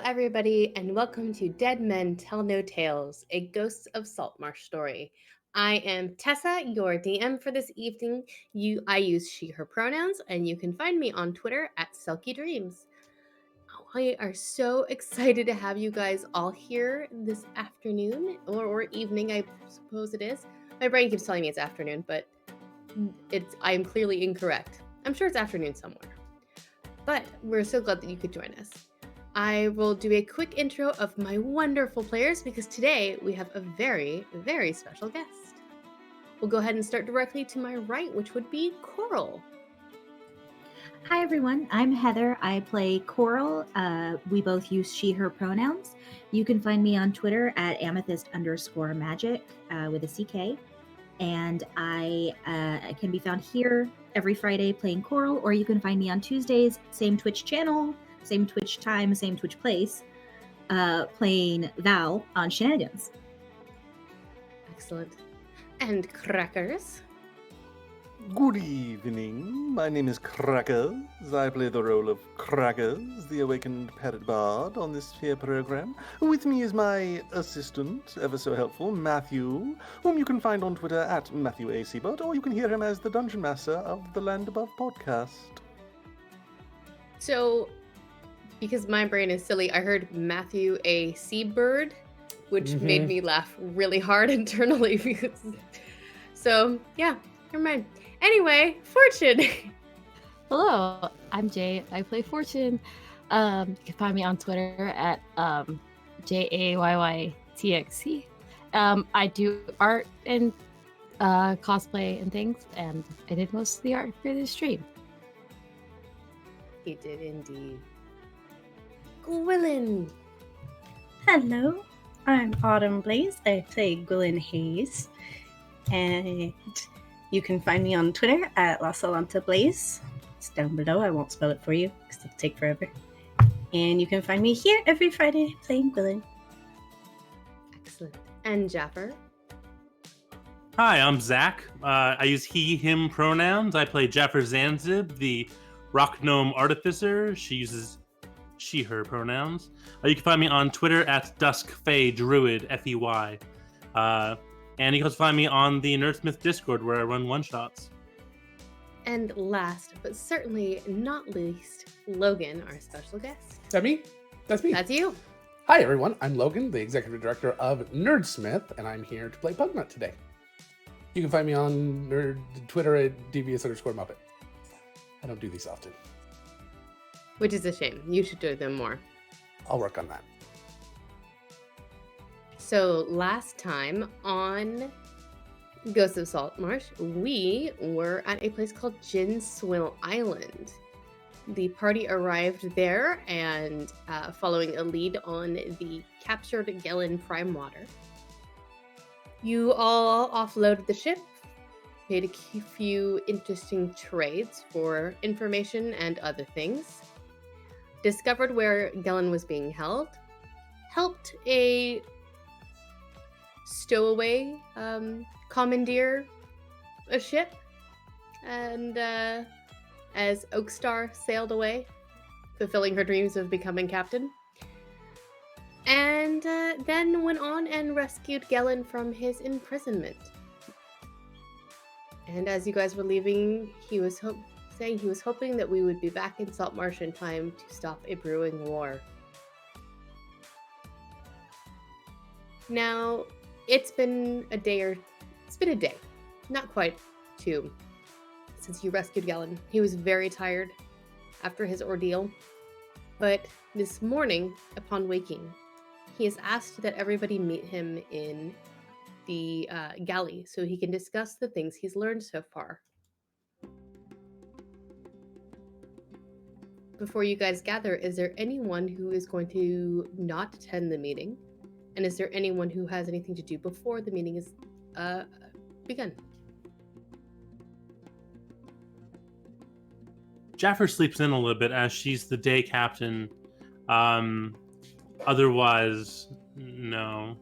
everybody, and welcome to Dead Men Tell No Tales, a Ghosts of Saltmarsh story. I am Tessa, your DM for this evening. I use she/her pronouns, and you can find me on Twitter at Selkie Dreams. We are so excited to have you guys all here this afternoon or evening, I suppose it is. My brain keeps telling me it's afternoon, but I am clearly incorrect. I'm sure it's afternoon somewhere. But we're so glad that you could join us. I will do a quick intro of my wonderful players because today we have a very, very special guest. We'll go ahead and start directly to my right, which would be Coral. Hi everyone, I'm Heather. I play Coral. We both use she/her pronouns. You can find me on Twitter at amethyst_magic with a CK. And I can be found here every Friday playing Coral, or you can find me on Tuesdays, same Twitch channel, same Twitch time, same Twitch place, playing Val on Shenanigans. Excellent. And Crackers. Good evening. My name is Crackers. I play the role of Crackers, the awakened parrot bard on this here program. With me is my assistant, ever so helpful, Matthew, whom you can find on Twitter at Matthew A. Seabird, or you can hear him as the Dungeon Master of the Land Above podcast. So, because my brain is silly, I heard Matthew A. Seabird, which made me laugh really hard internally. So, yeah, never mind. Anyway, Fortune. Hello, I'm Jay. I play Fortune. You can find me on Twitter at JAYYTXC. I do art and cosplay and things, and I did most of the art for this stream. He did indeed. Gwilyn. Hello, I'm Autumn Blaze. I play Gwilyn Hayes, and you can find me on Twitter at Lasalanta Blaze. It's down below. I won't spell it for you because it'll take forever. And you can find me here every Friday playing Gwilyn. Excellent. And Jaffer. Hi, I'm Zach. I use he, him pronouns. I play Jaffer Zanzib, the rock gnome artificer. She uses she, her pronouns. You can find me on Twitter at DuskFeyDruid, Fey. And you can also find me on the Nerdsmith Discord where I run one-shots. And last, but certainly not least, Logan, our special guest. That me? That's me. That's you. Hi, everyone. I'm Logan, the executive director of Nerdsmith, and I'm here to play Pugnut today. You can find me on Twitter at devious_Muppet. I don't do these often. Which is a shame. You should do them more. I'll work on that. So last time on Ghosts of Saltmarsh, we were at a place called Gin Swill Island. The party arrived there and following a lead on the captured Gellin Primewater. You all offloaded the ship, made a few interesting trades for information and other things, discovered where Gellin was being held, helped a stowaway commandeer a ship, and as Oakstar sailed away, fulfilling her dreams of becoming captain, and then went on and rescued Gellin from his imprisonment. And as you guys were leaving, he was saying he was hoping that we would be back in Saltmarsh in time to stop a brewing war. Now, it's been a day, not quite two, since you rescued Gellin. He was very tired after his ordeal, but this morning, upon waking, he has asked that everybody meet him in the galley so he can discuss the things he's learned so far. Before you guys gather, is there anyone who is going to not attend the meeting? And is there anyone who has anything to do before the meeting is begun? Jaffer sleeps in a little bit as she's the day captain. Otherwise, no.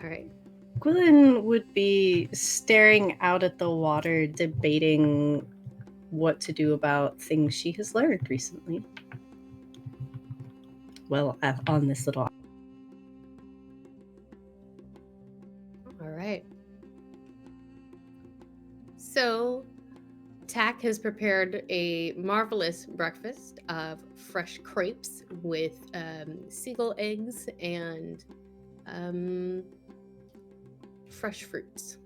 All right. Gwilyn would be staring out at the water, debating what to do about things she has learned recently. on this little. All right. So, Tack has prepared a marvelous breakfast of fresh crepes with seagull eggs and fresh fruits.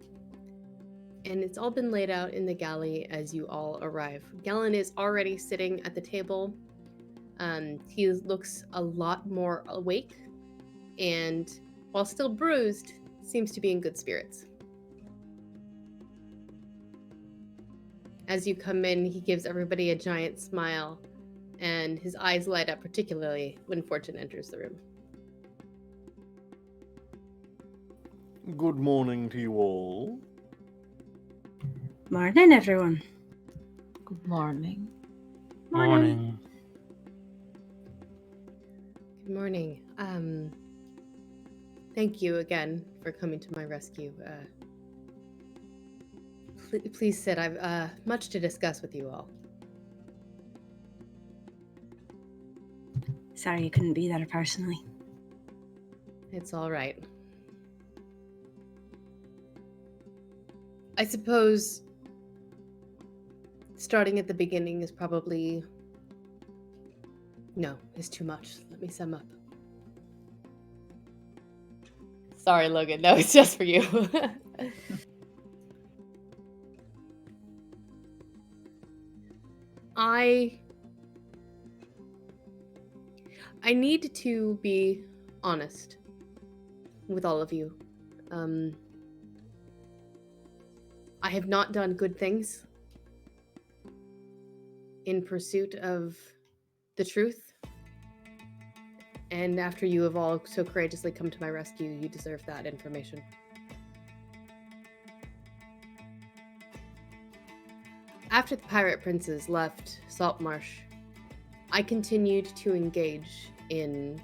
And it's all been laid out in the galley as you all arrive. Galen is already sitting at the table. He looks a lot more awake, and while still bruised, seems to be in good spirits. As you come in, he gives everybody a giant smile, and his eyes light up particularly when Fortune enters the room. Good morning to you all. Morning, everyone. Good morning. Morning. Good morning. Thank you again for coming to my rescue. Please sit. I've much to discuss with you all. Sorry you couldn't be there personally. It's all right. I suppose starting at the beginning is probably... No, it's too much. Let me sum up. Sorry, Logan. No, it's just for you. I need to be honest with all of you. I have not done good things in pursuit of the truth. And after you have all so courageously come to my rescue, you deserve that information. After the pirate princes left Saltmarsh, I continued to engage in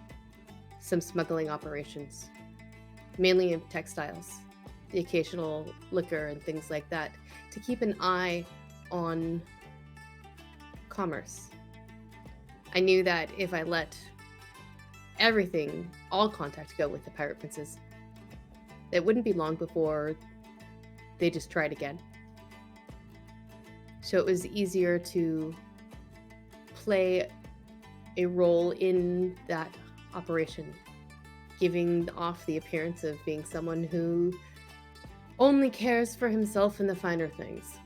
some smuggling operations, mainly in textiles, the occasional liquor and things like that, to keep an eye on commerce. I knew that if I let everything, all contact go with the pirate princes, it wouldn't be long before they just tried again. So it was easier to play a role in that operation, giving off the appearance of being someone who only cares for himself and the finer things.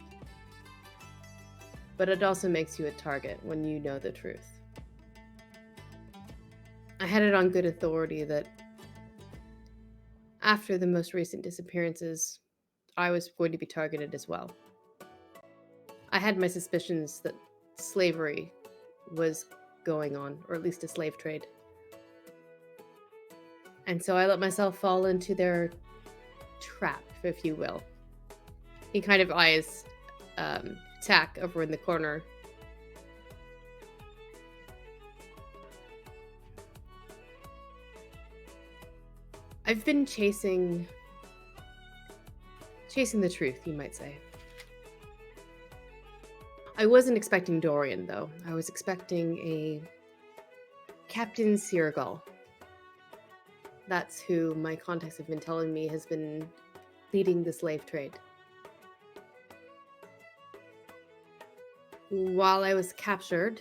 But it also makes you a target when you know the truth. I had it on good authority that after the most recent disappearances, I was going to be targeted as well. I had my suspicions that slavery was going on, or at least a slave trade. And so I let myself fall into their trap, if you will. He kind of eyes Tack over in the corner. I've been chasing the truth, you might say. I wasn't expecting Dorian, though. I was expecting a Captain Seargull. That's who my contacts have been telling me has been leading the slave trade. While I was captured,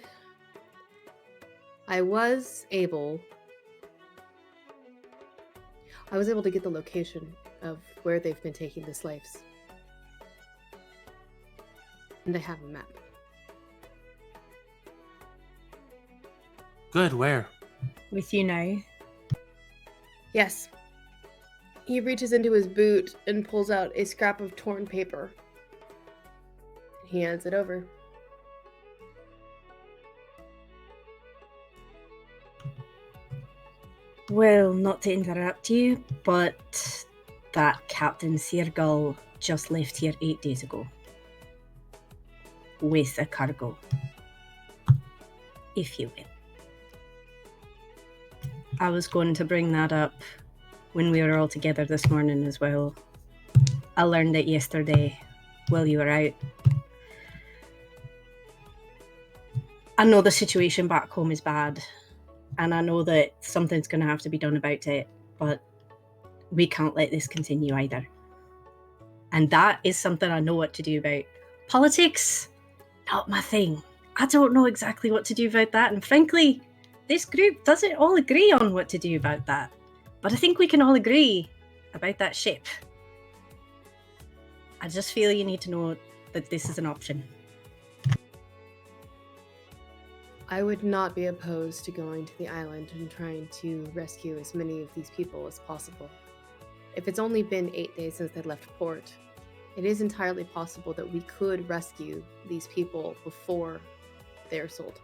I was able to get the location of where they've been taking the slaves. And I have a map. Good, where? With you now. Yes. He reaches into his boot and pulls out a scrap of torn paper. He hands it over. Well, not to interrupt you, but that Captain Seargull just left here 8 days ago. With a cargo. If you will. I was going to bring that up when we were all together this morning as well. I learned it yesterday while you were out. I know the situation back home is bad, and I know that something's going to have to be done about it, but we can't let this continue either. And that is something I know what to do about. Politics, not my thing. I don't know exactly what to do about that, and frankly, this group doesn't all agree on what to do about that. But I think we can all agree about that ship. I just feel you need to know that this is an option. I would not be opposed to going to the island and trying to rescue as many of these people as possible. If it's only been 8 days since they left port, it is entirely possible that we could rescue these people before they're sold.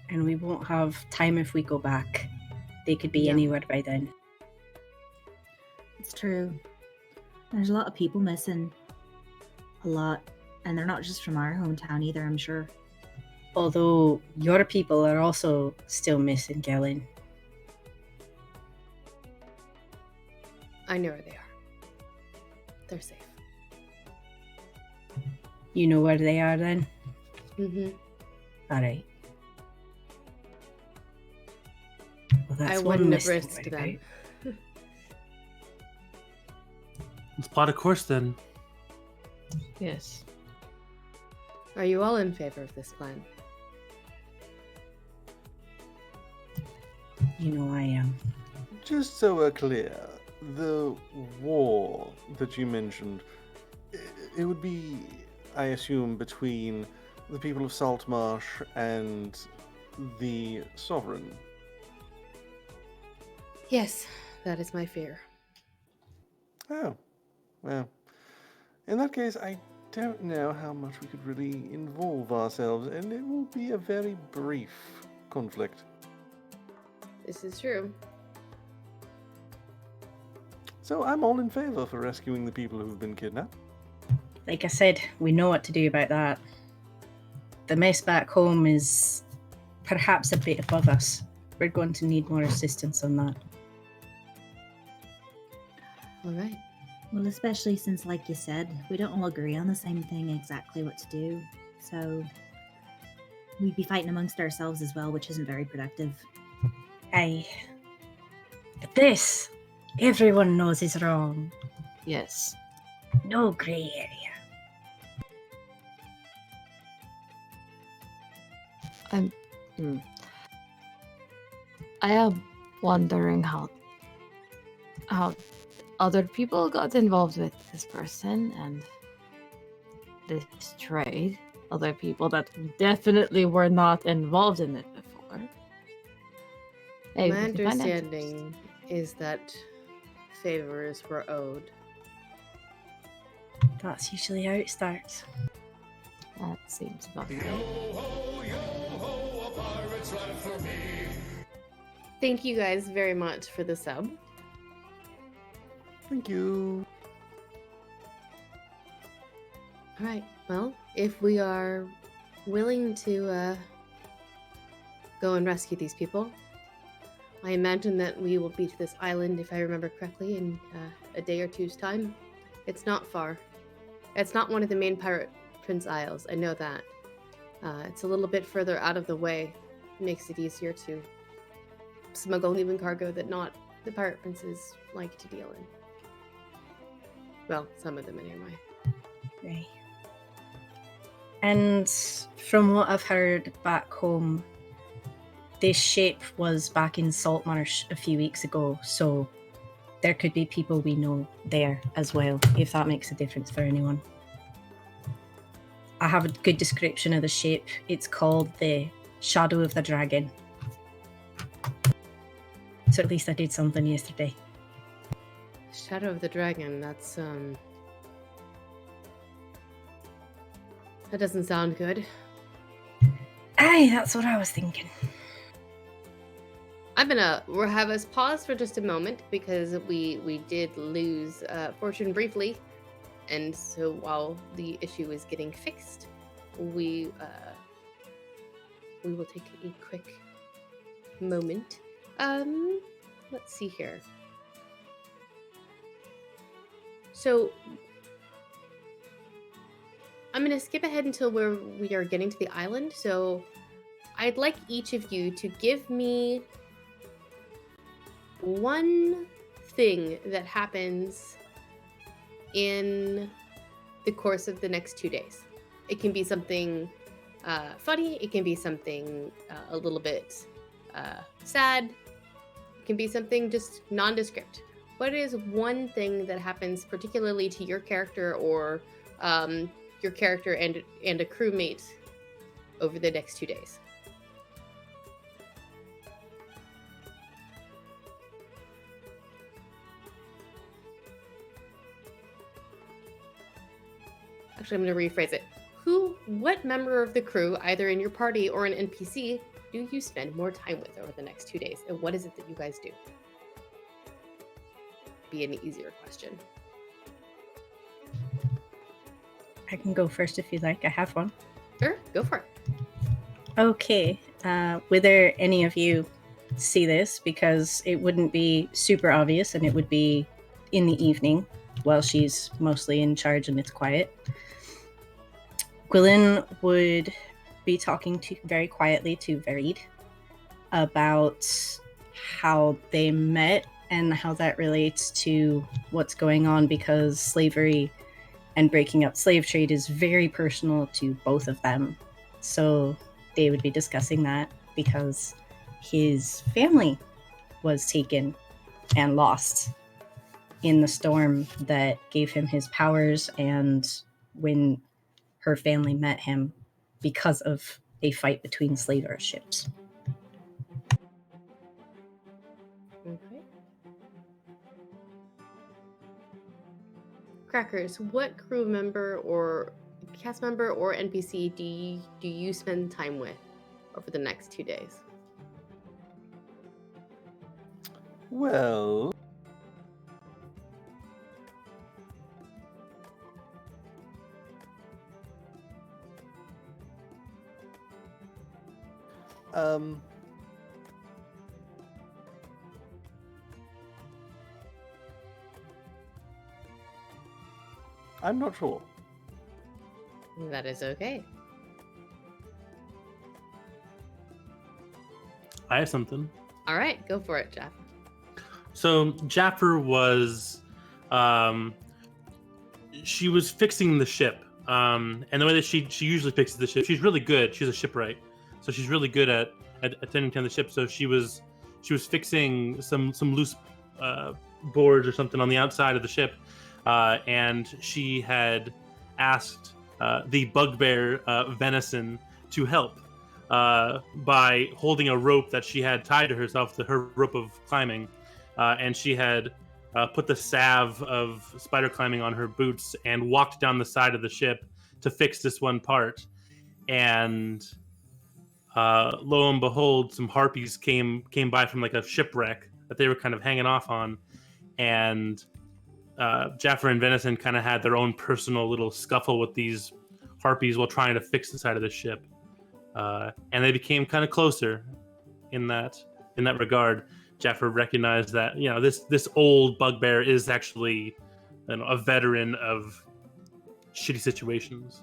And we won't have time if we go back. They could be Yeah. anywhere by then. It's true. There's a lot of people missing. A lot. And they're not just from our hometown either, I'm sure. Although your people are also still missing, Gellin. I know where they are. They're safe. You know where they are then? Mm-hmm. Alright. Well, that's I one wouldn't have less to risked worry them. Let's plot a course then. Yes. Are you all in favor of this plan? about. You know I am. Just so we're clear, the war that you mentioned, it would be, I assume, between the people of Saltmarsh and the Sovereign. Yes, that is my fear. Oh, well, in that case, I don't know how much we could really involve ourselves, and it will be a very brief conflict. This is true. So I'm all in favor for rescuing the people who've been kidnapped. Like I said, we know what to do about that. The mess back home is perhaps a bit above us. We're going to need more assistance on that. All right. Well, especially since, like you said, we don't all agree on the same thing exactly what to do. So we'd be fighting amongst ourselves as well, which isn't very productive. Aye. But this, everyone knows is wrong. Yes. No grey area. I am wondering how other people got involved with this person and this trade. Other people that definitely were not involved in it before. Maybe My we can find out. understanding is that favors were owed. That's usually how it starts. That seems about right. Thank you guys very much for the sub. Thank you. All right. Well, if we are willing to go and rescue these people, I imagine that we will be to this island, if I remember correctly, in a day or two's time. It's not far. It's not one of the main Pirate Prince Isles. I know that. It's a little bit further out of the way. Makes it easier to smuggle even cargo that not the Pirate Princes like to deal in. Well, some of them anyway. Right. And from what I've heard back home, this ship was back in Saltmarsh a few weeks ago, so there could be people we know there as well, if that makes a difference for anyone. I have a good description of the ship. It's called the Shadow of the Dragon. So at least I did something yesterday. Shadow of the Dragon, that's that doesn't sound good. Aye, that's what I was thinking. I'm gonna have us pause for just a moment because we did lose Fortune briefly, and so while the issue is getting fixed, we will take a quick moment. Let's see here. So I'm gonna skip ahead until we are getting to the island. So I'd like each of you to give me one thing that happens in the course of the next 2 days. It can be something funny, it can be something a little bit sad, it can be something just nondescript. What is one thing that happens particularly to your character or your character and a crewmate over the next 2 days? Actually, I'm going to rephrase it. What member of the crew, either in your party or an NPC, do you spend more time with over the next 2 days? And what is it that you guys do? Be an easier question. I can go first if you'd like. I have one. Sure, go for it. Okay. Whether any of you see this, because it wouldn't be super obvious and it would be in the evening while she's mostly in charge and it's quiet. Gwilyn would be talking very quietly to Verid about how they met and how that relates to what's going on, because slavery and breaking up slave trade is very personal to both of them. So they would be discussing that because his family was taken and lost in the storm that gave him his powers, and when her family met him because of a fight between slaver ships. Okay. Crackers, what crew member or cast member or NPC do you spend time with over the next 2 days? Well, I'm not sure. That is okay. I have something. All right, go for it, Jeff. So Jaffer was, she was fixing the ship, and the way that she usually fixes the ship, she's really good. She's a shipwright, so she's really good at attending to the ship. So she was fixing some loose boards or something on the outside of the ship, and she had asked the bugbear Venison to help by holding a rope that she had tied to herself, her rope of climbing. And she had put the salve of spider climbing on her boots and walked down the side of the ship to fix this one part. And lo and behold, some harpies came by from like a shipwreck that they were kind of hanging off on. And Jaffer and Venison kind of had their own personal little scuffle with these harpies while trying to fix the side of the ship. And they became kind of closer in that regard. Jaffer recognized that, you know, this old bugbear is actually, you know, a veteran of shitty situations,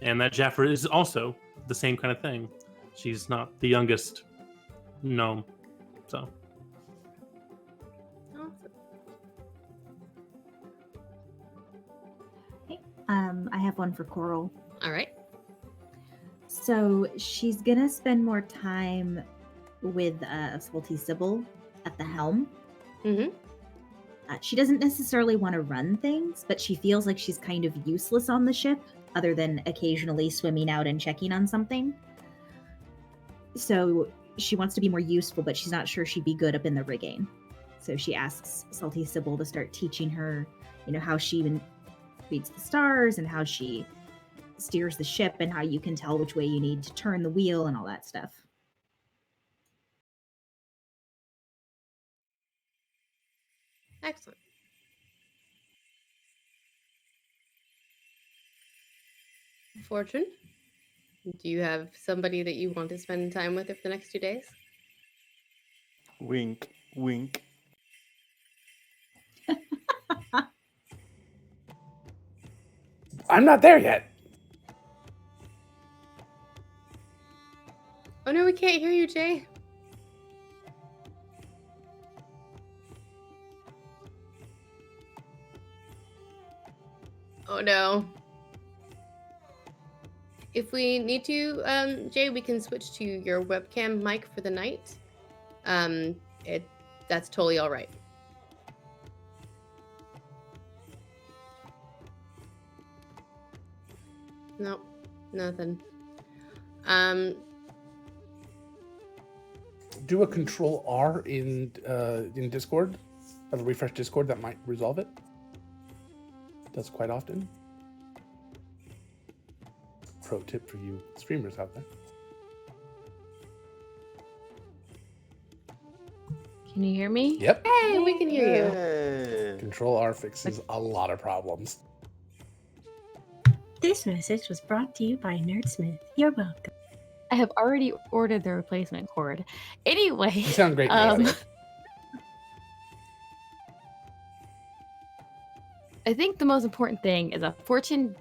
and that Jaffer is also the same kind of thing. She's not the youngest gnome, so. Awesome. Okay. I have one for Coral. All right. So she's gonna spend more time with Salty Sybil at the helm. Mm-hmm. She doesn't necessarily want to run things, but she feels like she's kind of useless on the ship, other than occasionally swimming out and checking on something. So she wants to be more useful, but she's not sure she'd be good up in the rigging. So she asks Salty Sybil to start teaching her, you know, how she even reads the stars and how she steers the ship and how you can tell which way you need to turn the wheel and all that stuff. Excellent. Fortune, do you have somebody that you want to spend time with for the next 2 days? Wink, wink. I'm not there yet. Oh no, we can't hear you, Jay. Oh no. If we need to, Jay, we can switch to your webcam mic for the night. That's totally all right. Nope, nothing. Do a Control R in Discord. Have a refresh Discord, that might resolve it. Does quite often. Pro tip for you streamers out there. Can you hear me? Yep. Hey, we can hear you. Yay. Control R fixes a lot of problems. This message was brought to you by Nerdsmith. You're welcome. I have already ordered the replacement cord. Anyway, You sound great, Heather. I think the most important thing is that Fortune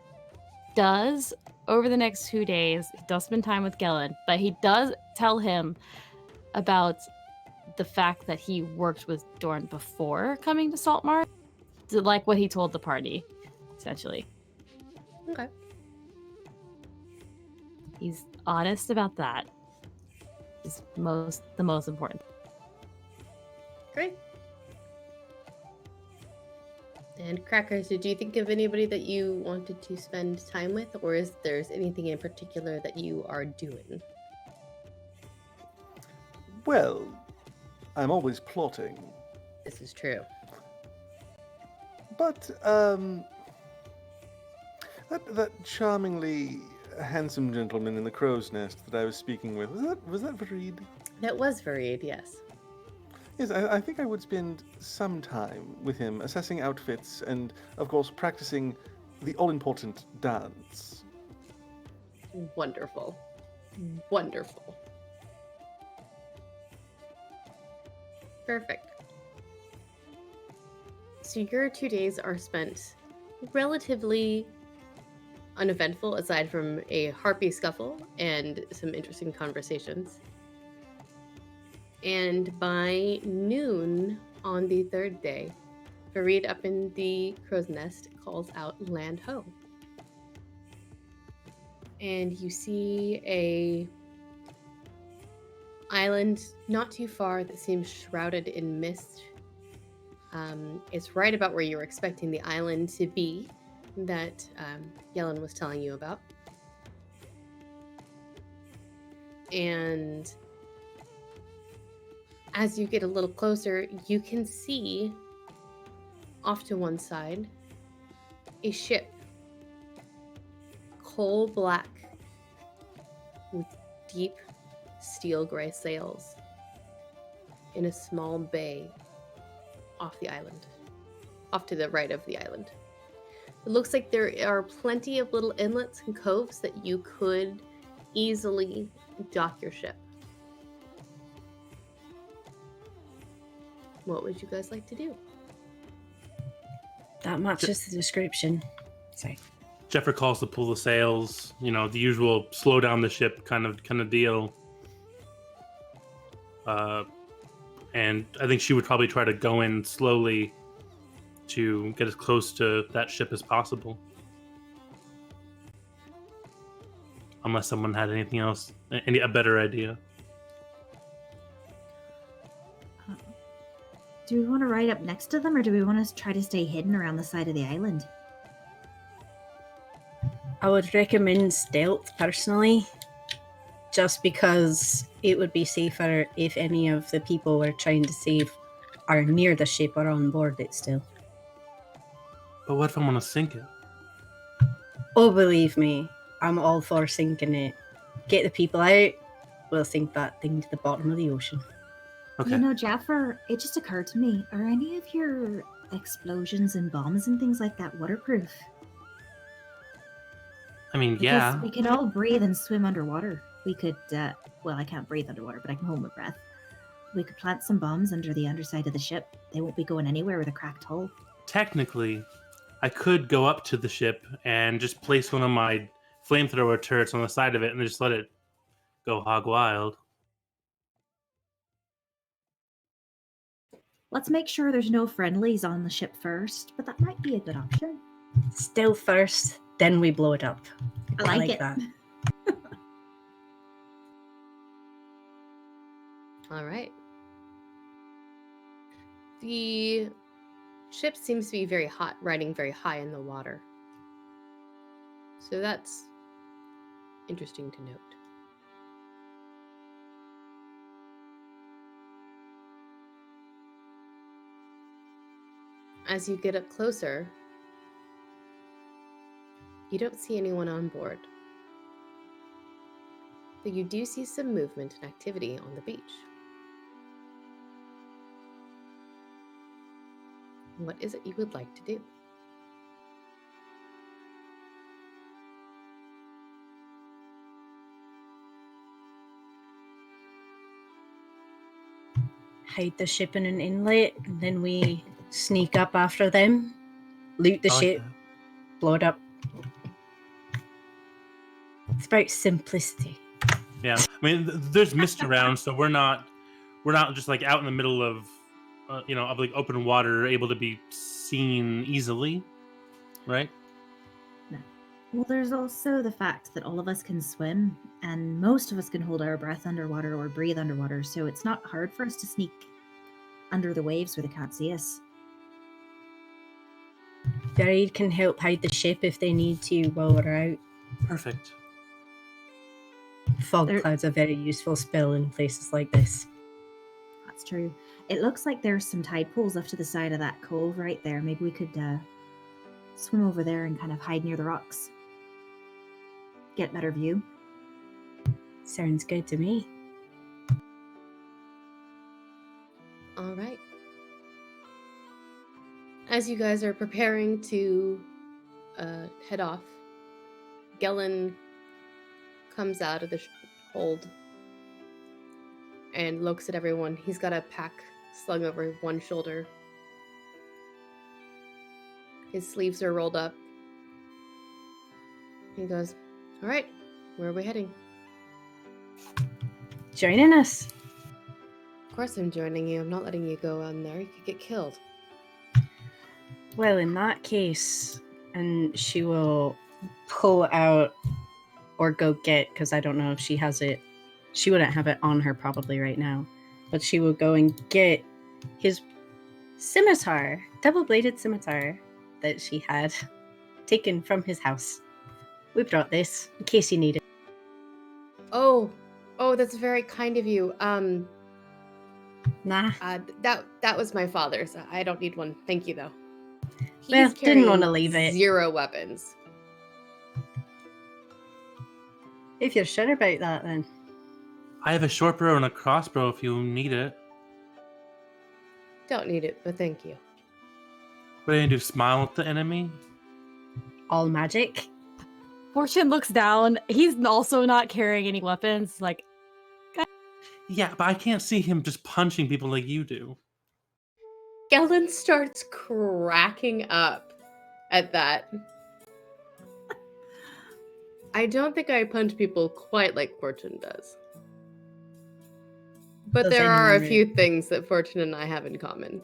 does, over the next 2 days, he does spend time with Gellin, but he does tell him about the fact that he worked with Dorn before coming to Saltmarsh, like what he told the party, essentially. Okay. He's honest about that. Is the most important. Great. And Crackers, did you think of anybody that you wanted to spend time with, or is there's anything in particular that you are doing? Well, I'm always plotting. This is true. But, that charmingly handsome gentleman in the crow's nest that I was speaking with, was that Vareed? That was Vareed, yes. Yes, I think I would spend some time with him assessing outfits and, of course, practicing the all-important dance. Wonderful. Wonderful. Perfect. So your 2 days are spent relatively uneventful, aside from a harpy scuffle and some interesting conversations. And by noon on the third day, Fareed up in the crow's nest calls out land ho. And you see a island not too far that seems shrouded in mist. It's right about where you were expecting the island to be that Yellen was telling you about. And as you get a little closer, you can see off to one side a ship, coal black with deep steel gray sails in a small bay off the island, off to the right of the island. It looks like there are plenty of little inlets and coves that you could easily dock your ship. What would you guys like to do? That matches the description. Sorry. Jeffrey calls to pull the sails, the usual slow down the ship kind of deal. And I think she would probably try to go in slowly to get as close to that ship as possible. Unless someone had anything else, a better idea. Do we want to ride up next to them, or do we want to try to stay hidden around the side of the island? I would recommend stealth personally, just because it would be safer if any of the people we're trying to save are near the ship or on board it still. But what if I want to sink it? Oh, believe me, I'm all for sinking it. Get the people out, we'll sink that thing to the bottom of the ocean. Okay. You know, Jaffer, it just occurred to me, are any of your explosions and bombs and things like that waterproof? I mean, Because yeah. we can all breathe and swim underwater. We could, well, I can't breathe underwater, but I can hold my breath. We could plant some bombs under the underside of the ship. They won't be going anywhere with a cracked hull. Technically, I could go up to the ship and just place one of my flamethrower turrets on the side of it and just let it go hog wild. Let's make sure there's no friendlies on the ship first, but that might be a good option. Still first, then we blow it up. I like it. that. All right. The ship seems to be very hot, riding very high in the water. So that's interesting to note. As you get up closer, you don't see anyone on board. But you do see some movement and activity on the beach. What is it you would like to do? Hide the ship in an inlet, and then we sneak up after them, loot the I like ship, that. blow it up. It's about simplicity. Yeah, I mean, there's mist around, so we're not just like out in the middle of, of like open water, able to be seen easily, right? Well, there's also the fact that all of us can swim, and most of us can hold our breath underwater or breathe underwater, so it's not hard for us to sneak under the waves where they can't see us. Buried can help hide the ship if they need to while we're out. Perfect. Fog There- cloud's a very useful spell in places like this. That's true. It looks like there's some tide pools off to the side of that cove right there. Maybe we could swim over there and kind of hide near the rocks. Get better view. Sounds good to me. All right. As you guys are preparing to head off, Gellin comes out of the hold and looks at everyone. He's got a pack slung over one shoulder. His sleeves are rolled up. He goes, "All right, where are we heading?" Joining us. Of course I'm joining you. I'm not letting you go on there. You could get killed. Well, in that case, and she will pull out or go get, because I don't know if she has it. She wouldn't have it on her probably right now, but she will go and get his scimitar, double-bladed scimitar that she had taken from his house. We brought this in case you need it. Oh, that's very kind of you. Nah. That was my father's. I don't need one. Thank you, though. Well, didn't carrying wanna leave it. 0 weapons. If you're sure about that, then. I have a short bow and a crossbow if you need it. Don't need it, but thank you. What are you gonna do? Smile at the enemy? All magic. Fortune looks down. He's also not carrying any weapons. Like, Yeah, but I can't see him just punching people like you do. Gellin starts cracking up at that. I don't think I punch people quite like Fortune does. But Does there are a anyone few things that Fortune and I have in common.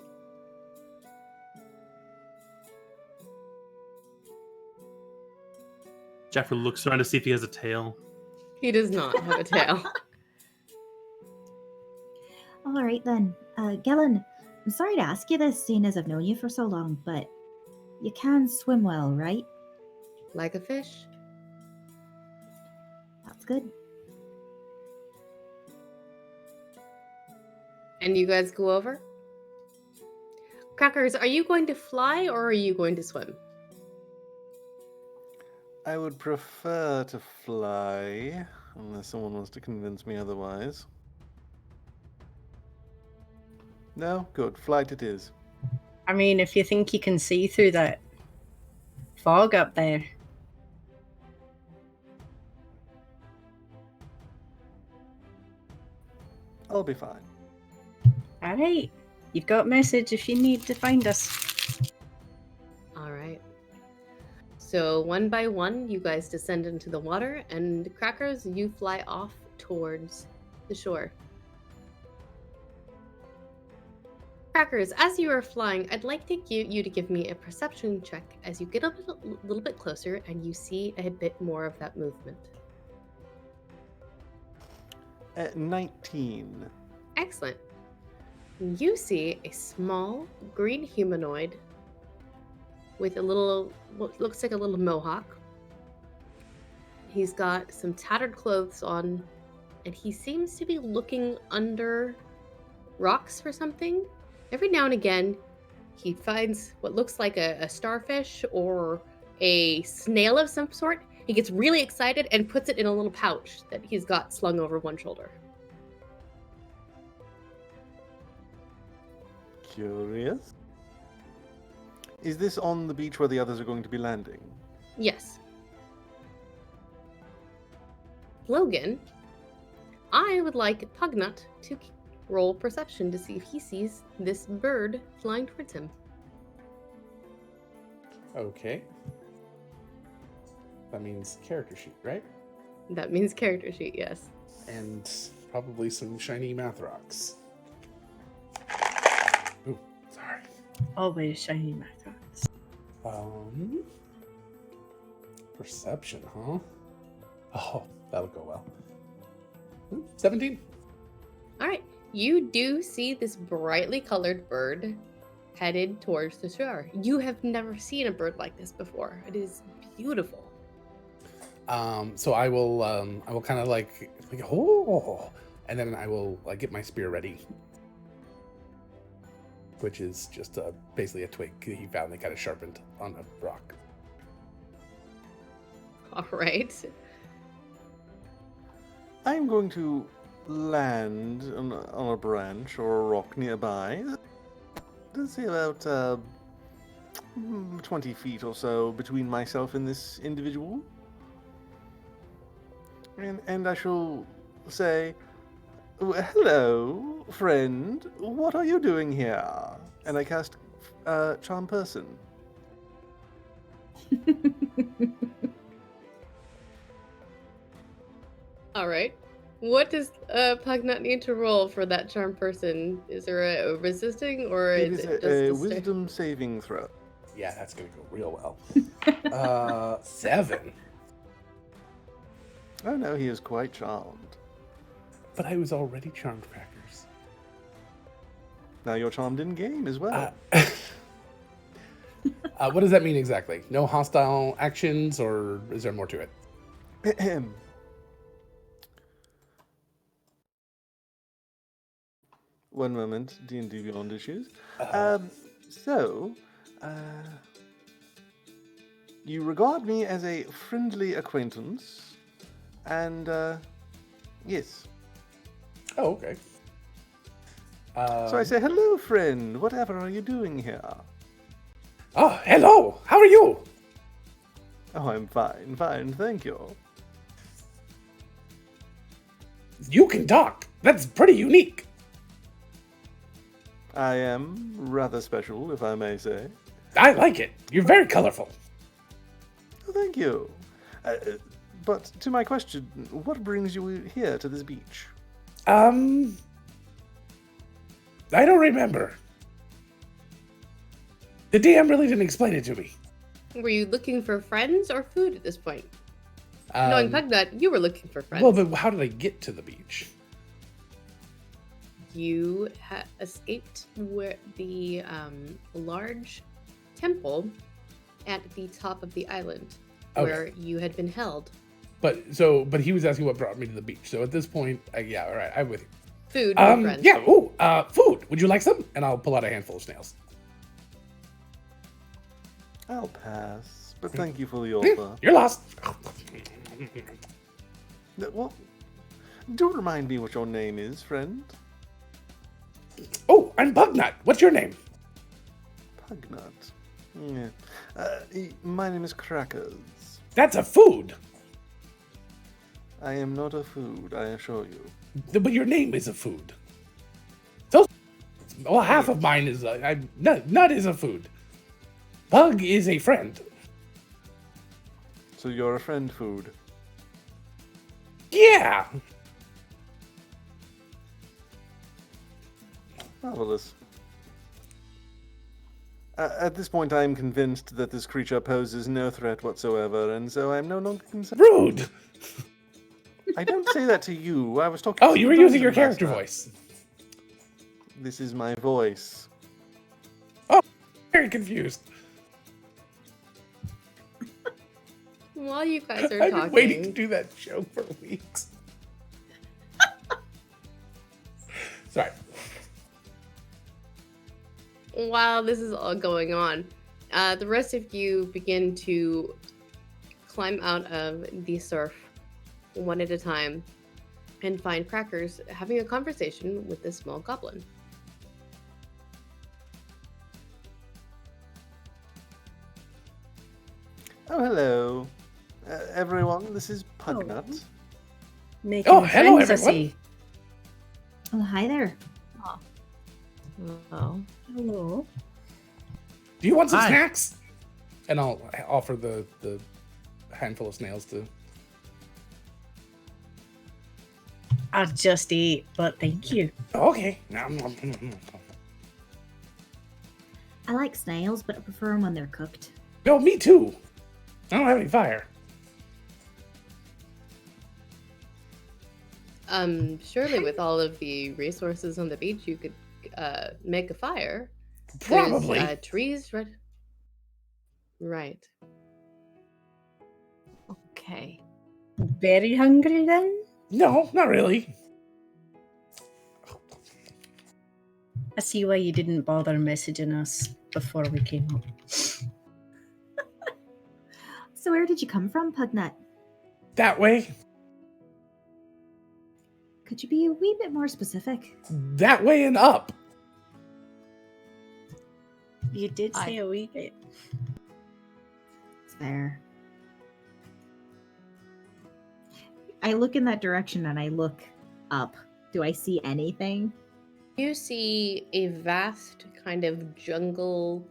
Jeffrey looks around to see if he has a tail. He does not have a tail. All right then. Gellin, I'm sorry to ask you this, seeing as I've known you for so long, but you can swim well, right? Like a fish. That's good. And you guys go over? Crackers, are you going to fly or are you going to swim? I would prefer to fly, unless someone wants to convince me otherwise. No? Good. Flight it is. I mean, if you think you can see through that fog up there. I'll be fine. All right. You've got a message if you need to find us. All right. So one by one, you guys descend into the water, and Crackers, you fly off towards the shore. Crackers, as you are flying, I'd like you to give me a perception check as you get a little bit closer and you see a bit more of that movement. 19. Excellent. You see a small green humanoid with a little, what looks like a little mohawk. He's got some tattered clothes on, and he seems to be looking under rocks for something. Every now and again, he finds what looks like a starfish or a snail of some sort. He gets really excited and puts it in a little pouch that he's got slung over one shoulder. Curious. Is this on the beach where the others are going to be landing? Yes. Logan, I would like Pugnut to roll perception to see if he sees this bird flying towards him. Okay. That means character sheet, right? That means character sheet, yes. And probably some shiny math rocks. Ooh, sorry. Always shiny methods. Perception, huh? Oh, that'll go well. 17. All right. You do see this brightly colored bird headed towards the shore. You have never seen a bird like this before. It is beautiful. So I will kind of like oh, and then I will get my spear ready, which is just basically a twig he found that kind of sharpened on a rock. All right. I'm going to land on a branch or a rock nearby. Let's say about 20 feet or so between myself and this individual. And I shall say, hello, friend. What are you doing here? And I cast Charm Person. All right. What does Pugnut need to roll for that charm person? Is there a resisting or It is is it just a a wisdom saving throw. Yeah, that's gonna go real well. 7. Oh no, he is quite charmed. But I was already charmed, Crackers. Now you're charmed in game as well. What does that mean exactly? No hostile actions, or is there more to it? Ahem. One moment, D&D Beyond issues. You regard me as a friendly acquaintance, and yes. Oh, okay. So I say, hello, friend. Whatever are you doing here? Oh, hello. How are you? Oh, I'm fine, thank you. You can talk. That's pretty unique. I am rather special, if I may say. I like it. You're very colorful. Oh, thank you. But to my question, what brings you here to this beach? I don't remember. The DM really didn't explain it to me. Were you looking for friends or food at this point? Knowing Pugnut, you were looking for friends. Well, but how did I get to the beach? You escaped where the large temple at the top of the island, where you had been held. But he was asking what brought me to the beach. So at this point, yeah, all right, I'm with you. Food and friends. Yeah. Oh, food. Would you like some? And I'll pull out a handful of snails. I'll pass, but thank you for the offer. You're lost. Well, do remind me what your name is, friend. Oh, I'm Pugnut. What's your name? Pugnut. Yeah. My name is Crackers. That's a food. I am not a food, I assure you. But your name is a food. So, well, half of mine is nut is a food. Pug is a friend. So you're a friend food. Yeah. Marvelous. At this point, I am convinced that this creature poses no threat whatsoever, and so I'm no longer concerned. Rude! I don't say that to you. I was talking Oh, to you the were using your dungeon character master. voice. This is my voice. Very confused. While you guys are I've talking, been waiting to do that show for weeks. Sorry. while this is all going on, the rest of you begin to climb out of the surf one at a time and find Crackers having a conversation with this small goblin. Oh, hello. Everyone, this is Pugnut. Oh. Making Oh, hello, friends, I everyone. see. Oh, hi there. Oh. Hello. Do you want some Hi. snacks? And I'll offer the handful of snails to. I just ate, but thank you. Okay. I like snails, but I prefer them when they're cooked. No, me too. I don't have any fire. Surely with all of the resources on the beach, you could make a fire. Probably. There's, trees, right. Okay. Very hungry then? No, not really. I see why you didn't bother messaging us before we came up. So where did you come from, Pugnut? That way. Could you be a wee bit more specific? That way and up. You did say a wee bit. It's fair. I look in that direction and I look up. Do I see anything? You see a vast kind of jungle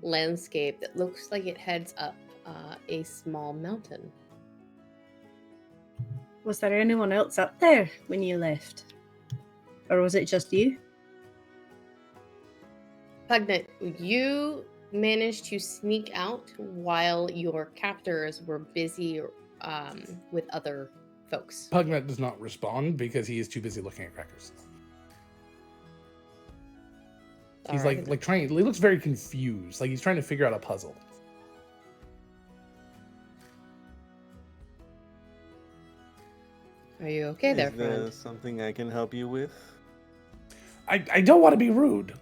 landscape that looks like it heads up a small mountain. Was there anyone else up there when you left? Or was it just you? Pugnut, you managed to sneak out while your captors were busy with other folks. Pugnut does not respond because he is too busy looking at crackers. He's Alright. like trying. He looks very confused. Like he's trying to figure out a puzzle. Are you okay there, Is there friend? something I can help you with? I don't want to be rude.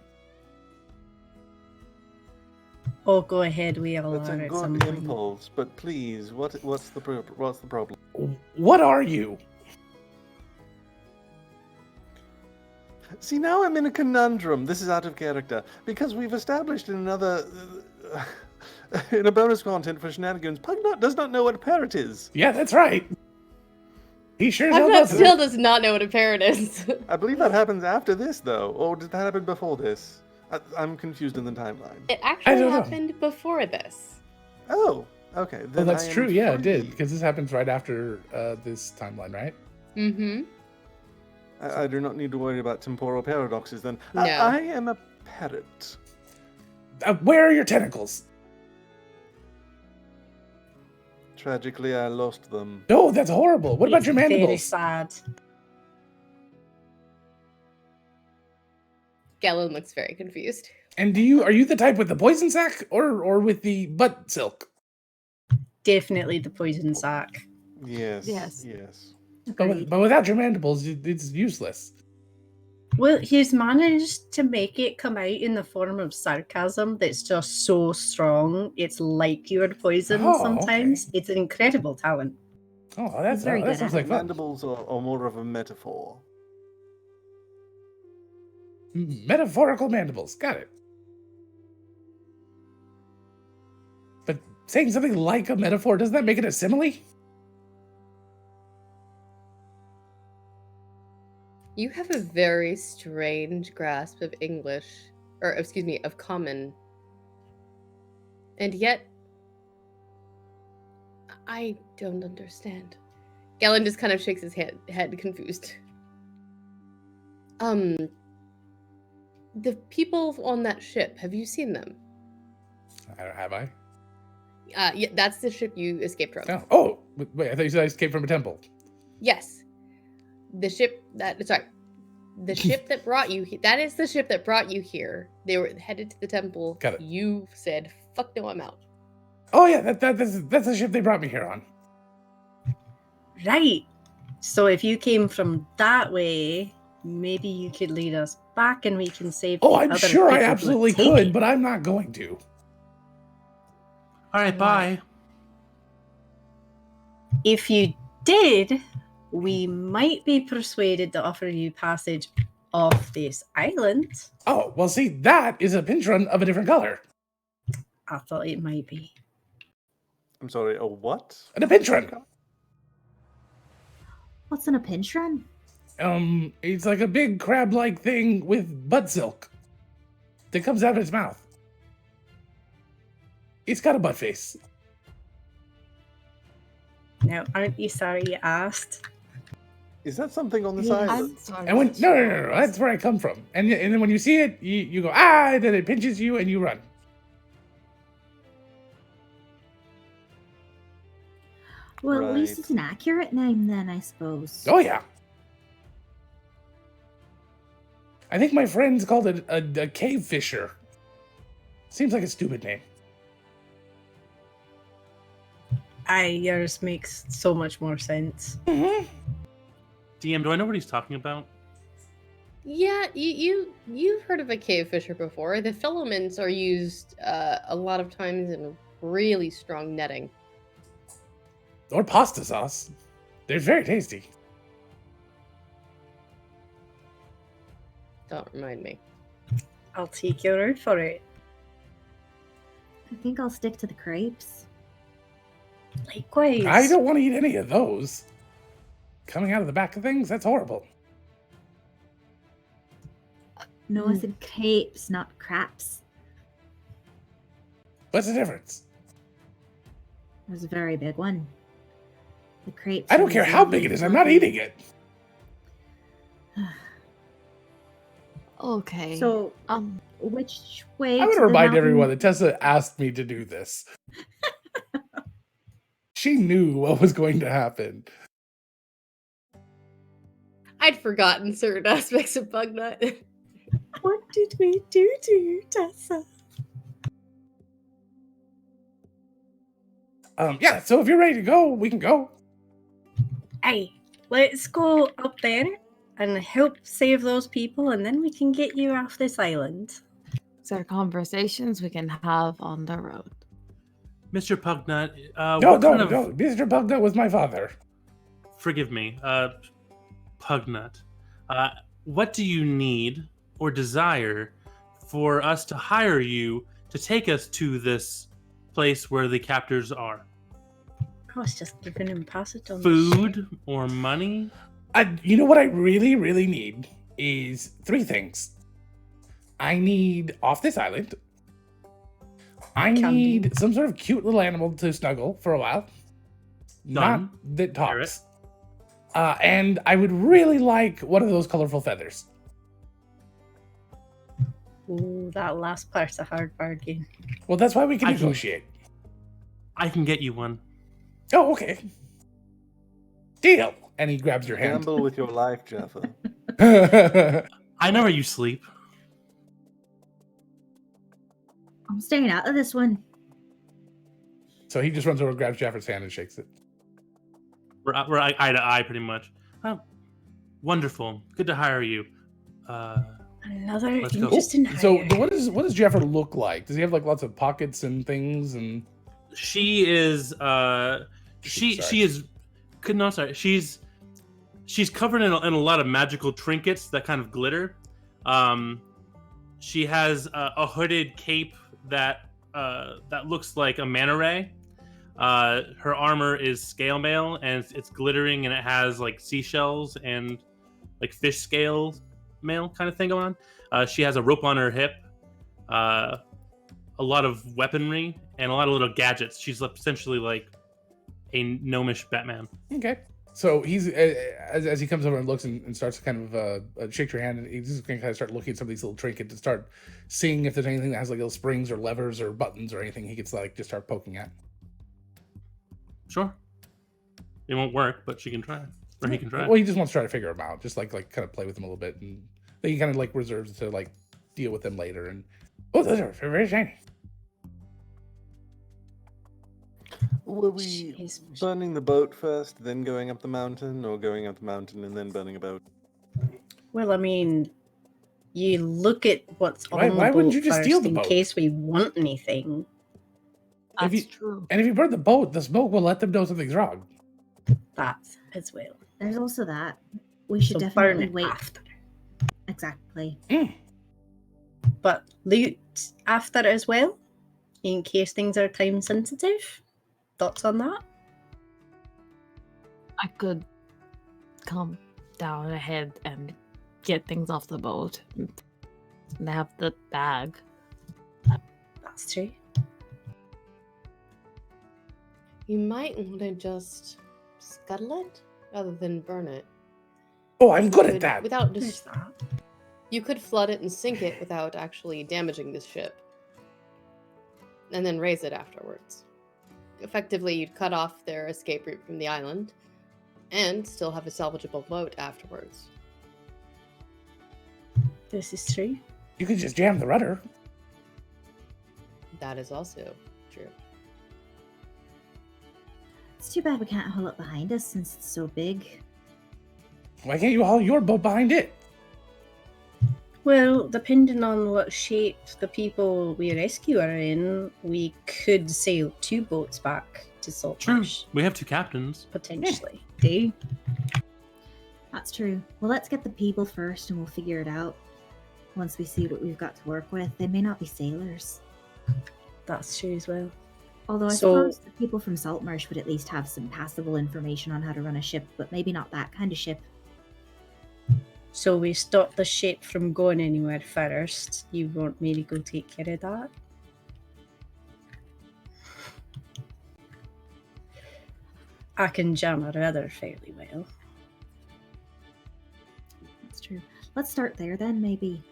Oh, go ahead, we all That's are a at some good point. impulse, but please, what's the problem? What are you? See, now I'm in a conundrum. This is out of character because we've established in another in a bonus content for shenanigans. Pugnut does not know what a parrot is. Yeah, that's right. He sure as hell Pugnut doesn't. still does not know what a parrot is. I believe that happens after this, though, or did that happen before this? I'm confused in the timeline. It I actually don't know. happened before this. Oh, okay. Oh, Then that's I am true. Yeah, it did free. because this happens right after this timeline, right? Mm-hmm. I do not need to worry about temporal paradoxes then. No. I am a parrot. Where are your tentacles? Tragically, I lost them. No, that's horrible. What about It's your Very mandibles? sad. Galen looks very confused. And are you the type with the poison sac or with the butt silk? Definitely the poison sac. Yes. Yes. Yes. Agreed. But without your mandibles, it's useless. Well, he's managed to make it come out in the form of sarcasm that's just so strong. It's like you're poison Oh, sometimes. okay. It's an incredible talent. Oh, He's very that good sounds at like it. fun. Mandibles are more of a metaphor. Metaphorical mandibles. Got it. But saying something like a metaphor, doesn't that make it a simile? You have a very strange grasp of English, or excuse me, of common. And yet, I don't understand. Galen just kind of shakes his head confused. The people on that ship, have you seen them? Have I? Yeah, that's the ship you escaped from. Oh, wait, I thought you said I escaped from a temple. Yes. The ship that brought you that is the ship that brought you here. They were headed to the temple. Got it. You said, fuck no, I'm out. Oh yeah, that's the ship they brought me here on. Right. So if you came from that way, maybe you could lead us back and we can save Oh, the I'm other sure I people who absolutely are taking. could, but I'm not going to. All right, bye. If you did, we might be persuaded to offer you passage off this island. Oh, well, see, that is a pinch run of a different color. I thought it might be. I'm sorry, a what? A pinch run. What's in a pinch run? It's like a big crab-like thing with butt silk that comes out of its mouth. It's got a butt face. Now, aren't you sorry you asked? Is that something on this Yes. island? I'm sorry. And when no, that's where I come from. And then when you see it, you go and then it pinches you and you run. Well, at least Right. it's an accurate name then, I suppose. Oh yeah. I think my friends called it a cave fisher. Seems like a stupid name. Yours makes so much more sense. Mm-hmm. DM, do I know what he's talking about? Yeah, you've heard of a cave fisher before. The filaments are used a lot of times in really strong netting. Or pasta sauce. They're very tasty. Don't remind me. I'll take your word for it. I think I'll stick to the crepes. Likewise. I don't want to eat any of those. Coming out of the back of things, that's horrible. No, I said crepes, not craps. What's the difference? There's a very big one. The crepes. I don't are care how big it is. I'm not eating it. Okay. So, um, which way? I want to to the remind mountain? everyone that Tessa asked me to do this. She knew what was going to happen. I'd forgotten certain aspects of Bugnut. What did we do to you, Tessa? Yeah, so if you're ready to go, we can go. Hey, let's go up there and help save those people, and then we can get you off this island. these are conversations we can have on the road. Mr. Pugnut, No, what kind of... Mr. Pugnut was my father. Forgive me, Pugnut. What do you need or desire for us to hire you to take us to this place where the captors are? I was just giving him passage on the Food or money? You know what I really, really need is 3 things. I need off this island. I Candy. need some sort of cute little animal to snuggle for a while. Not Done. that talks. And I would really like one of those colorful feathers. Ooh, that last part's a hard bargain. Well, that's why we can I can- negotiate. I can get you one. Oh, okay. Deal. And he grabs your hand. Gamble with your life, Jaffa. I know where you sleep. I'm staying out of this one. So he just runs over, grabs Jaffer's hand, and shakes it. We're eye to eye, pretty much. Oh, wonderful. Good to hire you. Another Let's go. interest in So hire. what does Jaffer look like? Does he have like lots of pockets and things? And She is. She Sorry. is. No, sorry. She's covered in a lot of magical trinkets that kind of glitter. She has a hooded cape that looks like a manta ray. Her armor is scale mail and it's glittering and it has like seashells and like fish scale mail kind of thing going on. She has a rope on her hip, a lot of weaponry, and a lot of little gadgets. She's essentially like a gnomish Batman. okay, So he's as he comes over and looks and starts to kind of shake your hand, and he's just going to kind of start looking at some of these little trinkets and start seeing if there's anything that has like little springs or levers or buttons or anything he gets like just start poking at. Sure. It won't work, but she can try. Or he can try. Well, he just wants to try to figure them out, just like kind of play with them a little bit, and then he kind of like reserves to like deal with them later. And oh, those are very shiny. Were we Jeez. burning the boat first, then going up the mountain, or going up the mountain and then burning a boat? Well, I mean, you look at what's Why- on why the wouldn't boat you just first steal the in boat? case we want anything. That's you- true. And if you burn the boat, the smoke will let them know something's wrong. That as well. There's also that. We should So burn definitely it wait. after. Exactly. But loot after as well, in case things are time sensitive. Thoughts on that? I could come down ahead and get things off the boat. And have the bag. That's true. You might want to just scuttle it rather than burn it. Oh, I'm good at Could- that. Without There's just, that. you could flood it and sink it without actually damaging the ship, and then raise it afterwards. Effectively, you'd cut off their escape route from the island, and still have a salvageable boat afterwards. This is true. You could just jam the rudder. That is also true. It's too bad we can't haul it behind us since it's so big. Why can't you haul your boat behind it? Well, depending on what shape the people we rescue are in, we could sail 2 boats back to True. Saltmarsh, We have 2 captains. potentially. Do That's true. Well, let's get the people first and we'll figure it out. Once we see what we've got to work with, they may not be sailors. that's true as well. Although I So- suppose the people from Saltmarsh would at least have some passable information on how to run a ship, but maybe not that kind of ship. So we stop the ship from going anywhere first. You want me to go take care of that? I can jam a rudder fairly well. That's true. Let's start there then, maybe.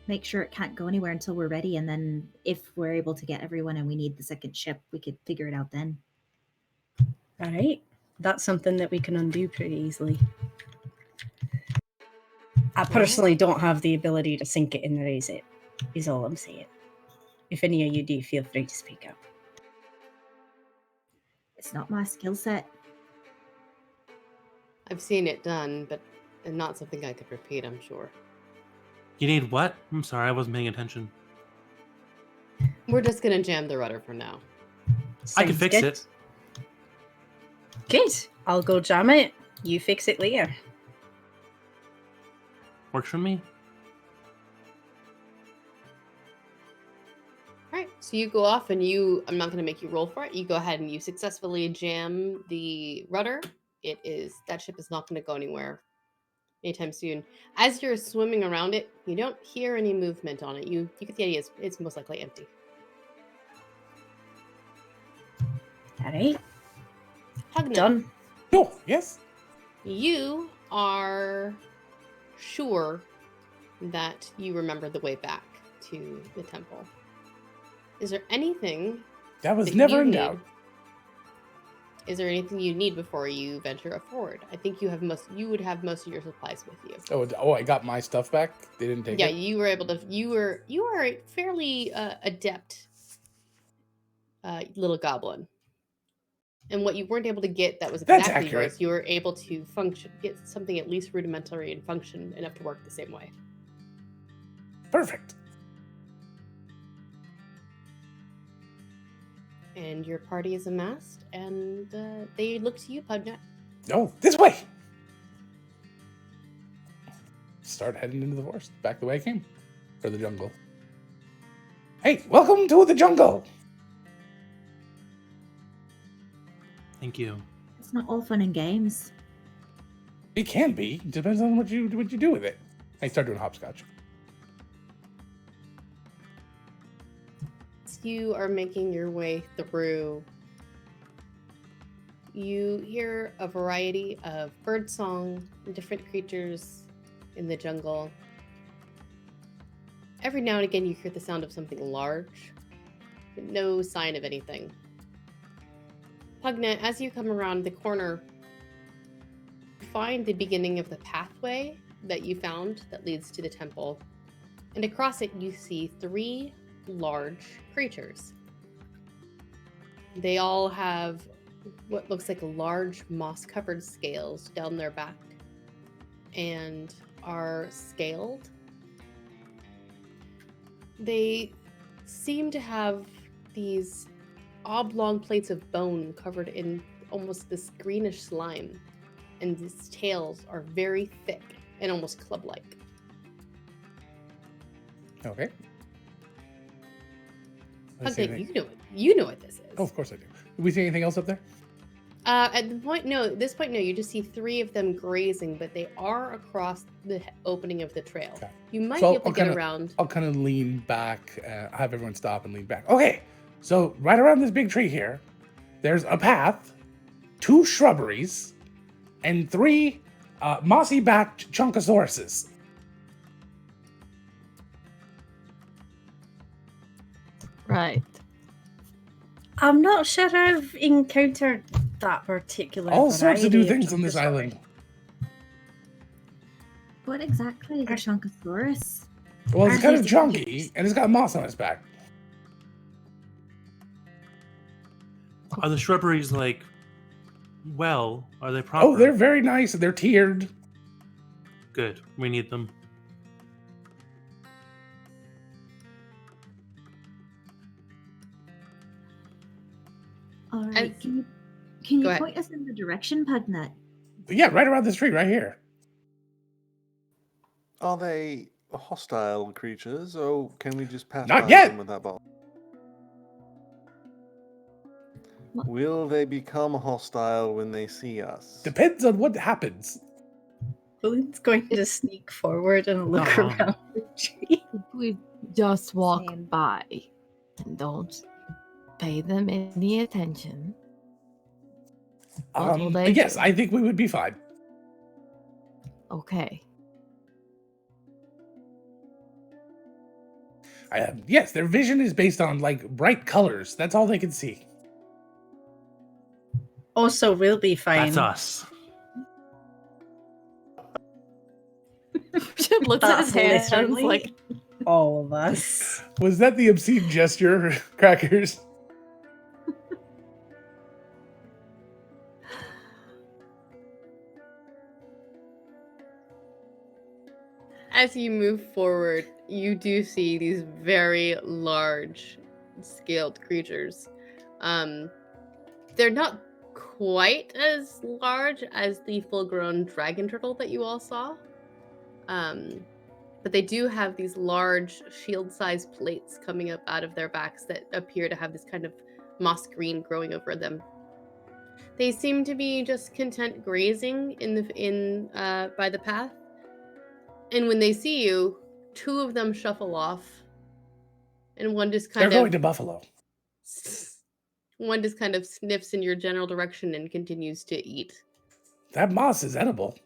Make sure it can't go anywhere until we're ready, and then if we're able to get everyone and we need the second ship, we could figure it out then. All right, that's something that we can undo pretty easily. I personally don't have the ability to sink it and raise it, is all I'm saying. If any of you do, feel free to speak up. It's not my skill set. I've seen it done, but not something I could repeat, I'm sure. You need what? I'm sorry, I wasn't paying attention. We're just gonna jam the rudder for now. I can Sounds fix good. it. Good. I'll go jam it. You fix it later. Works for me. Alright, so you go off and I'm not gonna make you roll for it. You go ahead and you successfully jam the rudder. That ship is not gonna go anywhere anytime soon. As you're swimming around it, you don't hear any movement on it. You get the idea it's most likely empty. All right. Hugna, Done. Oh, yes. you are sure that you remember the way back to the temple. Is there anything That was that never you in need- doubt. Is there anything you need before you venture forward? I think you would have most of your supplies with you. Oh, I got my stuff back. They didn't take Yeah, it. you were able to. You are a fairly adept little goblin, and what you weren't able to get that was That's exactly accurate. yours. You were able to get something at least rudimentary and function enough to work the same way. Perfect. And your party is amassed, and they look to you, Pugnet. Oh, this way. Start heading into the forest, back the way I came, or the jungle. Hey, welcome to the jungle. Thank you. It's not all fun and games. It can be. Depends on what you do with it. I start doing hopscotch. As you are making your way through you hear a variety of birdsong, different creatures in the jungle. Every now and again, you hear the sound of something large, but no sign of anything. Pugna, as you come around the corner, you find the beginning of the pathway that you found that leads to the temple. And across it, you see 3 large creatures. They all have what looks like large moss-covered scales down their back and are scaled. They seem to have these oblong plates of bone covered in almost this greenish slime, and these tails are very thick and almost club-like. Okay. Pugna, you know what this is. Oh, of course I do. Do we see anything else up there? At this point, no. You just see 3 of them grazing, but they are across the opening of the trail. Okay. You might So be able to get around. I'll kind of lean back, have everyone stop and lean back. Okay, so right around this big tree here, there's a path, 2 shrubberies, and 3 mossy-backed chunkosauruses. Right. I'm not sure I've encountered that particular. All sorts of new variety things on this Chunkosaurus. island. What exactly is a Chunkosaurus? Well, it's Are kind of these chunky, cubes? and it's got moss on its back. Are the shrubberies like, well, are they proper? Oh, they're very nice. They're tiered. Good. We need them. All As- right, can you Go ahead. point us in the direction, Pugnut? But yeah, right around this tree, right here. Are they hostile creatures, or can we just pass Not by yet. them with that ball? What? Will they become hostile when they see us? Depends on what happens. Balloon's going to sneak forward and look Uh-uh. around the tree. We just walk Same. by and don't pay them any attention. What will they Yes, do? I think we would be fine. Okay. Yes, their vision is based on like bright colors. That's all they can see. Also, we'll be fine. That's us. Chip looks at his That's hands literally like, all of us. Was that the obscene gesture, Crackers? As you move forward, you do see these very large scaled creatures. They're not quite as large as the full-grown dragon turtle that you all saw. But they do have these large shield-sized plates coming up out of their backs that appear to have this kind of moss green growing over them. They seem to be just content grazing by the path. And when they see you, 2 of them shuffle off, and one just They're kind going of to Buffalo. one just kind of sniffs in your general direction and continues to eat. That moss is edible.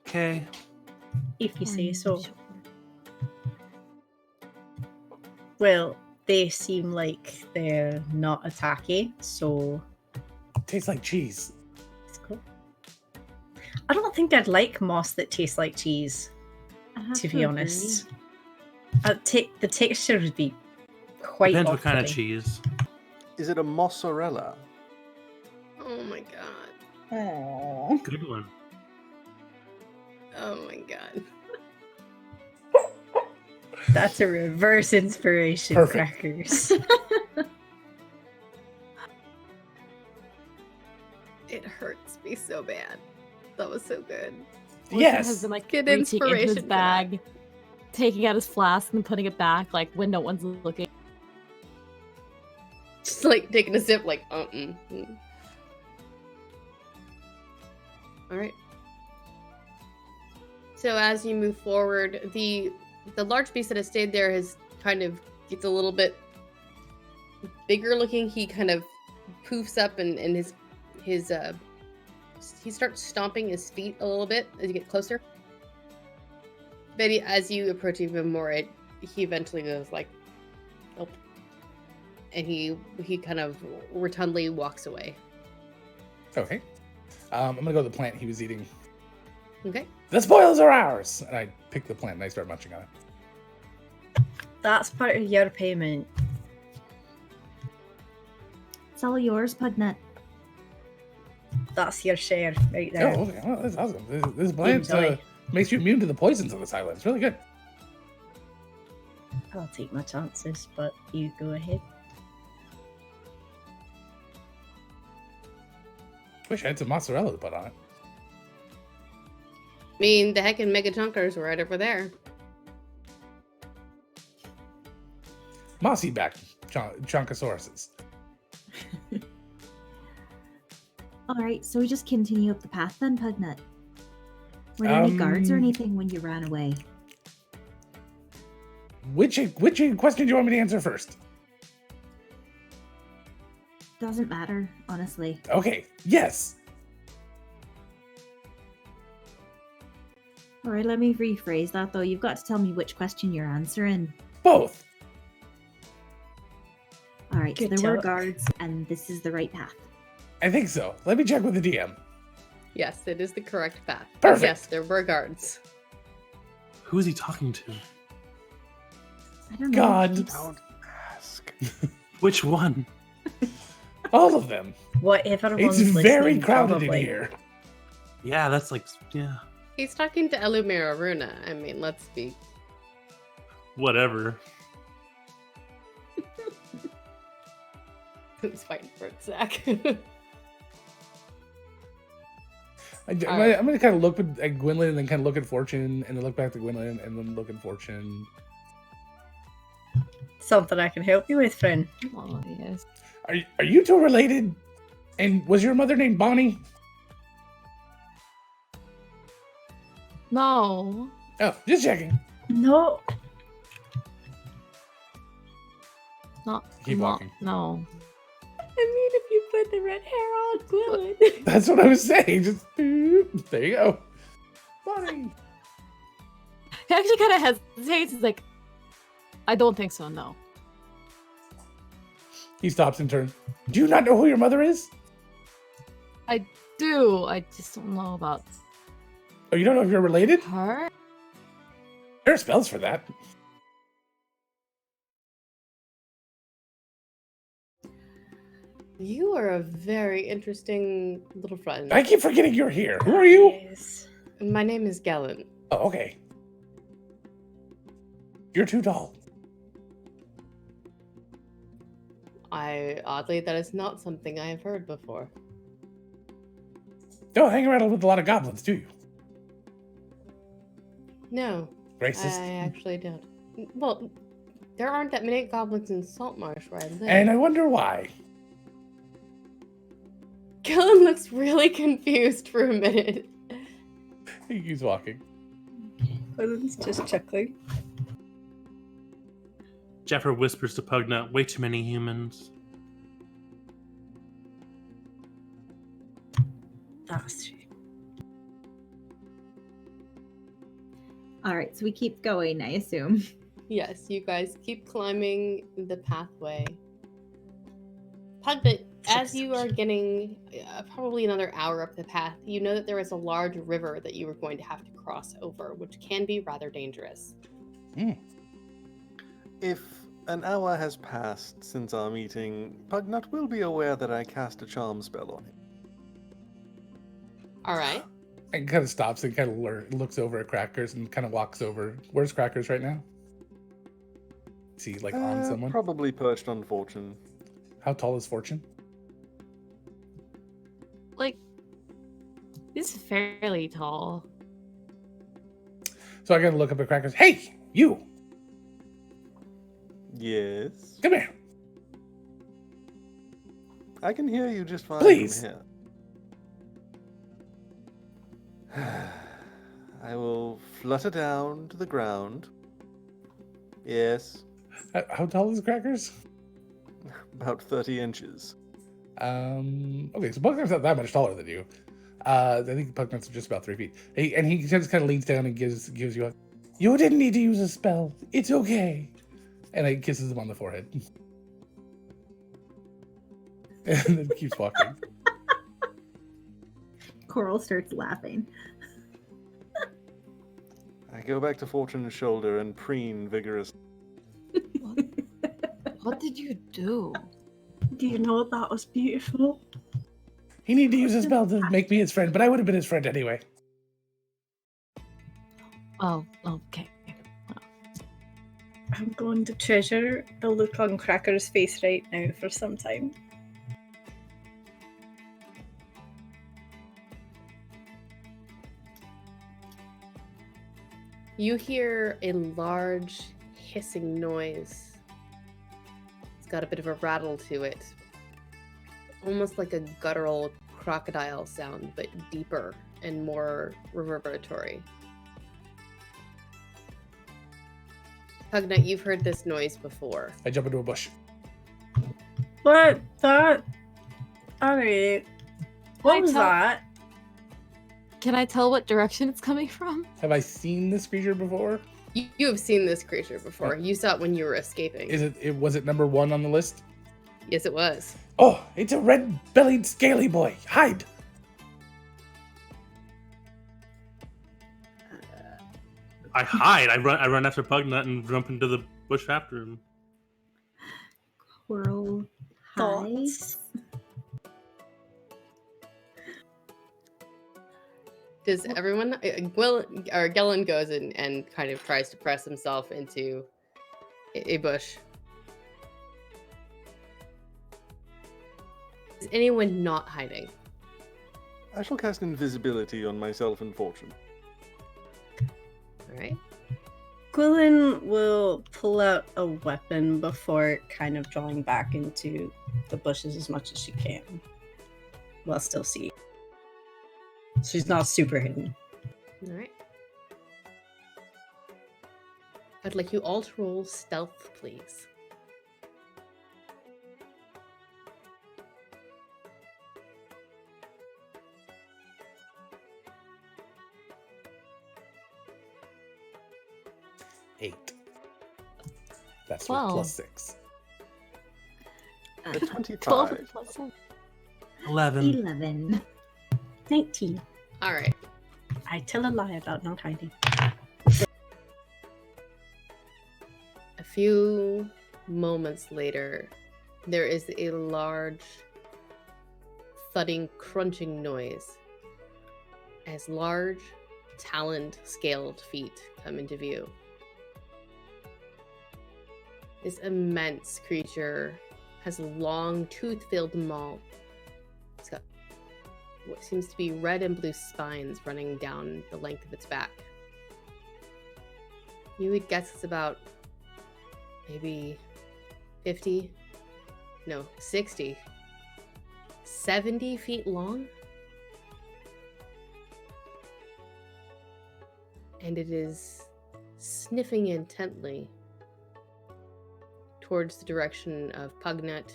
Okay. If you say "I'm so. sure." Well, they seem like they're not attacking, so Tastes like cheese. let's go. I don't think I'd like moss that tastes like cheese, I have to to be agree. honest. The texture would be quite Depends what kind of off-putting. cheese. Is it a mozzarella? Oh my god. Aw. Good one. Oh my god. That's a reverse inspiration, Perfect. Crackers. It hurts me so bad. That was so good. Wilson Yes. has been like Good reaching into inspiration his for that. bag, taking out his flask and putting it back, like when no one's looking. Just like taking a sip, like, All right. So as you move forward, the large beast that has stayed there has kind of gets a little bit bigger looking. He kind of poofs up and his he starts stomping his feet a little bit as you get closer. But as you approach even more, he eventually goes like, "Nope," and he kind of rotundly walks away. Okay. I'm gonna go to the plant he was eating. Okay. The spoils are ours! And I pick the plant and I start munching on it. That's part of your payment. It's all yours, Pugnut. That's your share right there. Oh, okay. Well, that's awesome. This plant Enjoy. makes you immune to the poisons on this island. It's really good. I'll take my chances, but you go ahead. Wish I had some mozzarella to put on it. I mean, the heckin' mega chunkers were right over there. Mossy back chunkosauruses. All right, so we just continue up the path then, Pugnut. Were there any guards or anything when you ran away? Which question do you want me to answer first? Doesn't matter, honestly. Okay, yes. All right, let me rephrase that though. You've got to tell me which question you're answering. Both. All right, Good so there were job. guards, and this is the right path. I think so. Let me check with the DM. Yes, it is the correct path. Perfect. Yes, there were guards. Who is he talking to? I don't know. God. Keeps- Don't ask. Which one? All of them. Whatever It's one's very listening, crowded probably. in here. Yeah, that's like, yeah, He's talking to Elumira Runa. I mean, let's be. whatever. Who's fighting for it, Zach? I'm Alright. gonna kind of look at Gwynlyn and then kind of look at Fortune and then look back to Gwynlyn and then look at Fortune. Something I can help you with, friend. Oh, yes. Are you two related? And was your mother named Bonnie? No. Oh, just checking. No. Not. Keep not- walking. No. I mean, if you put the red hair on Gwynlyn. That's what I was saying. Just there you go. Bonnie. He actually kind of hesitates. He's like, I don't think so, no. He stops and turns. Do you not know who your mother is? Do. I just don't know about Oh, you don't know if you're related? her? There are spells for that. You are a very interesting little friend. I keep forgetting you're here. Who are you? Yes. My name is Galen. Oh, okay. You're too tall. Oddly, that is not something I have heard before. Don't hang around with a lot of goblins, do you? No, Racist. I actually don't. Well, there aren't that many goblins in Saltmarsh where I live. And I wonder why. Galen looks really confused for a minute. He keeps walking. Gwynlyn's just chuckling. Jeffrey whispers to Pugnut, way too many humans. That's true. All right, so we keep going, I assume. Yes, you guys keep climbing the pathway. Pugnut, as you are getting probably another hour up the path, you know that there is a large river that you are going to have to cross over, which can be rather dangerous. If an hour has passed since our meeting, Pugnut will be aware that I cast a charm spell on him. All right. And kind of stops and kind of looks over at Crackers and kind of walks over. Where's Crackers right now? Is he like on someone? Probably perched on Fortune. How tall is Fortune? Like, he's fairly tall. So I gotta look up at Crackers. Hey, you! Yes. Come here. I can hear you just fine Please. from here. I will flutter down to the ground. Yes. How tall is Crackers? About 30 inches. Okay, so Pugnut's not that much taller than you. I think Pugnut's just about 3 feet. He just kind of leans down and gives you a. You didn't need to use a spell. It's okay. And he kisses him on the forehead. And then keeps walking. Coral starts laughing. I go back to Fortune's shoulder and preen vigorously. What did you do? Do you know that was beautiful? He needed to use a spell to make me his friend, but I would have been his friend anyway. Oh, okay. I'm going to treasure the look on Cracker's face right now for some time. You hear a large hissing noise. It's got a bit of a rattle to it. Almost like a guttural crocodile sound, but deeper and more reverberatory. Pugnut, you've heard this noise before. I jump into a bush. What? That? Alright. What was tell- that? Can I tell what direction it's coming from? Have I seen this creature before? You have seen this creature before. You saw it when you were escaping. Was it number 1 on the list? Yes, it was. Oh, it's a red-bellied scaly boy. Hide! I hide. I run after Pugnut and jump into the bush after him. Coral hides. Thoughts? Does everyone? Gellin goes and kind of tries to press himself into a bush. Is anyone not hiding? I shall cast invisibility on myself and Fortune. All right. Gwilyn will pull out a weapon before kind of drawing back into the bushes as much as she can, while still seeing. She's not super hidden. All right. I'd like you all to roll stealth, please. Eight. That's 12. plus 6. A 25. 12 plus 7. 11. 11. 19. All right. I tell a lie about not hiding. A few moments later, there is a large thudding, crunching noise as large, taloned, scaled feet come into view. This immense creature has long, tooth-filled maw. It's got what seems to be red and blue spines running down the length of its back. You would guess it's about maybe 50, no, 60, 70 feet long. And it is sniffing intently towards the direction of Pugnut,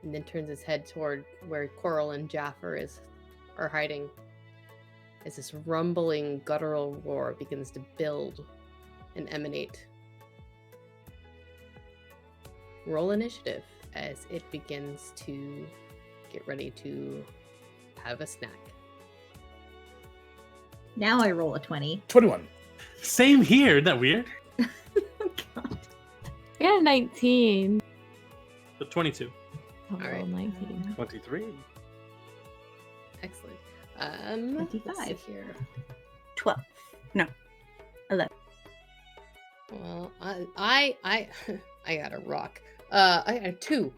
and then turns its head toward where Coral and Jaffer are hiding. As this rumbling, guttural roar begins to build and emanate. Roll initiative as it begins to get ready to have a snack. Now I roll a 20. 21. Same here. Isn't that weird? Oh, God. I got a 19. The 22. Oh, All right. 19. 23. Excellent. Let's see 25. here. 12. No. 11. Well, I got a rock. I got a 2.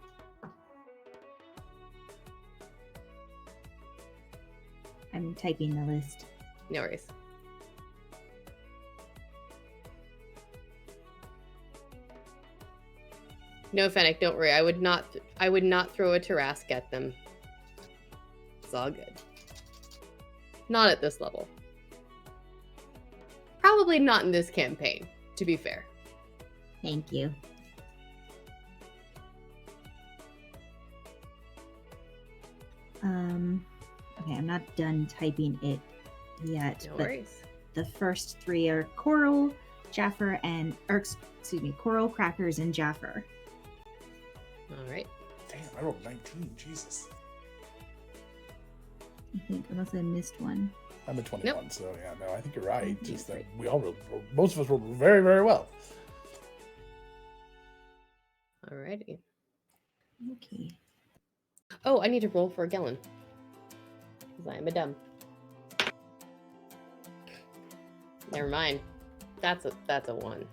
I'm typing the list. No worries. No, Fennec, don't worry. I would not throw a Tarask at them. It's all good. Not at this level. Probably not in this campaign, to be fair. Thank you. Okay, I'm not done typing it yet. No but worries. the first three are Coral, Jaffer, Coral, Crackers, and Jaffer. All right. Damn, I rolled 19. Jesus. I think, unless I missed one. I'm at 21, so yeah, no, I think you're right. Mhm. Just that we all rolled, most of us rolled very, very well. Alrighty. Okay. Oh, I need to roll for a Gellin. Because I am a dumb. Never mind. That's a 1.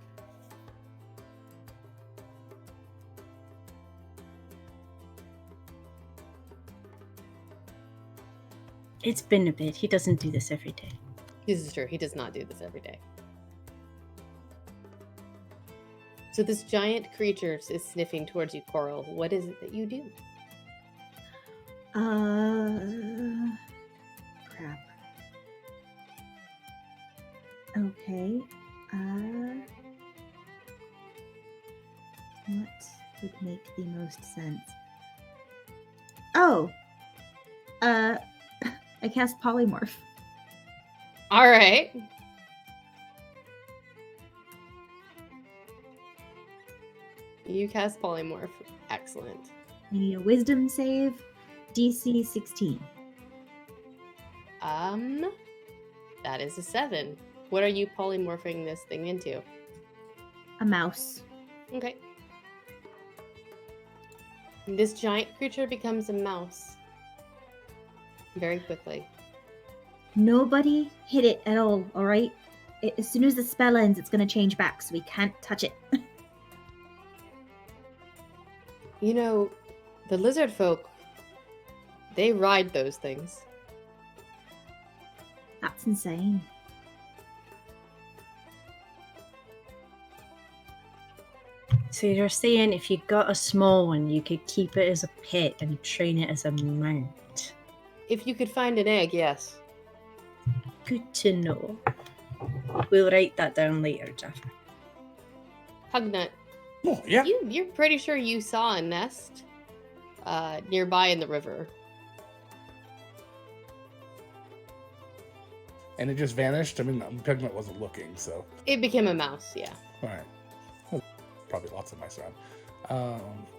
It's been a bit. He doesn't do this every day. This is true. He does not do this every day. So this giant creature is sniffing towards you, Coral. What is it that you do? Crap. Okay. What would make the most sense? Oh! I cast Polymorph. All right. You cast Polymorph. Excellent. I need a Wisdom save, DC 16. That is a 7. What are you polymorphing this thing into? A mouse. Okay. This giant creature becomes a mouse. Very quickly. Nobody hit it at all, alright? As soon as the spell ends, it's going to change back, so we can't touch it. You know, the lizard folk, they ride those things. That's insane. So you're saying if you got a small one, you could keep it as a pet and train it as a mount? If you could find an egg, yes. Good to know. We'll write that down later, Jeff. Pugnut, Oh, yeah. you're pretty sure you saw a nest nearby in the river. And it just vanished. I mean, Pigment wasn't looking, so. It became a mouse, yeah. All right. Well, probably lots of mice around.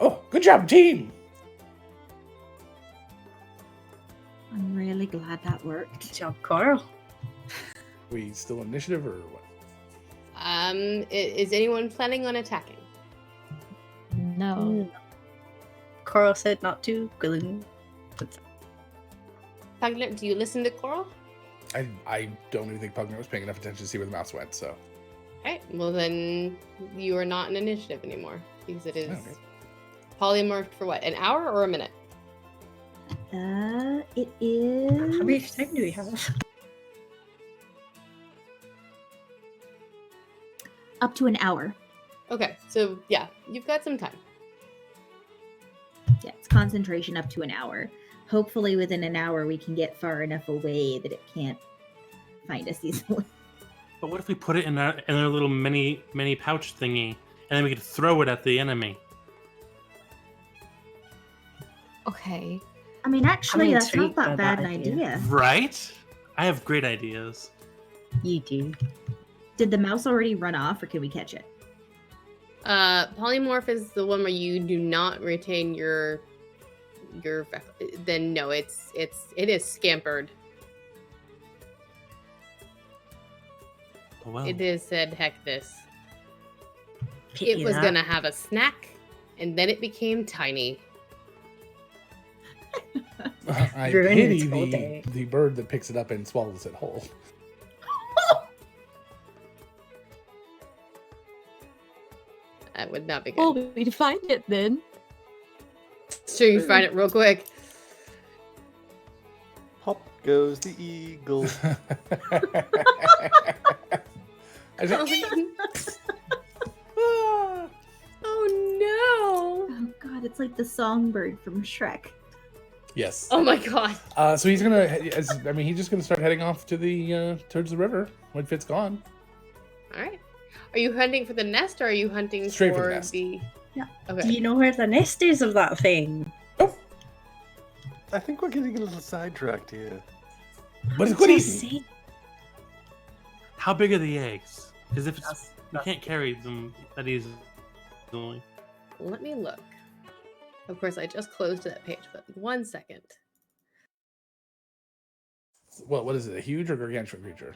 Oh, good job, team! I'm really glad that worked. Good job, Coral. We still initiative or what? Is anyone planning on attacking? No. Coral said not to. Gwilyn. Pugnut, do you listen to Coral? I don't even think Pugner was paying enough attention to see where the mouse went, so. Alright, well then you are not an initiative anymore. Because it is Okay. polymorphed for what, an hour or a minute? It is... How much time do we have? Up to an hour. Okay, so yeah, you've got some time. Yeah, it's concentration up to an hour. Hopefully within an hour we can get far enough away that it can't find us easily. But what if we put it in our little mini pouch thingy, and then we could throw it at the enemy? Okay. I mean, actually, I'm that's not intrigued by that bad that an idea. idea. Right? I have great ideas. You do. Did the mouse already run off, or can we catch it? Polymorph is the one where you do not retain your then no, it is scampered. Oh, well. It is said heck this. Pity It was that. gonna have a snack, and then it became tiny. I Ruin pity its whole day. the bird that picks it up and swallows it whole. That would not be good. Well, we'd find it then. So you find it real quick. Pop goes the eagle. I said, Oh, oh no! Oh god, it's like the songbird from Shrek. yes. Oh my god! So he's gonna. He's just gonna start heading off to the towards the river when Fit's gone. All right. Are you hunting for the nest, or are you hunting Straight for for the nest. the? Yeah. Okay. Do you know where the nest is of that thing? I think we're getting a little sidetracked here. But it's good Just eating. say- How big are the eggs? Because if it's That's- you can't carry them that easily. Let me look. Of course, I just closed that page, but 1 second. What is it? A huge or gargantuan creature?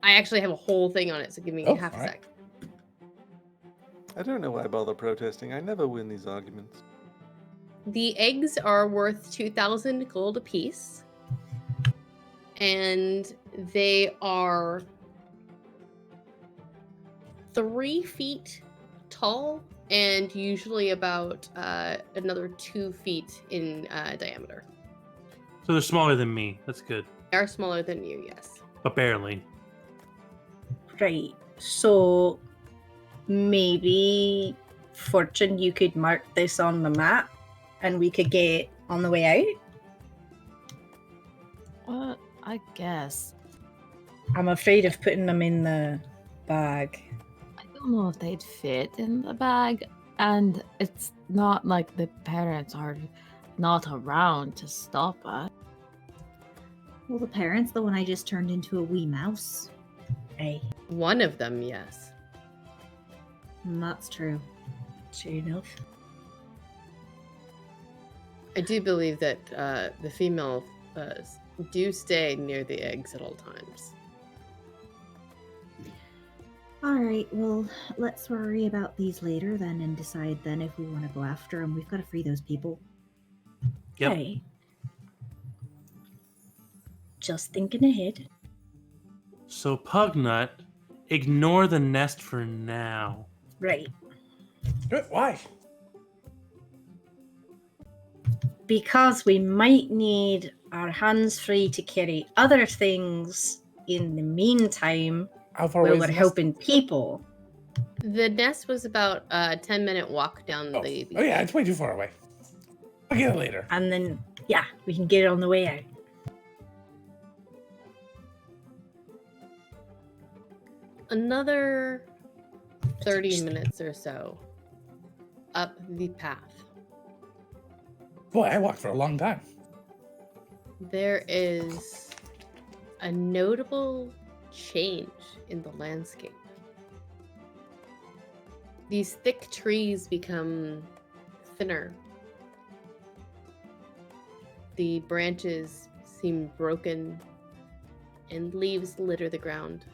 I actually have a whole thing on it, so give me Oh, half a all right. sec. I don't know why I bother protesting. I never win these arguments. The eggs are worth 2,000 gold apiece. And they are 3 feet tall and usually about another 2 feet in diameter. So they're smaller than me. That's good, They are smaller than you, yes. but barely. Right. So maybe Fortune, you could mark this on the map and we could get on the way out. Well, I guess. I'm afraid of putting them in the bag. I don't know if they'd fit in the bag, and it's not like the parents are not around to stop us. Well, the parent's the one I just turned into a wee mouse. Right. One of them, yes. That's true. Sure enough. I do believe that the female do stay near the eggs at all times. All right, well, let's worry about these later then and decide then if we want to go after them. We've got to free those people. Yep. Right. Just thinking ahead. So Pugnut, ignore the nest for now. Right. Why? Because we might need our hands free to carry other things in the meantime How far while away we're is the nest? helping people. The nest was about a 10-minute walk down Oh. the Oh yeah, it's way too far away. I'll get it later. And then, yeah, we can get it on the way out. Another 30 minutes or so up the path. Boy, I walked for a long time. There is a notable change in the landscape. These thick trees become thinner. The branches seem broken, and leaves litter the ground.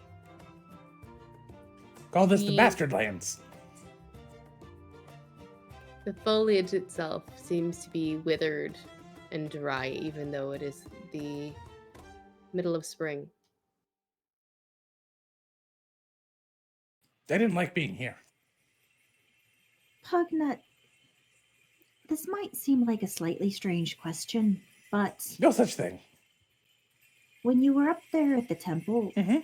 Call this the Ye- bastard lands. The foliage itself seems to be withered and dry, even though it is the middle of spring. I didn't like being here. Pugnut, this might seem like a slightly strange question, but No such thing. when you were up there at the temple Mhm.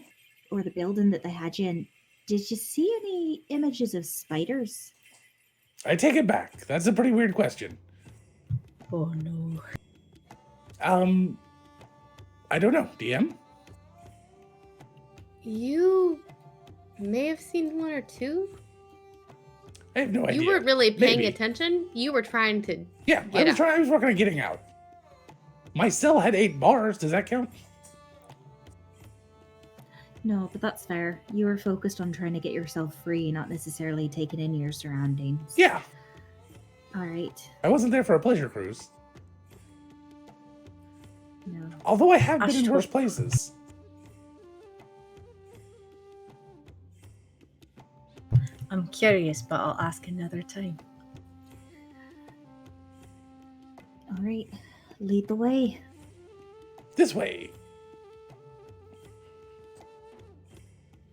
or the building that they had you in, did you see any images of spiders? I take it back. That's a pretty weird question. Oh no. I don't know. DM? You may have seen one or two. I have no idea. You weren't really paying Maybe. attention. You were trying to. Yeah, Get out. I was working on getting out. My cell had 8 bars. Does that count? No, but that's fair. You were focused on trying to get yourself free, not necessarily taking in your surroundings. Yeah. All right. I wasn't there for a pleasure cruise. No. Although I have been in Ashton. worse places. I'm curious, but I'll ask another time. All right. Lead the way. This way.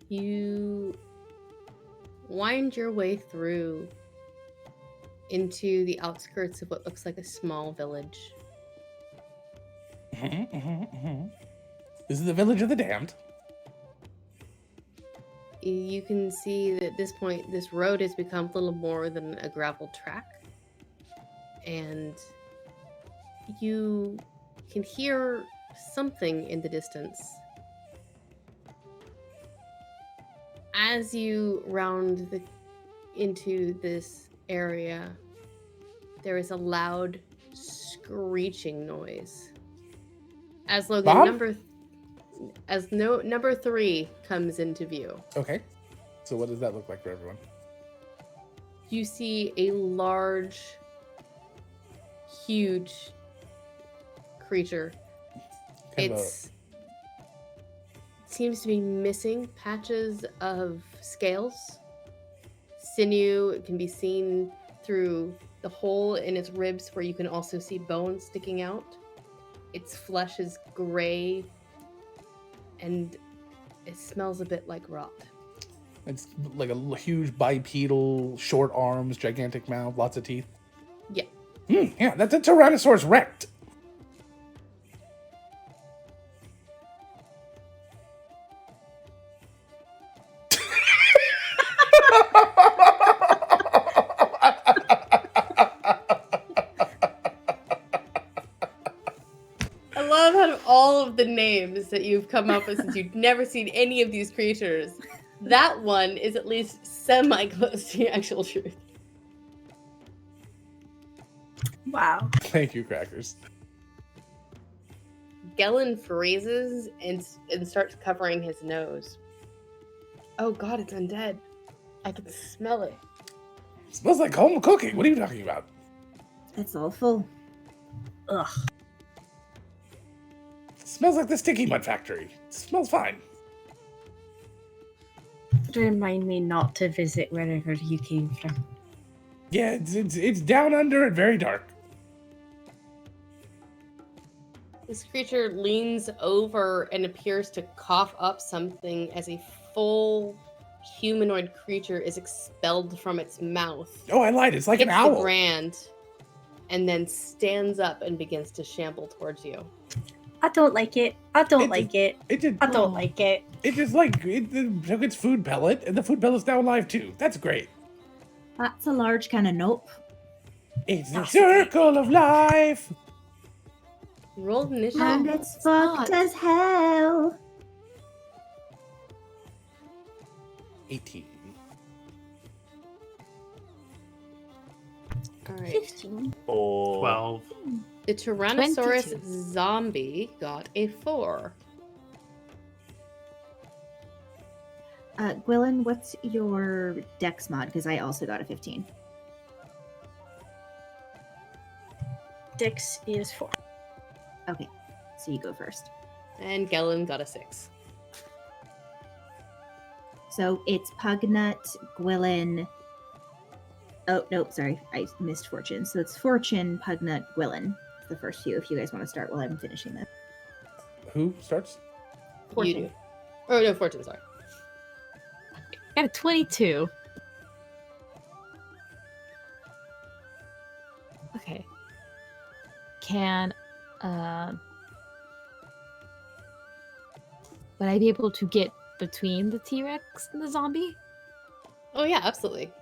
You wind your way through into the outskirts of what looks like a small village. This is the village of the damned. You can see that at this point, this road has become little more than a gravel track. And you can hear something in the distance. As you round into this area, there is a loud scream screeching noise. As Logan Bob? number 3 comes into view. Okay. So what does that look like for everyone? You see a large, huge creature. Kind of It seems to be missing patches of scales. Sinew can be seen through the hole in its ribs where you can also see bones sticking out. Its flesh is gray and it smells a bit like rot. It's like a huge bipedal, short arms, gigantic mouth, lots of teeth. Yeah. Yeah, that's a Tyrannosaurus Rex. I love out of all of the names that you've come up with since you've never seen any of these creatures, that one is at least semi-close to the actual truth. Wow. Thank you, Crackers. Gellin freezes and starts covering his nose. Oh god, it's undead. I can smell it. Smells like home cooking. What are you talking about? That's awful. Ugh. Smells like the Sticky Mud Factory. Smells fine. Remind me not to visit wherever you came from. Yeah, it's down under and very dark. This creature leans over and appears to cough up something as a full humanoid creature is expelled from its mouth. Oh, I lied. It's like an Hits the owl. ground, and then stands up and begins to shamble towards you. I don't like it. I don't It's- like it. It just, I don't like it. it just like it took its food pellet, and the food pellet's now alive too. That's great. That's a large kind of nope. It's the That's circle of life. Roll initiative. And it's fucked as hell. 18. All right. 15. 12. The Tyrannosaurus 22. zombie got a 4. Gwilyn, what's your dex mod? Because I also got a 15. Dix is 4. Okay, so you go first. And Gellin got a 6. So it's Pugnut, Gwilyn. Oh, no, sorry. I missed Fortune. So it's Fortune, Pugnut, Gwilyn. The first few, if you guys want to start while I'm finishing this. Who starts? You do. Oh, no, Fortune, sorry. I got a 22. Okay. Can would I be able to get between the T-Rex and the zombie? Oh, yeah, absolutely.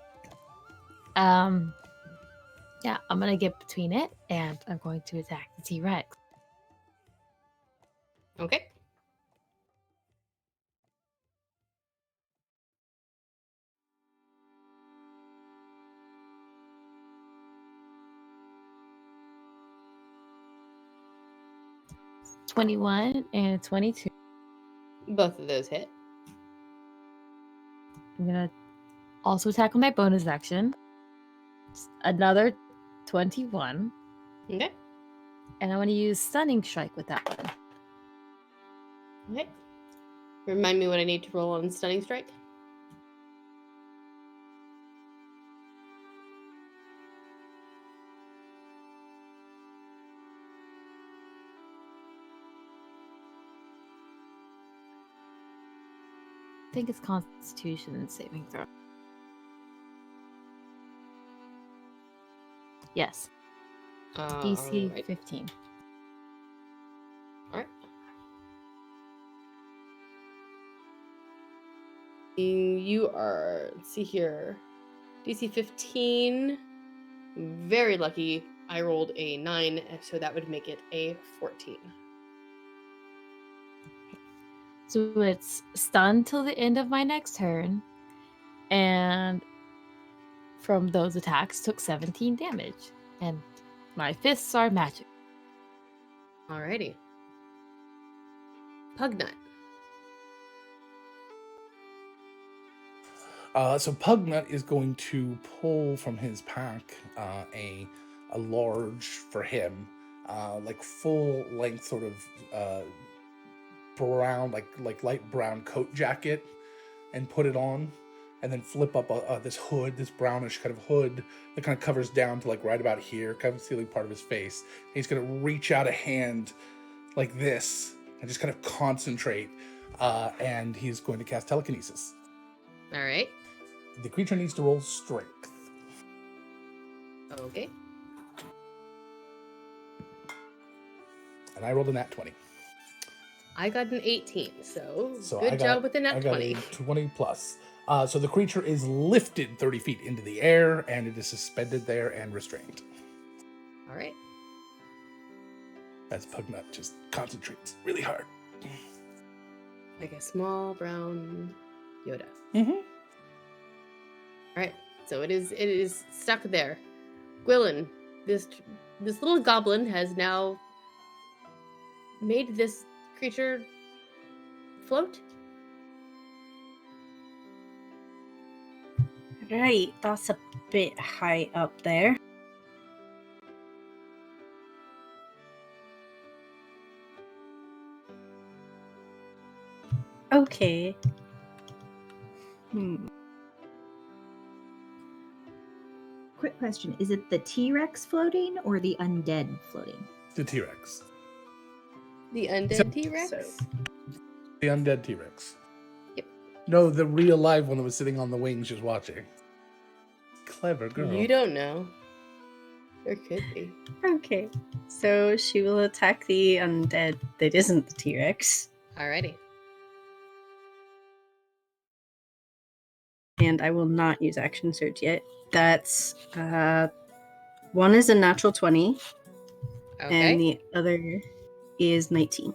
Yeah, I'm gonna get between it and I'm going to attack the T-Rex. Okay. It's 21 and 22. Both of those hit. I'm gonna also attack with my bonus action. It's another 21. Okay. And I want to use Stunning Strike with that one. Okay. Remind me what I need to roll on Stunning Strike. I think it's Constitution saving throw. Yes, DC Alright. 15. Alright. You are, let's see here, DC 15. Very lucky. I rolled a 9, so that would make it a 14. So it's stunned till the end of my next turn, and from those attacks took 17 damage. And my fists are magic. Alrighty. Pugnut. So Pugnut is going to pull from his pack a large, for him, like full length sort of brown, like light brown coat jacket, and put it on, and then flip up this hood, this brownish kind of hood that kind of covers down to like right about here, kind of concealing part of his face. And he's going to reach out a hand like this and just kind of concentrate, and he's going to cast telekinesis. All right. The creature needs to roll strength. Okay. And I rolled a nat 20. I got an 18, so I good got- job with the I nat got 20. a 20 plus. So the creature is lifted 30 feet into the air, and it is suspended there and restrained. All right. As Pugnut just concentrates really hard. Like a small brown Yoda. Mm-hmm. All right. So it is stuck there. Gwilyn, this little goblin has now made this creature float. Right, that's a bit high up there. Okay. Quick question. Is it the T-Rex floating or the undead floating? The T-Rex. The undead So- T-Rex. The undead T-Rex. Yep. No, the real live one that was sitting on the wings just watching. Clever girl. You don't know. There could be. Okay. So she will attack the undead that isn't the T-Rex. Alrighty. And I will not use action surge yet. That's one is a natural 20 Okay. and the other is 19. All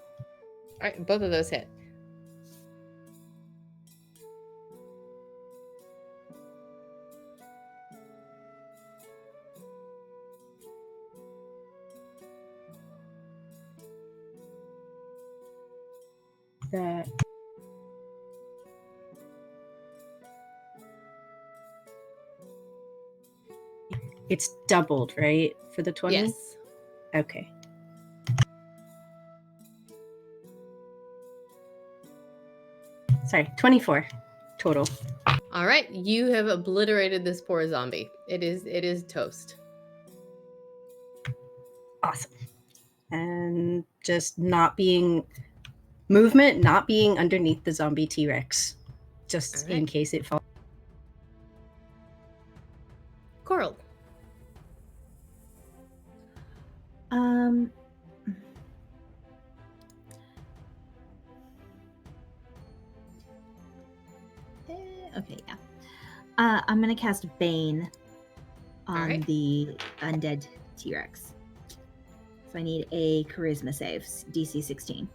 right. Both of those hit. That it's doubled, right? For the 20? Yes. Okay. Sorry, 24 total. All right. You have obliterated this poor zombie. It is toast. Awesome. And just not being movement, not being underneath the zombie T-Rex. Just in Alright. case it falls. Coral. Um. Okay, yeah. I'm gonna cast Bane on Alright. the undead T-Rex. So I need a Charisma save, DC 16.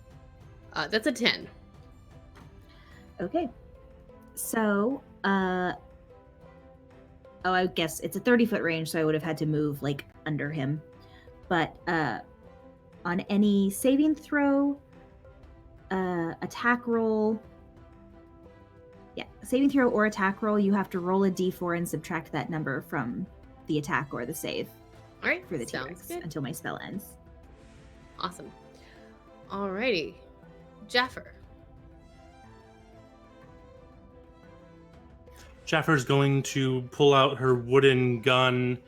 That's a 10. Okay. So, oh, I guess it's a 30-foot range, so I would have had to move like under him. But on any saving throw, attack roll, saving throw or attack roll, you have to roll a d4 and subtract that number from the attack or the save All right. for the Sounds T-Rex good. until my spell ends. Awesome. Alrighty. Jaffer. Jaffer's going to pull out her wooden gun,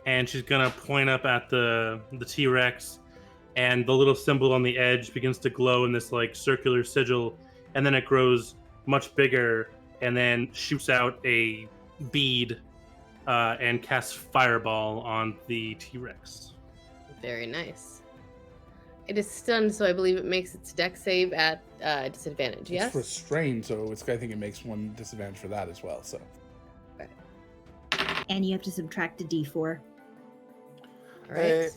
and she's gonna point up at the T-Rex, and the little symbol on the edge begins to glow in this like circular sigil, and then it grows much bigger, and then shoots out a bead, and casts fireball on the T-Rex. Very nice. It is stunned, so I believe it makes its deck save at disadvantage. Yes. It's restrained, so I think it makes one disadvantage for that as well. So And you have to subtract a d4. All right.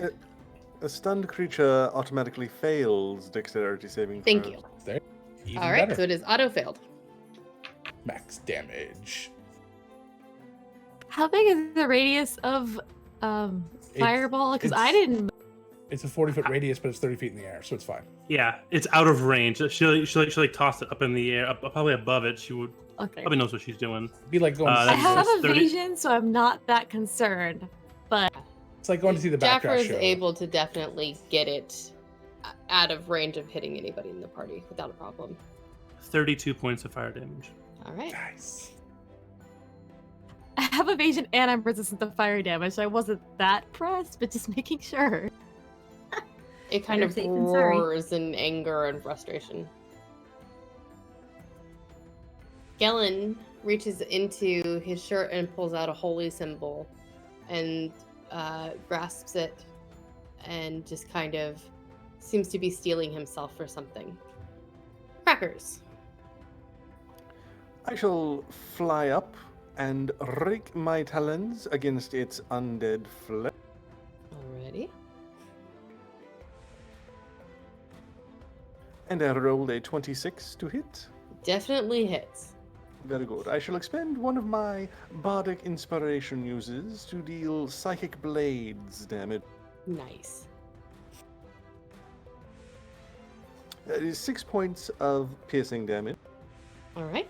A stunned creature automatically fails dexterity saving Thank throws. you. even All right. better. So it is auto failed. Max damage. How big is the radius of fireball? Because I it's- didn't. It's a 40-foot radius, but it's 30 feet in the air, so it's fine. Yeah, it's out of range. She'll like toss it up in the air, probably above it. She would Okay. probably knows what she's doing. Be like going. Uh, to I see that's- have the, 30 evasion, so I'm not that concerned. But it's like going to see the Jaffer backdraft is show. able to definitely get it out of range of hitting anybody in the party without a problem. 32 points of fire damage. All right. Nice. I have evasion and I'm resistant to fire damage, so I wasn't that pressed, but just making sure. It kind Better of safe than sorry. roars in anger and frustration. Gellin reaches into his shirt and pulls out a holy symbol and grasps it and just kind of seems to be steeling himself for something. Crackers. I shall fly up and rake my talons against its undead flesh. Alrighty. And I rolled a 26 to hit. Definitely hits. Very good. I shall expend one of my bardic inspiration uses to deal psychic blades damage. Nice. It is 6 points of piercing damage Alright.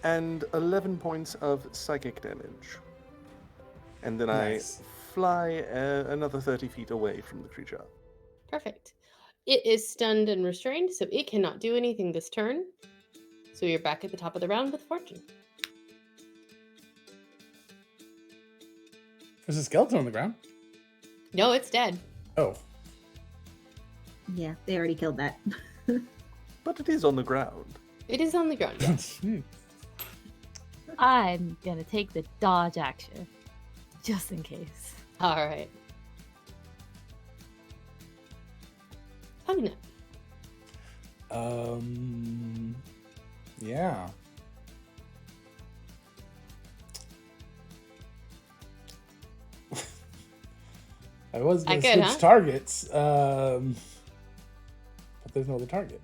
and 11 points of psychic damage. And then Nice. I fly another 30 feet away from the creature. Perfect. It is stunned and restrained, so it cannot do anything this turn. So you're back at the top of the round with fortune. There's a skeleton on the ground. No, it's dead. Oh, Yeah, they already killed that. But it is on the ground. It is on the ground. Yes. I'm gonna take the dodge action. Just in case. Alright. Pugna. Yeah. I was I gonna could, switch huh? targets, but there's no other target.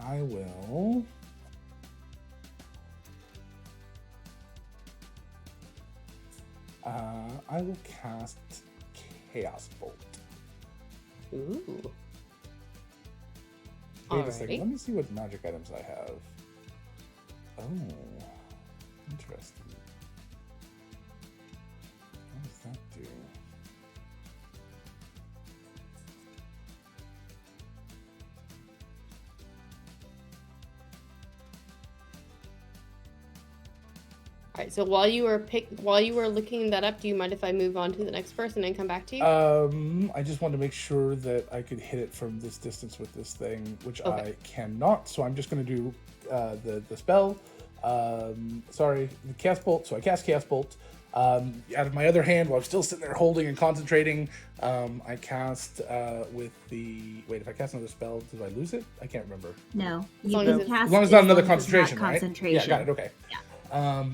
I will. I will cast Chaos Bolt. Ooh. Wait a second. Alrighty. Let me see what magic items I have. Oh, interesting. What does that do? Alright, so while you were looking that up, do you mind if I move on to the next person and come back to you? I just wanted to make sure that I could hit it from this distance with this thing, which Okay. I cannot. So I'm just going to do the spell. Sorry, the cast bolt. So I cast cast bolt. Out of my other hand, while I'm still sitting there holding and concentrating, I cast with the. Wait, if I cast another spell, do I lose it? I can't remember. No, As you long can as cast As long as it not another as long as it's not concentration, right? concentration. Yeah, got it. Okay. Yeah.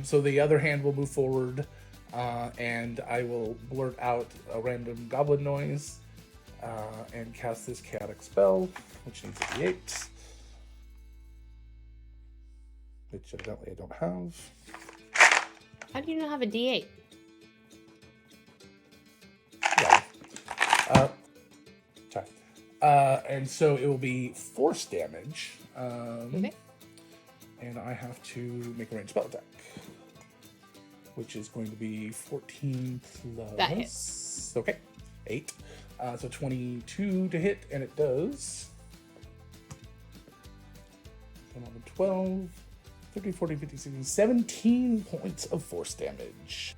So the other hand will move forward, and I will blurt out a random goblin noise and cast this chaotic spell, which needs a d8, which evidently I don't have. How do you not have a D8? Yeah. Sorry. And so it will be force damage. Okay. And I have to make a ranged spell attack, which is going to be 14 plus. That hits. Okay, 8. So 22 to hit, and it does. 11, 12, 13, 14, 15, 16, 17 points of force damage.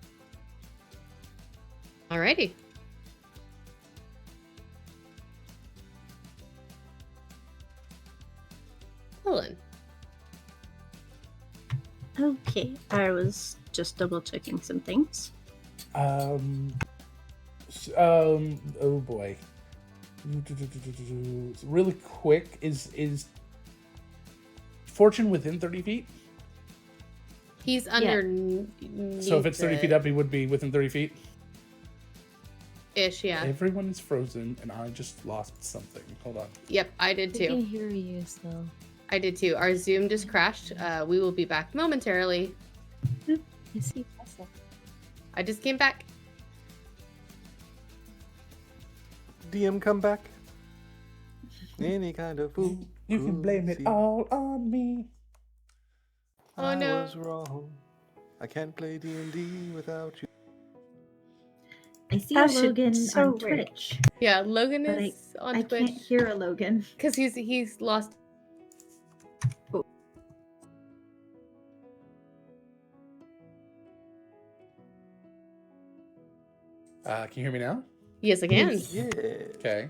Alrighty. Helen. Okay, I was just double checking some things. Oh boy. Really quick, is Fortune within 30 feet? He's underneath. So if it's 30 feet up, he would be within 30 feet? Ish, yeah. Everyone is frozen, and I just lost something. Hold on. Yep, I did We can too. hear you still. I did too. Our Zoom just crashed. We will be back momentarily. I see Tessa. I just came back. DM come back. Any kind of fool. You can blame it all on me. Oh, I no. was wrong. I can't play D&D without you. I see That a should- Logan so on weird. Twitch. Yeah, Logan But is on I Twitch can't hear a Logan. because he's lost. Can you hear me now? Yes, again. Yes. Yeah. Okay.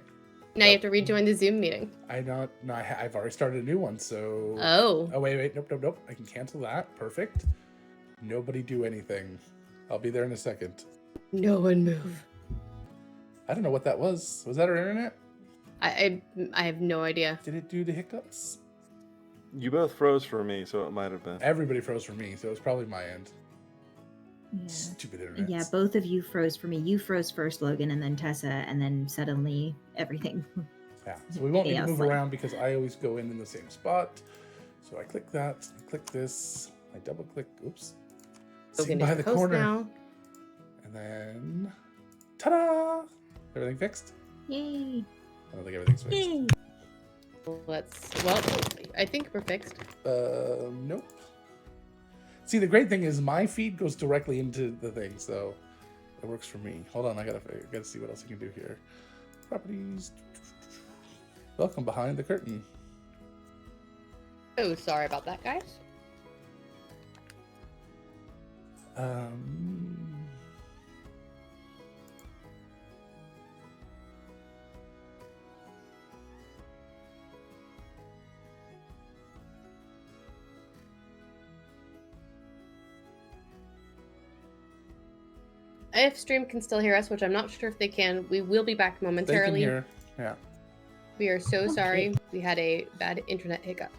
Now you have to rejoin the Zoom meeting. I've already started a new one, so. Oh. Oh, wait. Nope. I can cancel that. Perfect. Nobody do anything. I'll be there in a second. No one move. I don't know what that was. Was that our internet? I have no idea. Did it do the hiccups? You both froze for me, so it might have been. Everybody froze for me, so it was probably my end. Yeah. Stupid internet. Yeah, both of you froze for me. You froze first, Logan, and then Tessa, and then suddenly everything. Yeah, so we won't need to Chaos, move like- around because I always go in the same spot. So I click that, I click this, I double click, oops. See Logan by is the host corner. now. And then, ta-da! Everything fixed? Yay! I don't think everything's fixed. Yay! Well, I think we're fixed. Nope. See, the great thing is my feed goes directly into the thing, so it works for me. Hold on, I gotta see what else I can do here. Properties. Welcome behind the curtain. Oh, sorry about that, guys. If stream can still hear us, which I'm not sure if they can, we will be back They can momentarily. hear. Yeah. We are so Okay. sorry. We had a bad internet hiccup.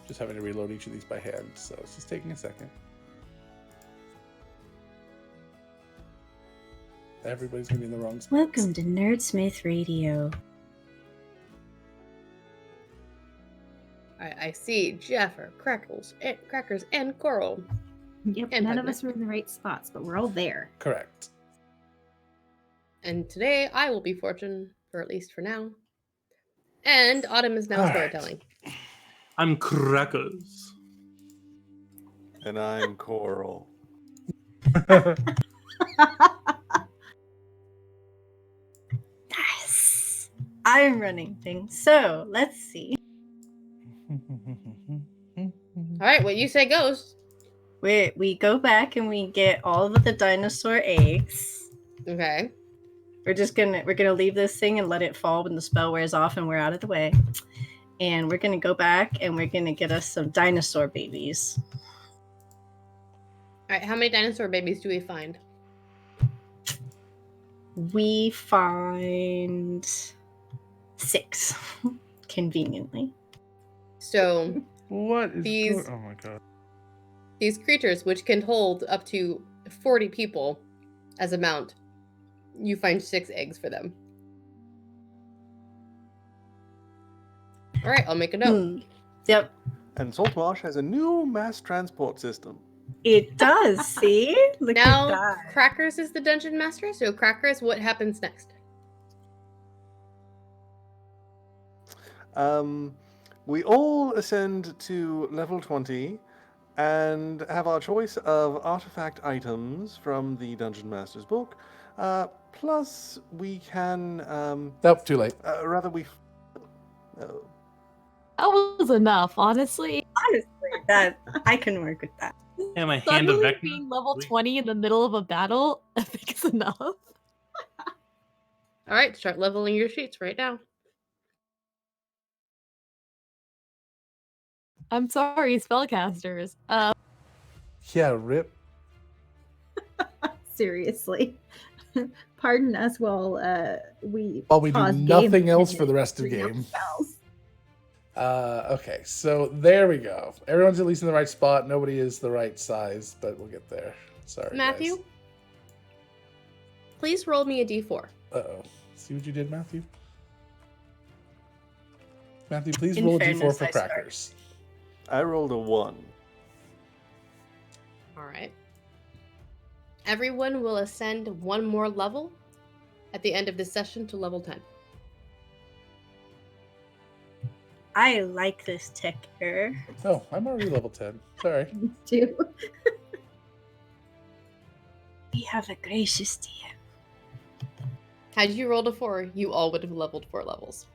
Just having to reload each of these by hand, so it's just taking a second. Everybody's gonna be in the wrong spot. Welcome to Nerdsmith Radio. I see Jeffer, Crackers, and Coral. Yep, And none of Pugna. us were in the right spots, but we're all there. Correct. And today I will be Fortune, or at least for now. And Autumn is now All right. storytelling. I'm Crackers. And I'm Coral. Yes! I'm running things. So, let's see. All right, what you say goes. We go back and we get all of the dinosaur eggs. Okay. We're gonna leave this thing and let it fall when the spell wears off and we're out of the way. And we're gonna go back and we're gonna get us some dinosaur babies. All right, how many dinosaur babies do we find? We find 6, conveniently. So What is These- Oh my god. these creatures, which can hold up to 40 people as a mount, you find 6 eggs for them. All right, I'll make a note. Yep, And Saltmarsh has a new mass transport system. it does. See, look at Now, that. Crackers is the dungeon master. So, Crackers, what happens next? We all ascend to level 20 and have our choice of artifact items from the Dungeon Master's book. Plus, we can, Nope, too late. rather we... Oh. That was enough, honestly. Honestly, that I can work with that. And my hand of Suddenly Vecna. being level Sweet. 20 in the middle of a battle, I think is enough. All right, start leveling your sheets right now. I'm sorry, spellcasters. Yeah, rip. Seriously. Pardon us while we While we do pause game nothing else and for the rest of the bring up game. spells. Okay, so there we go. Everyone's at least in the right spot. Nobody is the right size, but we'll get there. Sorry, Matthew, please roll me a d4. Uh-oh. See what you did, Matthew? Matthew, please In roll a d4 fairness, for I start. crackers. I rolled a 1. All right. Everyone will ascend one more level at the end of this session to level 10. I like this ticker. Oh, I'm already level 10. Sorry. Me too. We have a gracious DM. Had you rolled a 4, you all would have leveled 4 levels.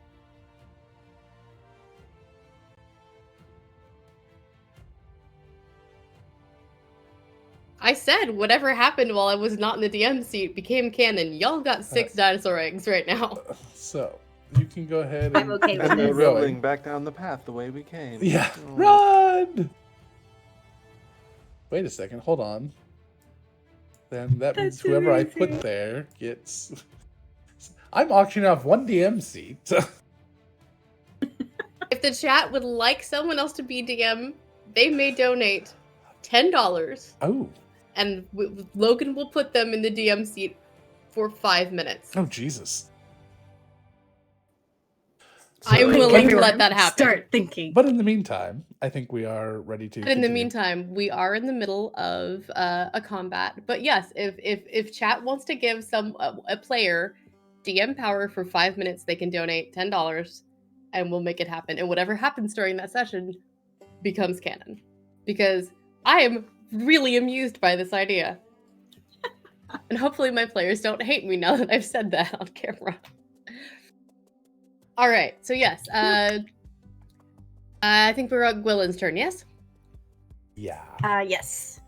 I said whatever happened while I was not in the DM seat became canon. Y'all got 6 dinosaur eggs right now. So, you can go ahead and I'm okay with And continue we're this. rolling going. back down the path the way we came. Yeah. Oh. Run! Wait a second. Hold on. Then that means That's whoever I amazing. put there gets... I'm auctioning off 1 DM seat. If the chat would like someone else to be DM, they may donate $10, Oh. and Logan will put them in the DM seat for 5 minutes. Oh, Jesus. I'm So- willing to Everyone, let that happen. Start thinking. But in the meantime, I think we are ready to But in the continue. meantime, we are in the middle of a combat. But yes, if chat wants to give a player DM power for 5 minutes, they can donate $10, and we'll make it happen. And whatever happens during that session becomes canon, because I am really amused by this idea, and hopefully my players don't hate me now that I've said that on camera. All right, so yes, I think we're on Gwilyn's turn. Yes. Yeah. Yes.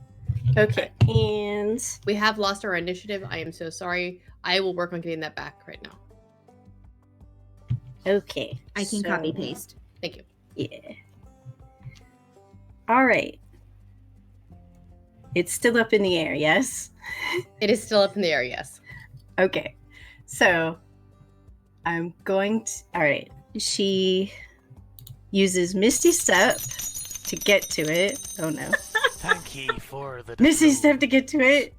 Okay. And We have lost our initiative. I am so sorry. I will work on getting that back right now. okay. I can copy paste. Thank you. Yeah. All right. It's still up in the air, yes? It is still up in the air, yes. Okay. So I'm going to. All right. She uses Misty Step to get to it. Oh no. Thank ye for the Misty Step to get to it.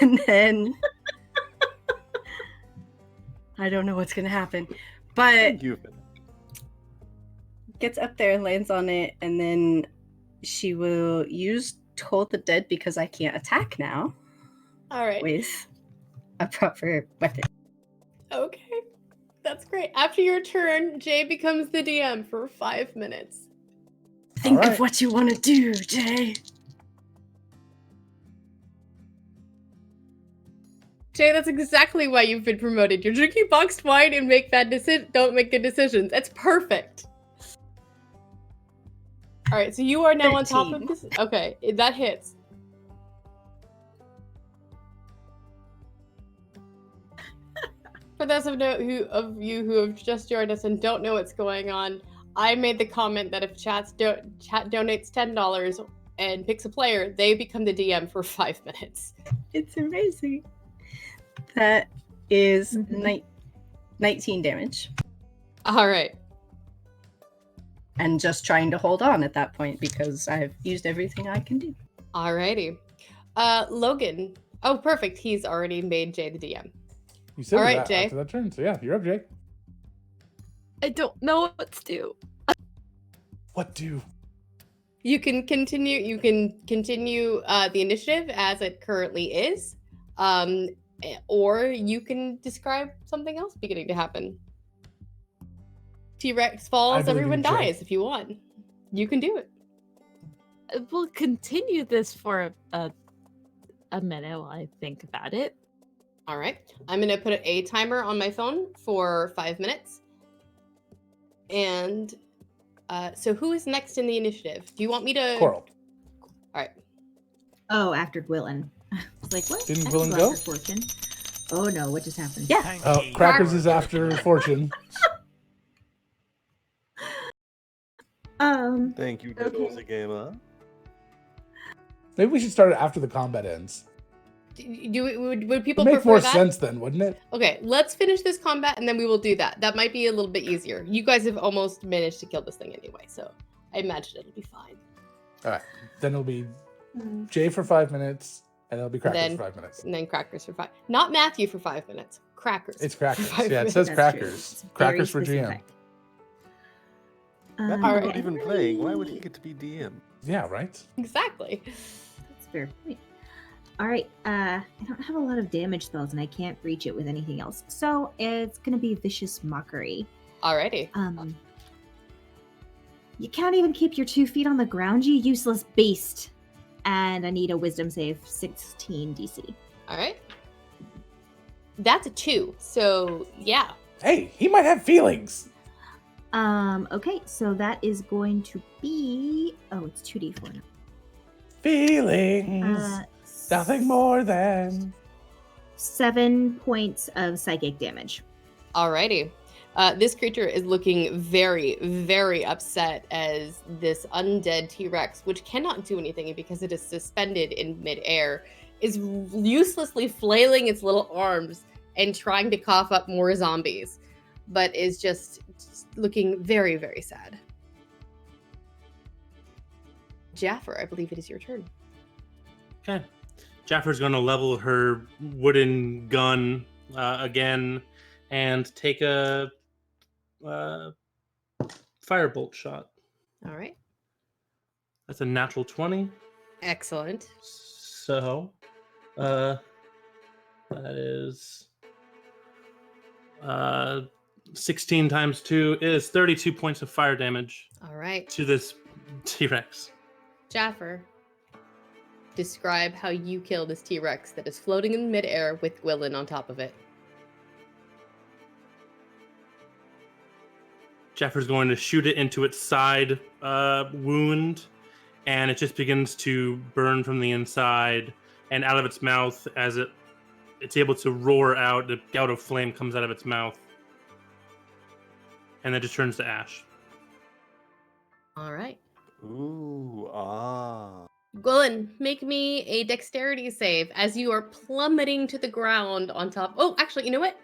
And then. I don't know what's going to happen. But Thank you. gets up there and lands on it, and then she will use Toll the Dead because I can't attack now All right. with a proper weapon. Okay. That's great. After your turn, Jay becomes the DM for 5 minutes. Think Alright. of what you want to do, Jay. Jay, that's exactly why you've been promoted. You're drinking boxed wine and don't make good decisions. It's perfect. All right, so you are now on top of 13. this. Okay, that hits. For those of you who have just joined us and don't know what's going on, I made the comment that if chat donates $10 and picks a player, they become the DM for 5 minutes. It's amazing. That is Mhm. 19 damage. All right. And just trying to hold on at that point because I've used everything I can do. Alrighty. Logan. Oh, perfect. He's already made Jay the DM. You said Alright, that Jay. after that turn. So yeah, you're up, Jay. I don't know what to do. What do? You can continue. The initiative as it currently is, or you can describe something else beginning to happen. T-Rex I falls, believe everyone in Jay. dies. If you want, you can do it. We'll continue this for a minute while I think about it. All right. I'm gonna put a timer on my phone for 5 minutes. And so who is next in the initiative? Do you want me to? Coral. All right. Oh, after Gwilyn. I was like, what? Didn't I can Gwilyn go go? after Fortune. Oh no, what just happened? Yeah. Thank Oh, ye Crackers for is the after good. Fortune. Thank you, Diddles Gamer. Maybe we should start it after the combat ends. Would people It make prefer more that? sense then, wouldn't it? Okay, let's finish this combat and then we will do that. That might be a little bit easier. You guys have almost managed to kill this thing anyway, so I imagine it'll be fine. All right. Then it'll be Jay for 5 minutes, and it'll be Crackers Then- for 5 minutes. And then Crackers for 5. Not Matthew for 5 minutes. Crackers. It's for Crackers. 5 Yeah, it says minutes. That's true. Crackers. It's very Crackers for GM. specific. That I not Alright. even playing. Why would he get to be DM? Yeah, right. Exactly. That's a fair point. All right, I don't have a lot of damage spells, and I can't reach it with anything else, so it's gonna be Vicious Mockery. Alrighty. You can't even keep your 2 feet on the ground, you useless beast. And I need a Wisdom save, 16 DC. Alright. That's a 2. So, yeah. Hey, he might have feelings. Okay, so that is going to be it's 2d4 now. Feelings. Nothing more than 7 points of psychic damage. Alrighty. This creature is looking very, very upset as this undead T-Rex, which cannot do anything because it is suspended in midair, is uselessly flailing its little arms and trying to cough up more zombies, but is just looking very, very sad. Jaffer, I believe it is your turn. Okay. Jaffer's going to level her wooden gun again and take a firebolt shot. All right. That's a natural 20. Excellent. So, that is 16 times 2 is 32 points of fire damage All right. to this T-Rex. Jaffer, describe how you kill this T-Rex that is floating in midair with Gwillin on top of it. Jaffer's going to shoot it into its side wound, and it just begins to burn from the inside, and out of its mouth as it's able to roar out. A gout of flame comes out of its mouth, and then just turns to ash. All right. Ooh, Gwillin, make me a dexterity save as you are plummeting to the ground on top. Oh, actually, you know what?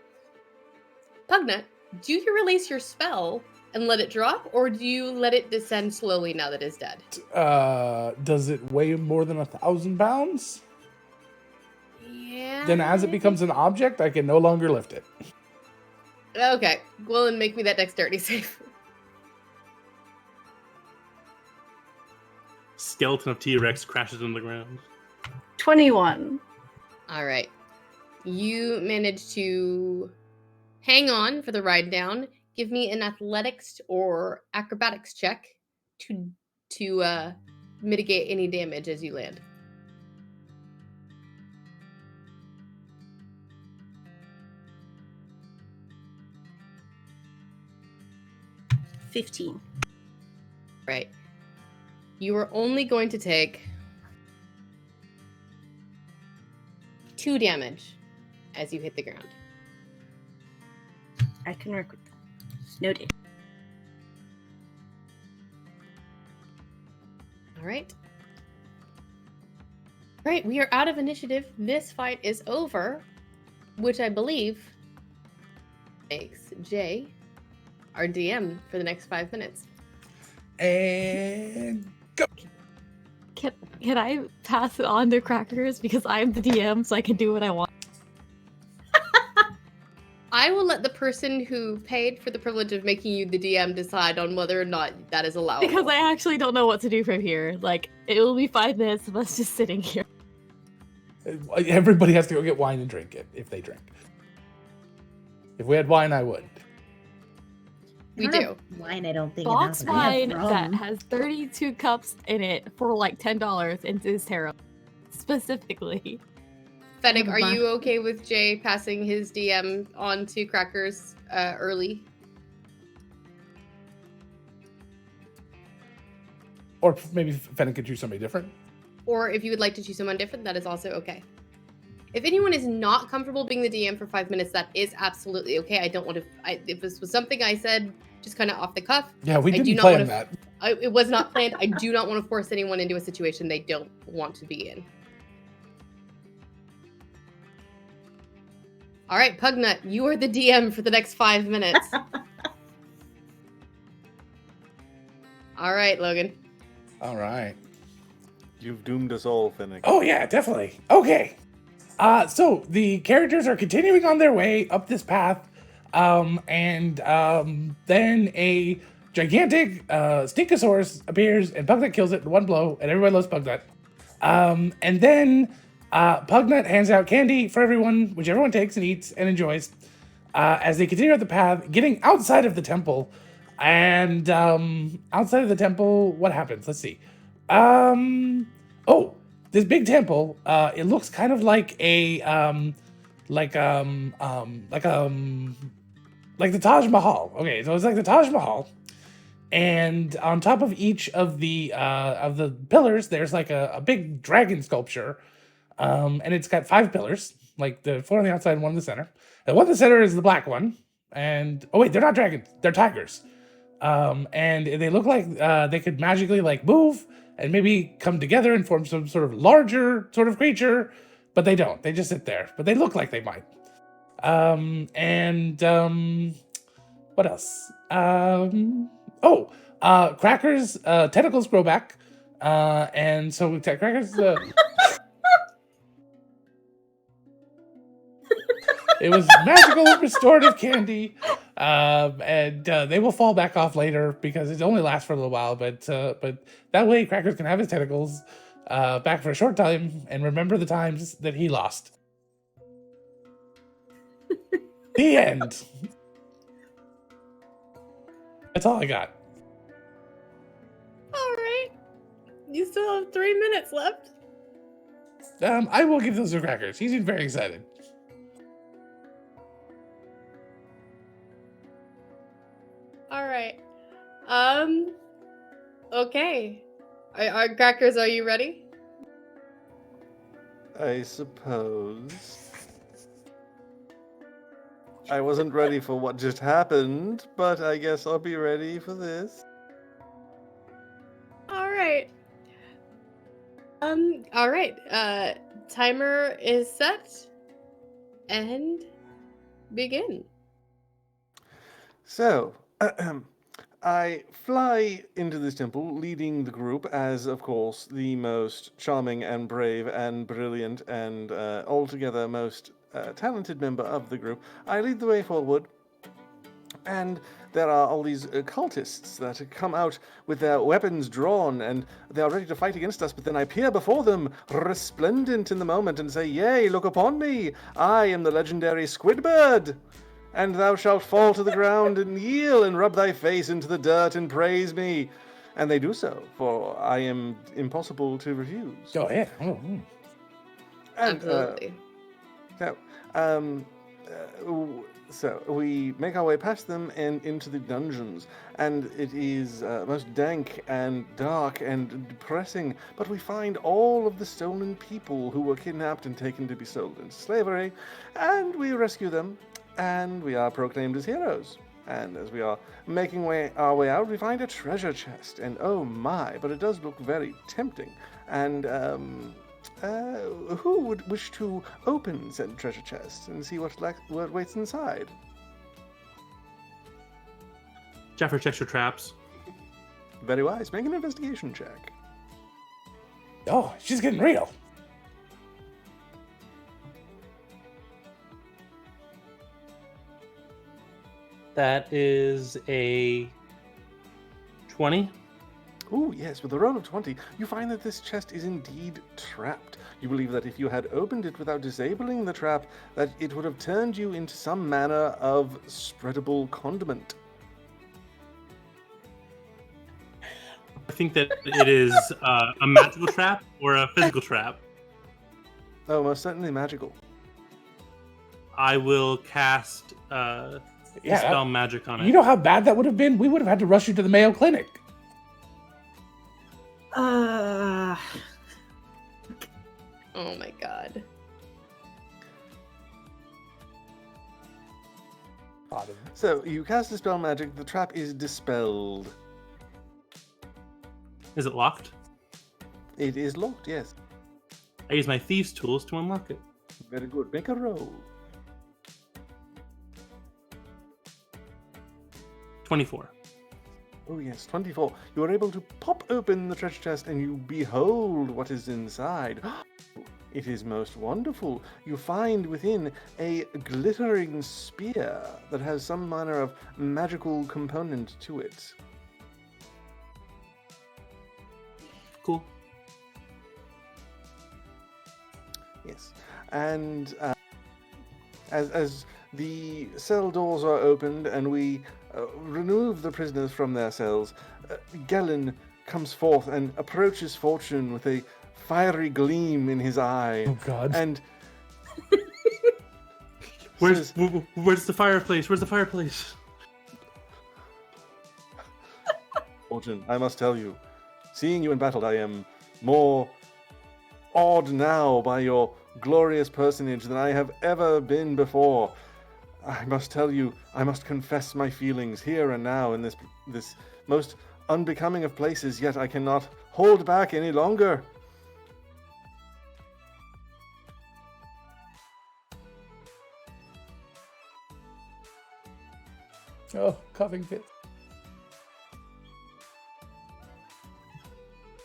Pugnut, do you release your spell and let it drop, or do you let it descend slowly now that it's dead? Does it weigh more than 1,000 pounds? Yeah. Then as it becomes an object, I can no longer lift it. Okay, Gwillin, make me that dexterity save. Skeleton of T-Rex crashes on the ground. 21. All right. You managed to hang on for the ride down. Give me an athletics or acrobatics check to mitigate any damage as you land. $15. Right. You are only going to take 2 damage as you hit the ground. I can work with that. Noted. All right. All right, we are out of initiative. This fight is over, which I believe makes Jay our DM for the next 5 minutes. And go. Can I pass it on to Crackers because I'm the DM, so I can do what I want? I will let the person who paid for the privilege of making you the DM decide on whether or not that is allowable. Because I actually don't know what to do from here. Like, it will be 5 minutes of us just sitting here. Everybody has to go get wine and drink it if they drink. If we had wine, I would. We I don't do. have wine, I don't think. Box enough. I have wine that rum. has 32 cups in it for like $10 and is terrible. Specifically. Fennec, I are have a you okay with Jay passing his DM on to Crackers early? Or maybe Fennec could choose somebody different. Or if you would like to choose someone different, that is also okay. If anyone is not comfortable being the DM for 5 minutes, that is absolutely okay. I don't want to. If this was something I said just kind of off the cuff, Yeah, we I do didn't not plan wanna that. it was not planned. I do not want to force anyone into a situation they don't want to be in. All right, Pugnut, you are the DM for the next 5 minutes. All right, Logan. All right. You've doomed us all, Fennec. Oh yeah, definitely. Okay. So the characters are continuing on their way up this path, and then a gigantic Stinkosaurus appears, and Pugnut kills it in one blow, and everybody loves Pugnut. And then Pugnut hands out candy for everyone, which everyone takes and eats and enjoys as they continue up the path, getting outside of the temple. And outside of the temple, what happens? Let's see. This big temple. It looks kind of like like the Taj Mahal. Okay, so it's like the Taj Mahal, and on top of each of the pillars, there's like a big dragon sculpture, and it's got 5 pillars, like the 4 on the outside and 1 in the center. The one in the center is the black one, and oh wait, they're not dragons, they're tigers, and they look like they could magically like move and maybe come together and form some sort of larger sort of creature, but they don't. They just sit there, but they look like they might. What else? Cracker's tentacles grow back, and so Cracker's. It was magical restorative candy, and they will fall back off later because it only lasts for a little while. But that way, Crackers can have his tentacles back for a short time and remember the times that he lost. The end. That's all I got. All right. You still have 3 minutes left. I will give those to Crackers. He seemed very excited. All right. Okay. Crackers, are you ready? I suppose. I wasn't ready for what just happened, but I guess I'll be ready for this. All right. All right. Timer is set. And begin. So, I fly into this temple, leading the group as, of course, the most charming and brave and brilliant and altogether most talented member of the group. I lead the way forward, and there are all these cultists that come out with their weapons drawn, and they are ready to fight against us, but then I appear before them, resplendent in the moment, and say, "Yea, look upon me! I am the legendary Squidbird! And thou shalt fall to the ground and kneel and rub thy face into the dirt and praise me." And they do so, for I am impossible to refuse. Go ahead. And, Absolutely. So we make our way past them and into the dungeons, and it is most dank and dark and depressing, but we find all of the stolen people who were kidnapped and taken to be sold into slavery, and we rescue them, and we are proclaimed as heroes. And as we are making our way out, we find a treasure chest, and oh my, but it does look very tempting. And who would wish to open said treasure chest and see what waits inside? Jeffrey checks your traps. Very wise. Make an investigation check. Oh, she's getting real. That is a 20. Oh, yes, with a roll of 20, you find that this chest is indeed trapped. You believe that if you had opened it without disabling the trap, that it would have turned you into some manner of spreadable condiment. I think that it is a magical trap or a physical trap. Oh, most certainly magical. I will cast Dispel Magic on it. You know how bad that would have been? We would have had to rush you to the Mayo Clinic. Oh my god. So, you cast Dispel Magic, the trap is dispelled. Is it locked? It is locked, yes. I use my thieves' tools to unlock it. Very good. Make a roll. 24. Oh yes, 24. You are able to pop open the treasure chest and you behold what is inside. It is most wonderful. You find within a glittering spear that has some manner of magical component to it. Cool. Yes, and as the cell doors are opened and we remove the prisoners from their cells, Gellin comes forth and approaches Fortune with a fiery gleam in his eye. Oh God. And Where's says, where's the fireplace? Where's the fireplace? Fortune, I must tell you, seeing you in battle, I am more awed now by your glorious personage than I have ever been before. I must tell you, I must confess my feelings here and now in this most unbecoming of places, yet I cannot hold back any longer. Oh, coughing fit.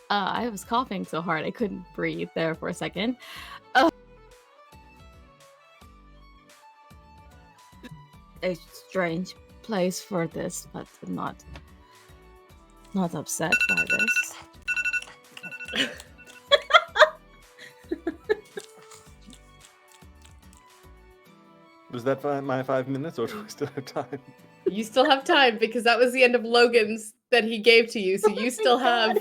I was coughing so hard I couldn't breathe there for a second. A strange place for this, but I'm not upset by this. Was that my 5 minutes, or do we still have time? You still have time because that was the end of Logan's that he gave to you, so you still have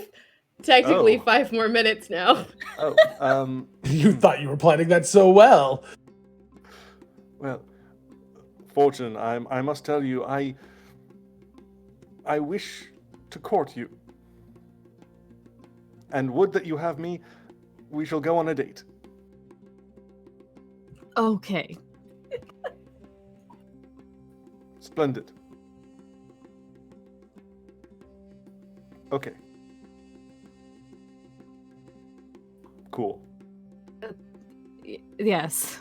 technically Oh. 5 more minutes now. Oh, You thought you were planning that so well. well, Fortune, I must tell you, I wish to court you. And would that you have me, we shall go on a date. Okay. Splendid. Okay. Cool. Yes.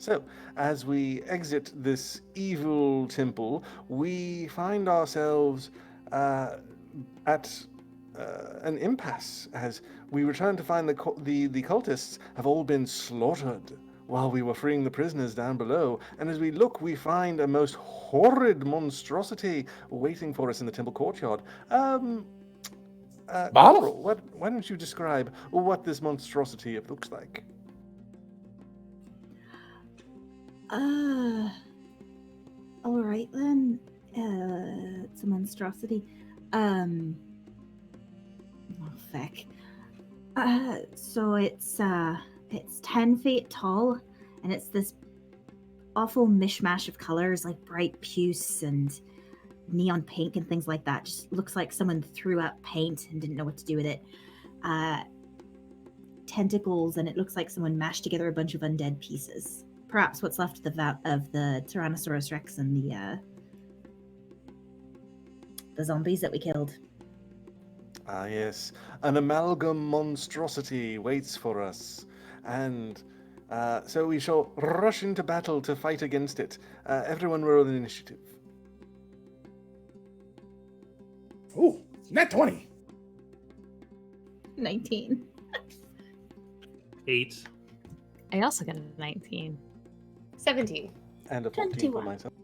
So, as we exit this evil temple, we find ourselves at an impasse as we return to find the cultists have all been slaughtered while we were freeing the prisoners down below. And as we look, we find a most horrid monstrosity waiting for us in the temple courtyard. Bob? Coral, why don't you describe what this monstrosity looks like? All right then. It's a monstrosity. Oh feck. So it's 10 feet tall, and it's this awful mishmash of colors like bright puce and neon pink and things like that. Just looks like someone threw out paint and didn't know what to do with it. Tentacles, and it looks like someone mashed together a bunch of undead pieces. Perhaps what's left of the Tyrannosaurus Rex and the zombies that we killed. Ah, yes. An amalgam monstrosity waits for us. And so we shall rush into battle to fight against it. Everyone roll an initiative. Ooh, net 20. 19. 8. I also got a 19. 17. And a 14 for 21. myself.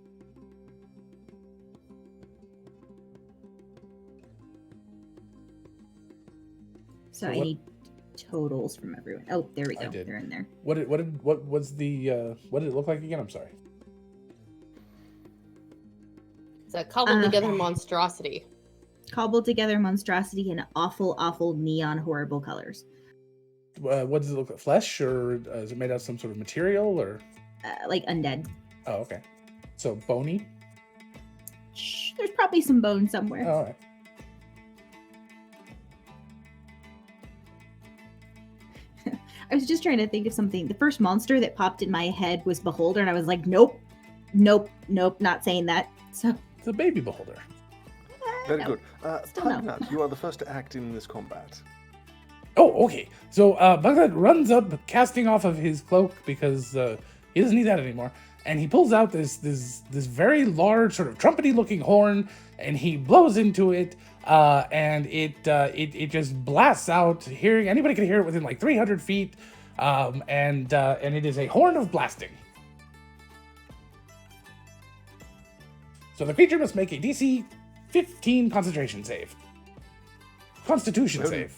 So So I what- need totals from everyone. Oh, there we I go. did. They're in there. What did it look like again? I'm sorry. It's a cobbled together Okay. monstrosity. Cobbled together monstrosity in awful, awful neon horrible colors. What does it look like? Flesh, or is it made out of some sort of material, or? Like undead. Oh, okay. So bony. Shh, there's probably some bone somewhere. Oh, all right. I was just trying to think of something. The first monster that popped in my head was Beholder, and I was like, nope, not saying that. So It's a baby beholder. Very no. good. Still no. Pugnut, you are the first to act in this combat. Oh, okay. So Baghdad runs up, casting off of his cloak because he doesn't need that anymore, and he pulls out this very large, sort of trumpety-looking horn, and he blows into it, and it just blasts out. Anybody can hear it within like 300 feet, and it is a horn of blasting. So the creature must make a DC 15 concentration save. Constitution Oh. save.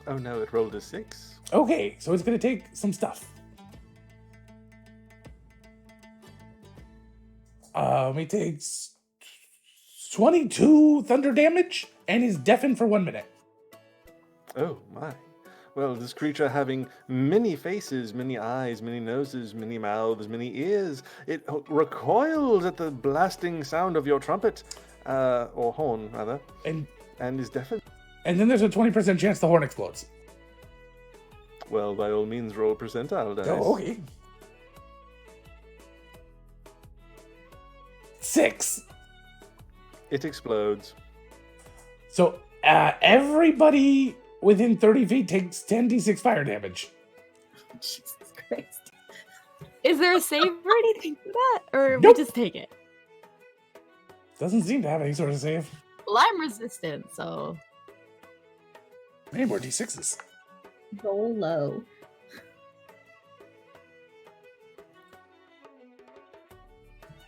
Oh no, it rolled a 6. Okay, so it's going to take some stuff. He takes 22 thunder damage and is deafened for 1 minute. Oh my. Well, this creature having many faces, many eyes, many noses, many mouths, many ears, it recoils at the blasting sound of your trumpet, or horn, rather, and is deafened. And then there's a 20% chance the horn explodes. Well, by all means, roll percentile dice. Oh, okay. 6. It explodes. So everybody within 30 feet takes 10d6 fire damage. Jesus Christ. Is there a save or anything for that? Or Nope. we just take it? Doesn't seem to have any sort of save. Well, I'm resistant, so Any more d6s. Roll low.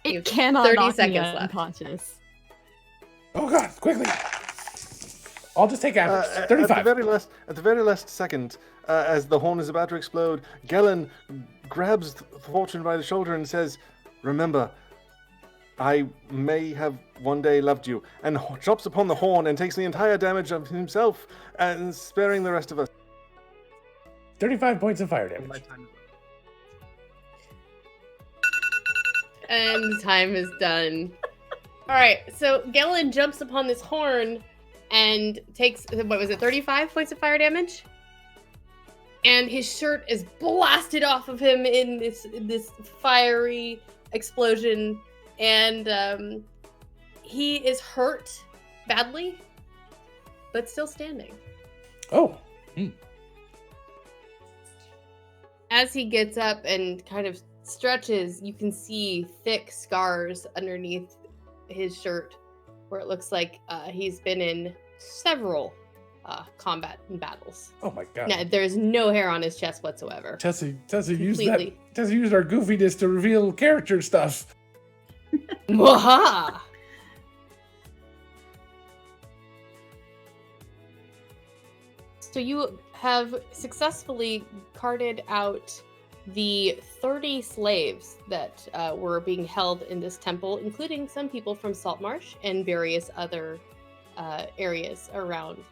You it have cannot 30 knock me seconds left. unconscious. Oh god, quickly. I'll just take average. At 35. the very last second, as the horn is about to explode, Gellin grabs Fortune by the shoulder and says, "Remember, I may have one day loved you," and chops upon the horn and takes the entire damage of himself, and sparing the rest of us. 35 points of fire damage. And time is done. All right, so Gellin jumps upon this horn and takes, what was it, 35 points of fire damage? And his shirt is blasted off of him in this fiery explosion, and he is hurt badly, but still standing. Oh. As he gets up and kind of stretches, you can see thick scars underneath his shirt, where it looks like he's been in several combat and battles. Oh my god. Now, there's no hair on his chest whatsoever. Tessa used that. Completely. Tessa used our goofiness to reveal character stuff. Mwaha! So you have successfully carted out the 30 slaves that were being held in this temple, including some people from Saltmarsh and various other areas around.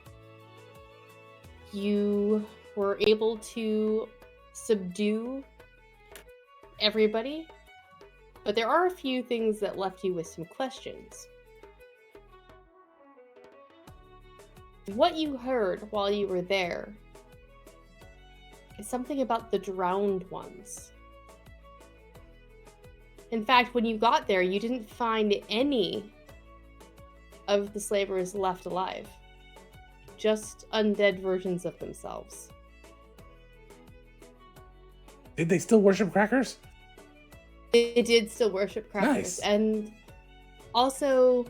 You were able to subdue everybody, but there are a few things that left you with some questions. What you heard while you were there is something about the drowned ones. In fact, when you got there, you didn't find any of the slavers left alive. Just undead versions of themselves. Did they still worship crackers? They did still worship crackers. Nice. And also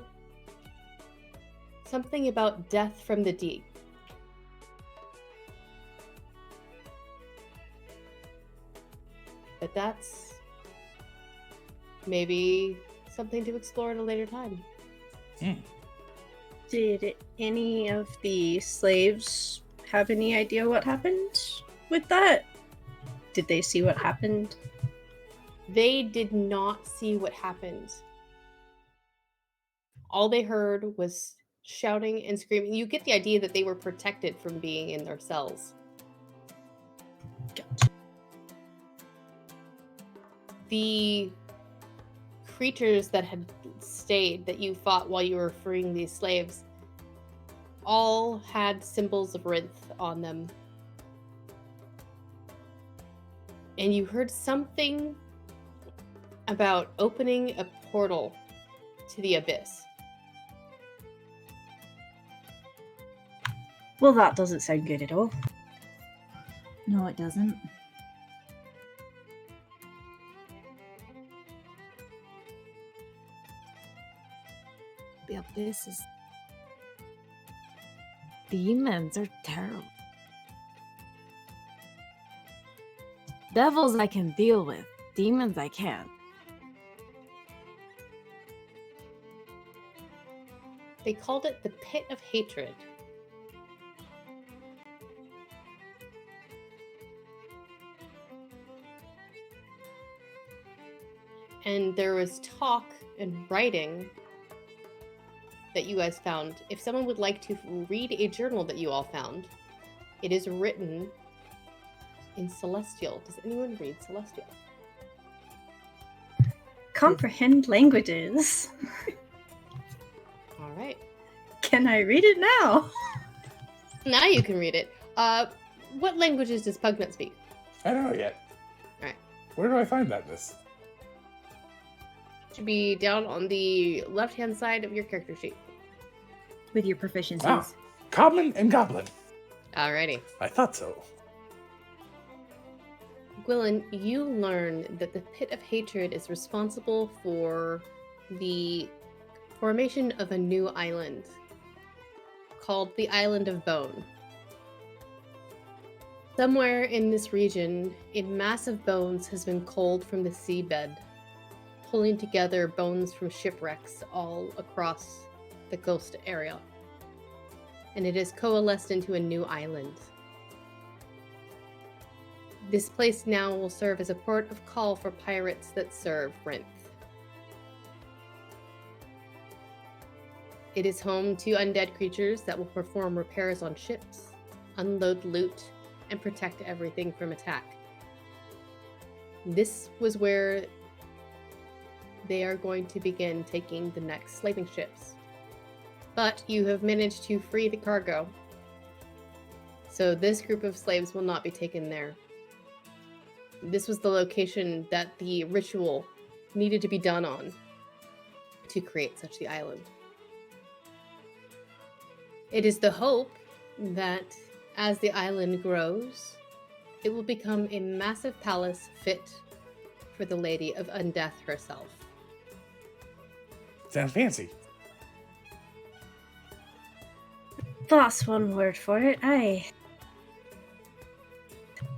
something about death from the deep. But that's maybe something to explore at a later time. Did any of the slaves have any idea what happened with that? Did they see what happened? They did not see what happened. All they heard was shouting and screaming. You get the idea that they were protected from being in their cells. The creatures that had stayed, that you fought while you were freeing these slaves, all had symbols of Rinth on them. And you heard something about opening a portal to the abyss. Well, that doesn't sound good at all. No, it doesn't. The abyss is. Demons are terrible. Devils I can deal with, demons I can't. They called it the Pit of Hatred. And there was talk and writing that you guys found. If someone would like to read a journal that you all found, it is written in Celestial. Does anyone read Celestial? Comprehend languages. All right. Can I read it now? Now you can read it. What languages does Pugnut speak? I don't know yet. Alright. Where do I find that? This. Should be down on the left-hand side of your character sheet. With your proficiencies. Ah, Common and Goblin. Alrighty. I thought so. Gwilyn, you learn that the Pit of Hatred is responsible for the formation of a new island called the Island of Bone. Somewhere in this region, a massive bones has been culled from the seabed, pulling together bones from shipwrecks all across the coast area. And it has coalesced into a new island. This place now will serve as a port of call for pirates that serve Rinth. It is home to undead creatures that will perform repairs on ships, unload loot, and protect everything from attack. This was where they are going to begin taking the next slaving ships. But you have managed to free the cargo, so this group of slaves will not be taken there. This was the location that the ritual needed to be done on to create such the island. It is the hope that as the island grows, it will become a massive palace fit for the Lady of Undeath herself. Sounds fancy. That's one word for it.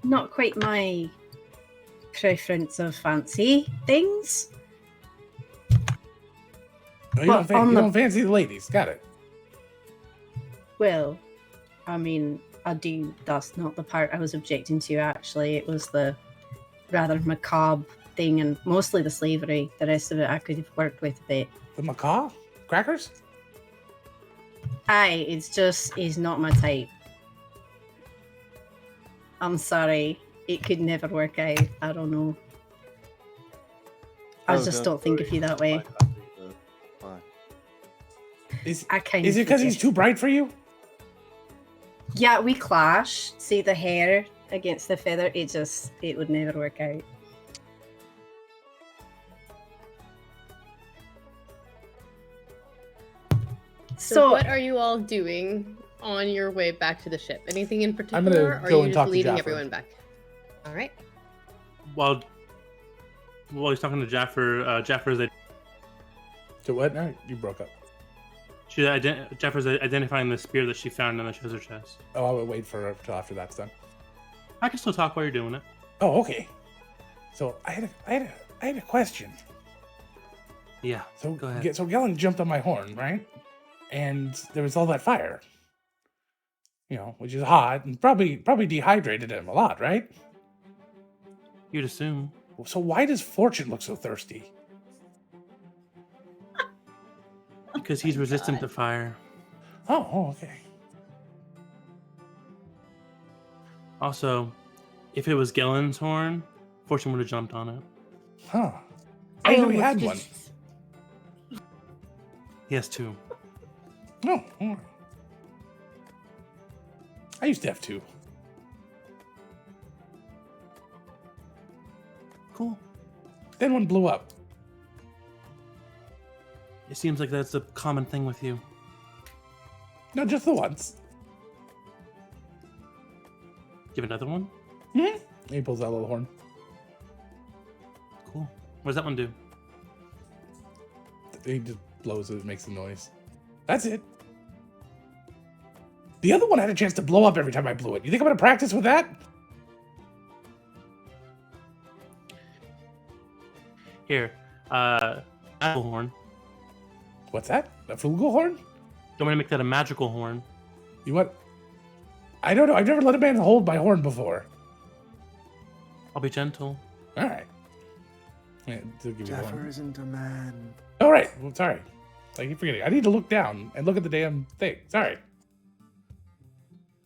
Not quite my preference of fancy things. Oh, you, Well, you don't fancy the ladies. Got it. Well, I mean, I do. That's not the part I was objecting to, actually. It was the rather macabre thing, and mostly the slavery. The rest of it I could have worked with a bit. The macaw? Crackers? It's not my type. I'm sorry. It could never work out. I don't know. I just don't think of you that way. Why? Is I kind it because he's too bright for you? Yeah, we clash. See the hair against the feather. It would never work out. So what are you all doing on your way back to the ship? Anything in particular, I'm gonna or go are and you talk just to leading Jaffer. everyone back? All right. While he's talking to Jaffer, Jaffer's To what? No, you broke up. Jaffer's identifying the spear that she found in the treasure chest. Oh, I would wait for till after that's done. I can still talk while you're doing it. Oh, okay. So I had a question. Yeah. So Go ahead. So Gellin jumped on my horn, right? And there was all that fire. You know, which is hot and probably dehydrated him a lot, right? You'd assume. So why does Fortune look so thirsty? Because he's resistant to fire. Oh, okay. Also, if it was Gellen's horn, Fortune would have jumped on it. Huh. I know he had one. He has two. No. Oh. I used to have two. Cool. Then one blew up. It seems like that's a common thing with you. No, just the once. Give another one? Hmm? He pulls out a little horn. Cool. What does that one do? He just blows it, makes a noise. That's it. The other one had a chance to blow up every time I blew it. You think I'm gonna practice with that? Here, apple horn. What's that? A flugelhorn? Don't want to make that a magical horn. You what? I don't know. I've never let a man hold my horn before. I'll be gentle. All right. Yeah, they'll give you the Jaffer horn. isn't a man. All right. Well, sorry. I keep forgetting. I need to look down and look at the damn thing. Sorry.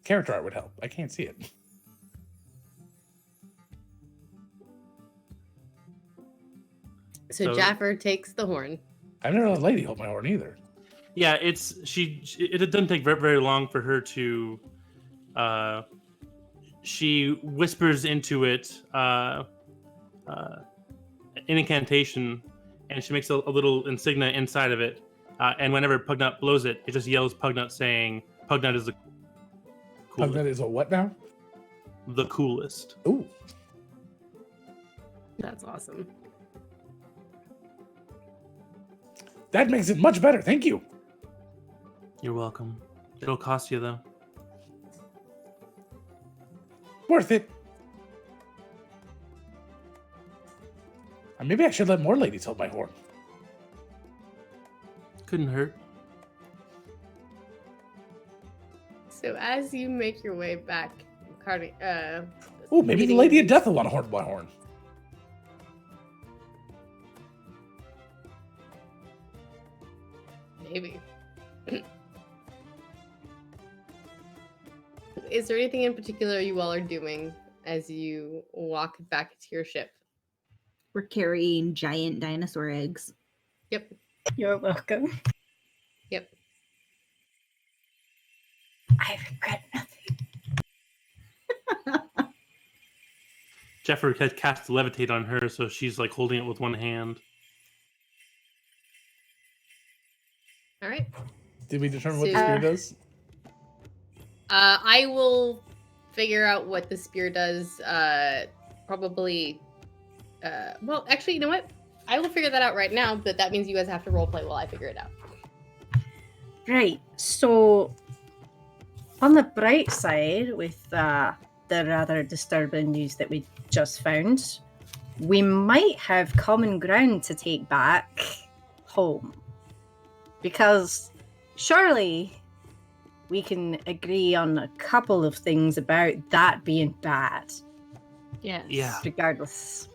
Character art would help. I can't see it. So Jaffer takes the horn. I've never let a lady hold my horn either. Yeah, it doesn't take very, very long for her to she whispers into it an incantation, and she makes a little insignia inside of it, and whenever Pugnut blows it, it just yells Pugnut, saying Pugnut is the coolest. Pugnut is a what now? The coolest. Ooh. That's awesome. That makes it much better. Thank you. You're welcome. It'll cost you though. Worth it. Maybe I should let more ladies hold my horn. Couldn't hurt. So as you make your way back, Ooh, maybe the Lady of Death will want to hold my horn. Maybe. Is there anything in particular you all are doing as you walk back to your ship? We're carrying giant dinosaur eggs. Yep. You're welcome. Yep. I regret nothing. Jeffrey had cast levitate on her, so she's like holding it with one hand. All right. Did we determine what the So- spear does? I will figure out what the spear does. Probably. Well, actually, you know what? I will figure that out right now. But that means you guys have to roleplay while I figure it out. Right. So, on the bright side, with the rather disturbing news that we just found, we might have common ground to take back home. Because surely we can agree on a couple of things about that being bad, Yes. Yeah. regardless.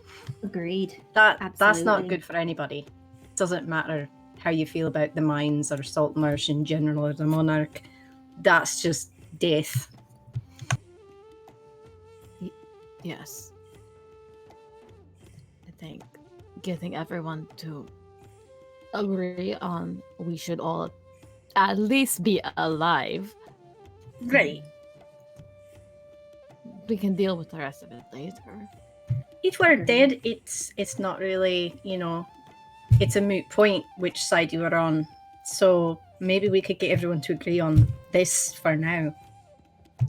Agreed. That's not Absolutely. good for anybody. It doesn't matter how you feel about the mines or Saltmarsh in general or the Monarch. That's just death. Yes. I think getting everyone to agree on we should all at least be alive. Right. We can deal with the rest of it later. If we're Agreed. dead, it's not really, it's a moot point which side you are on. So maybe we could get everyone to agree on this for now.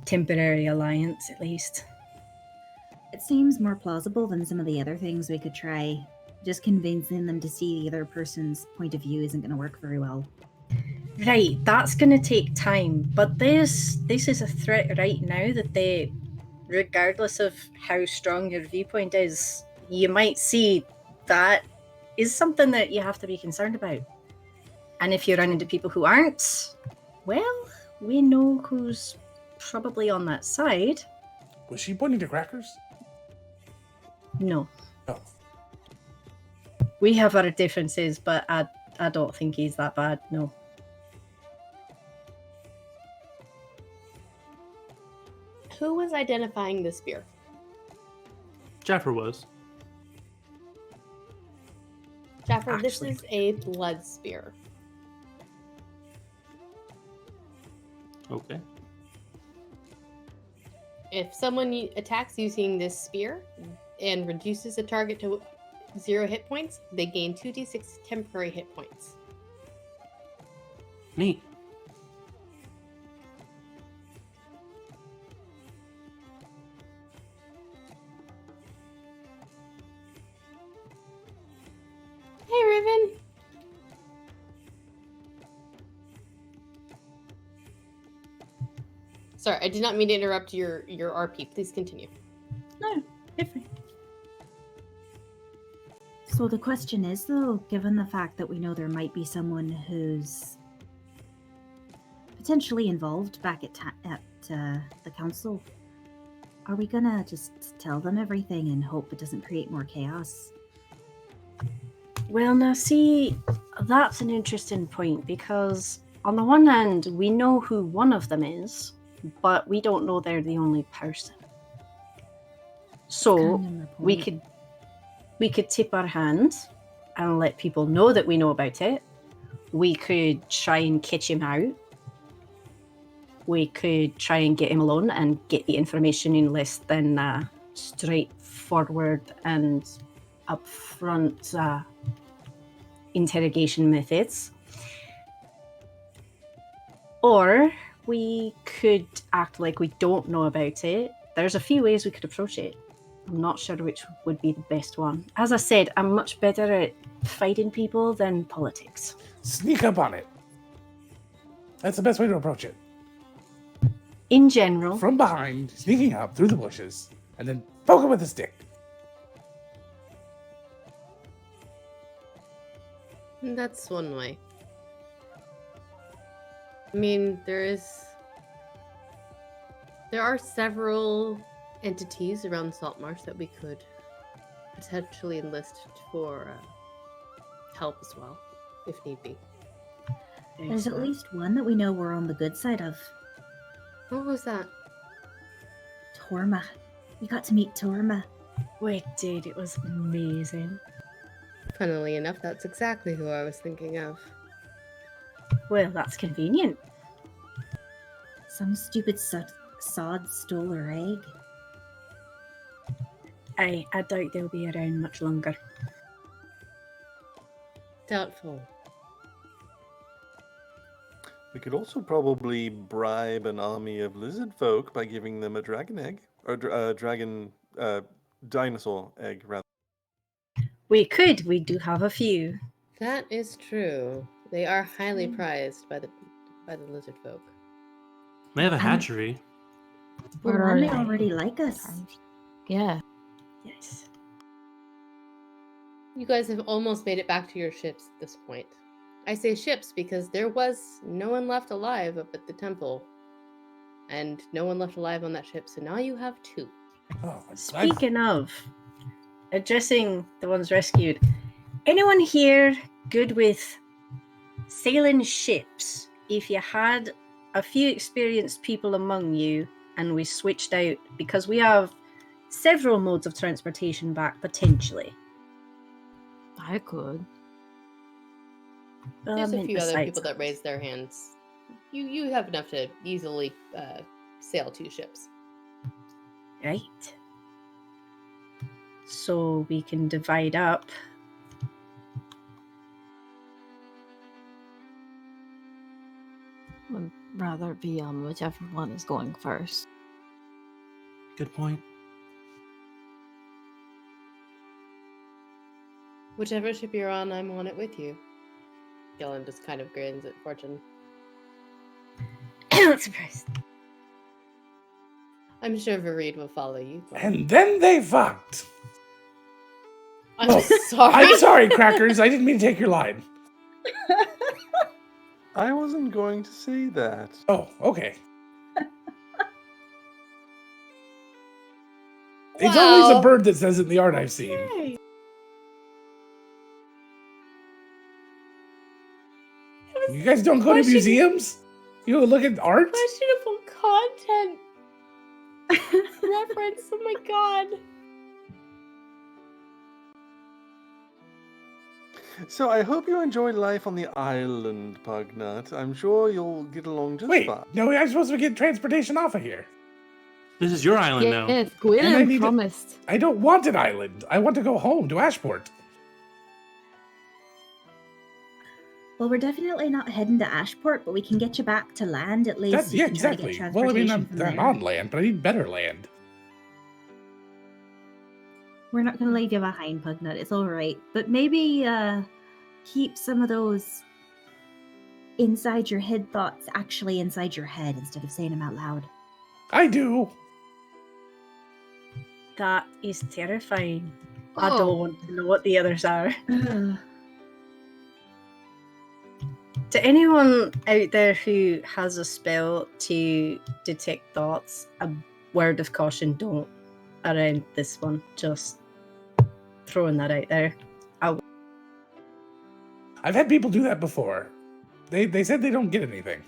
Temporary alliance, at least. It seems more plausible than some of the other things we could try. Just convincing them to see the other person's point of view isn't going to work very well. Right, that's going to take time. But this is a threat right now that they, regardless of how strong your viewpoint is, you might see that is something that you have to be concerned about. And if you run into people who aren't, well, we know who's probably on that side. Was she pointing to crackers? No. Oh. We have our differences, but I don't think he's that bad, no. Who was identifying the spear? Jaffer was. Jaffer, Actually. this is a blood spear. Okay. If someone attacks using this spear and reduces the target to 0 hit points, they gain 2d6 temporary hit points. Neat. Hey, Raven. Sorry, I did not mean to interrupt your RP. Please continue. No, different. So the question is, though, given the fact that we know there might be someone who's potentially involved back at the council. Are we gonna just tell them everything and hope it doesn't create more chaos? Well, now see, that's an interesting point because on the one hand, we know who one of them is, but we don't know they're the only person. So Kind of my we point. could tip our hand and let people know that we know about it. We could try and catch him out. We could try and get him alone and get the information in less than straightforward and upfront interrogation methods. Or we could act like we don't know about it. There's a few ways we could approach it. I'm not sure which would be the best one. As I said, I'm much better at fighting people than politics. Sneak up on it. That's the best way to approach it. In general, From behind, sneaking up through the bushes, and then poke him with a stick. That's one way. I mean, there are several entities around Saltmarsh that we could potentially enlist for help as well, if need be. There's at least one that we know we're on the good side of. What was that? Torma. We got to meet Torma. we did. It was amazing. Funnily enough, that's exactly who I was thinking of. Well, that's convenient. Some stupid sod stole her egg. I doubt they'll be around much longer. Doubtful. We could also probably bribe an army of lizard folk by giving them a dragon egg. Or dinosaur egg, rather. We could. We do have a few. That is true. They are highly prized by the lizard folk. They have a hatchery. Well, Where one, are they they? already like us. Yeah. Yes. You guys have almost made it back to your ships at this point. I say ships because there was no one left alive up at the temple. And no one left alive on that ship, so now you have two. Oh, Speaking of addressing the ones rescued, anyone here good with sailing ships? If you had a few experienced people among you and we switched out, because we have several modes of transportation back potentially. I could. There's a meant few other besides people that raised their hands. You have enough to easily sail two ships. Right. So we can divide up. Would rather be on whichever one is going first. Good point. Whichever ship you're on, I'm on it with you. Gillen just kind of grins at Fortune. Not surprised. I'm sure Vareed will follow you. And then they fucked. I'm Oh, sorry. I'm sorry, Crackers. I didn't mean to take your line. I wasn't going to say that. Oh, okay. It's always a Wow. bird that says it in the art I've seen. You guys don't go to Question- museums? You look at art? Questionable content reference. Oh my god. So I hope you enjoy life on the island, Pugnut. I'm sure you'll get along just Wait, fine. no, I'm supposed to get transportation off of here. This is your island now. Yes, And I Gwynn need to- promised. I don't want an island. I want to go home to Ashport. Well, we're definitely not heading to Ashport, but we can get you back to land at least. That's, You yeah, can try to get exactly. Well, I mean, transportation from I'm there. on land, but I need better land. We're not going to leave you behind, Pugnut. It's all right. But maybe keep some of those inside your head thoughts actually inside your head instead of saying them out loud. I do. That is terrifying. I Oh. don't want to know what the others are. To anyone out there who has a spell to detect thoughts, a word of caution, don't around this one. Just throwing that out there. I've had people do that before. They said they don't get anything.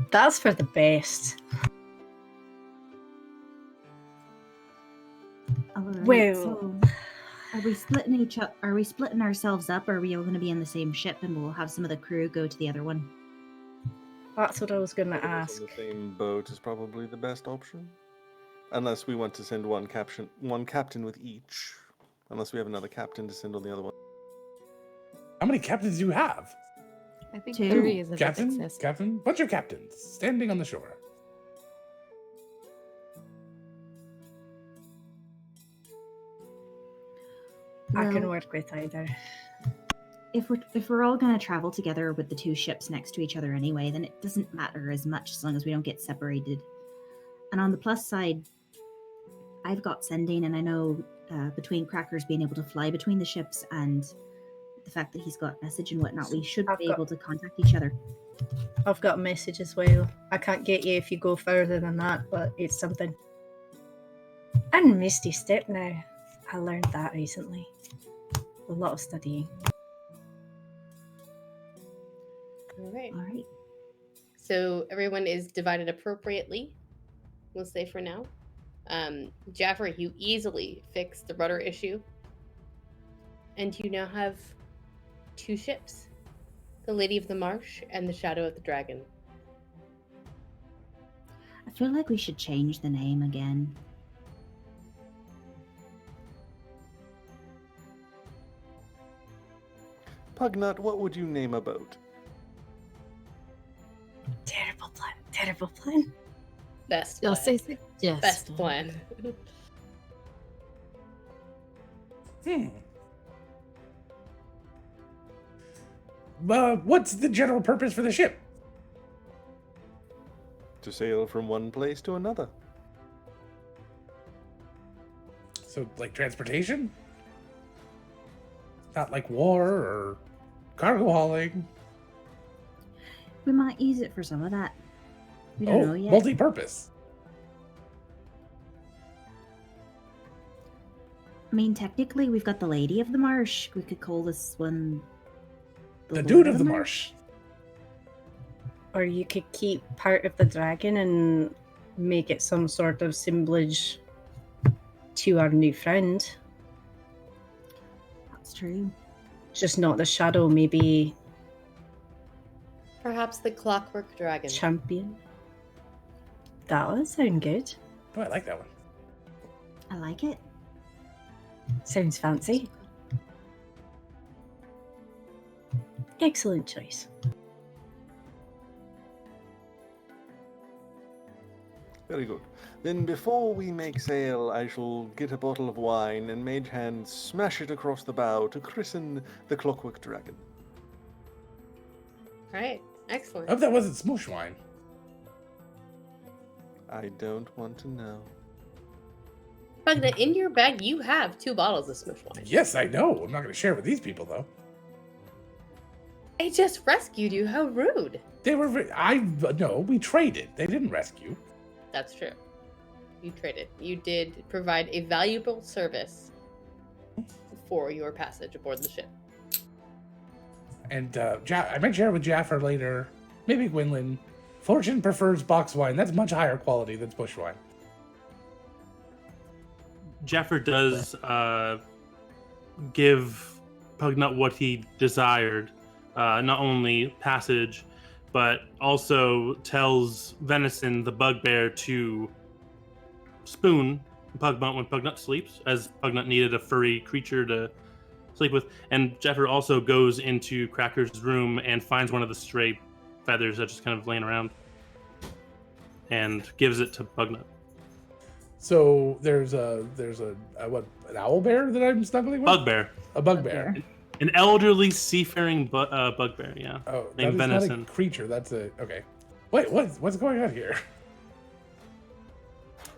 That's for the best. All right, Well- so are we splitting Are we splitting ourselves up? Or are we all going to be in the same ship, and we'll have some of the crew go to the other one? That's what I was going to Putting us ask. on the same boat is probably the best option. Unless we want to send one captain with each. Unless we have another captain to send on the other one. How many captains do you have? I think Two. 3 is a bit Captain? excessive. Captain? Bunch of captains standing on the shore. I can Well, work with either. if we're all going to travel together with the two ships next to each other anyway, then it doesn't matter as much as long as we don't get separated. And on the plus side, I've got sending, and I know between Crackers being able to fly between the ships and the fact that he's got message and whatnot, we should I've be got- able to contact each other. I've got a message as well. I can't get you if you go further than that, but it's something. And Misty Step now. I learned that recently. A lot of studying. All right. All right. So everyone is divided appropriately, we'll say for now. Jaffer, you easily fixed the rudder issue. And you now have 2 ships. The Lady of the Marsh and the Shadow of the Dragon. I feel like we should change the name again. Pugnut, what would you name a boat? Terrible plan. Terrible plan. Best You'll plan. say suggestion. Best plan. What's the general purpose for the ship? To sail from one place to another. So, like transportation? Not like war or cargo hauling. We might use it for some of that. We don't know yet. Multi-purpose. I mean, technically, we've got the Lady of the Marsh. We could call this one The Lord Dude of the Marsh. Or you could keep part of the dragon and make it some sort of assemblage to our new friend. That's true. Just not the shadow, maybe Perhaps the Clockwork Dragon. champion. That would sound good. Oh, I like that one. I like it. Sounds fancy. Excellent choice. Very good. Then before we make sail, I shall get a bottle of wine and Mage Hand smash it across the bow to christen the Clockwork Dragon. Right. I Excellent. hope that wasn't smoosh wine. I don't want to know. Pugna, in your bag, you have 2 bottles of Smoosh wine. Yes, I know. I'm not going to share it with these people, though. I just rescued you. How rude. They were. No, we traded. They didn't rescue. That's true. You traded. You did provide a valuable service for your passage aboard the ship. And I might share it with Jaffer later. Maybe Gwynlyn. Fortune prefers box wine. That's much higher quality than bush wine. Jaffer does give Pugnut what he desired, not only passage, but also tells Venison, the bugbear, to spoon Pugnut when Pugnut sleeps, as Pugnut needed a furry creature to sleep with. And Jaffer also goes into Cracker's room and finds one of the stray feathers that's just kind of laying around and gives it to Pugnut. So there's an owl bear that I'm snuggling with? Bugbear. A bugbear. An elderly seafaring bugbear, yeah. Oh, that Named is Venison. not a creature. That's a okay. Wait, what's going on here?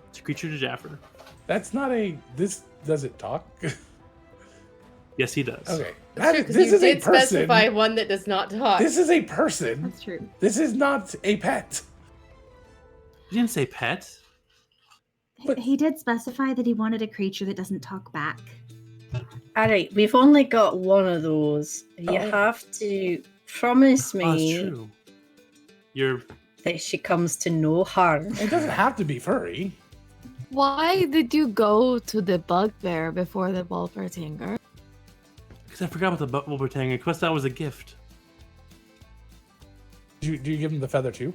It's a creature to Jaffer. That's not a. This does it talk? Yes, he does. Okay. That's true, 'cause This you is a did person. specify one that does not talk. This is a person. That's true. This is not a pet. You didn't say pet. But- He did specify that he wanted a creature that doesn't talk back. Alright, we've only got one of those. You Oh. have to promise Oh, that's me true. You're that she comes to no harm. It doesn't have to be furry. Why did you go to the bugbear before the Wolpertinger? because I forgot about the Wolpertinger. Because that was a gift. Do you give him the feather too?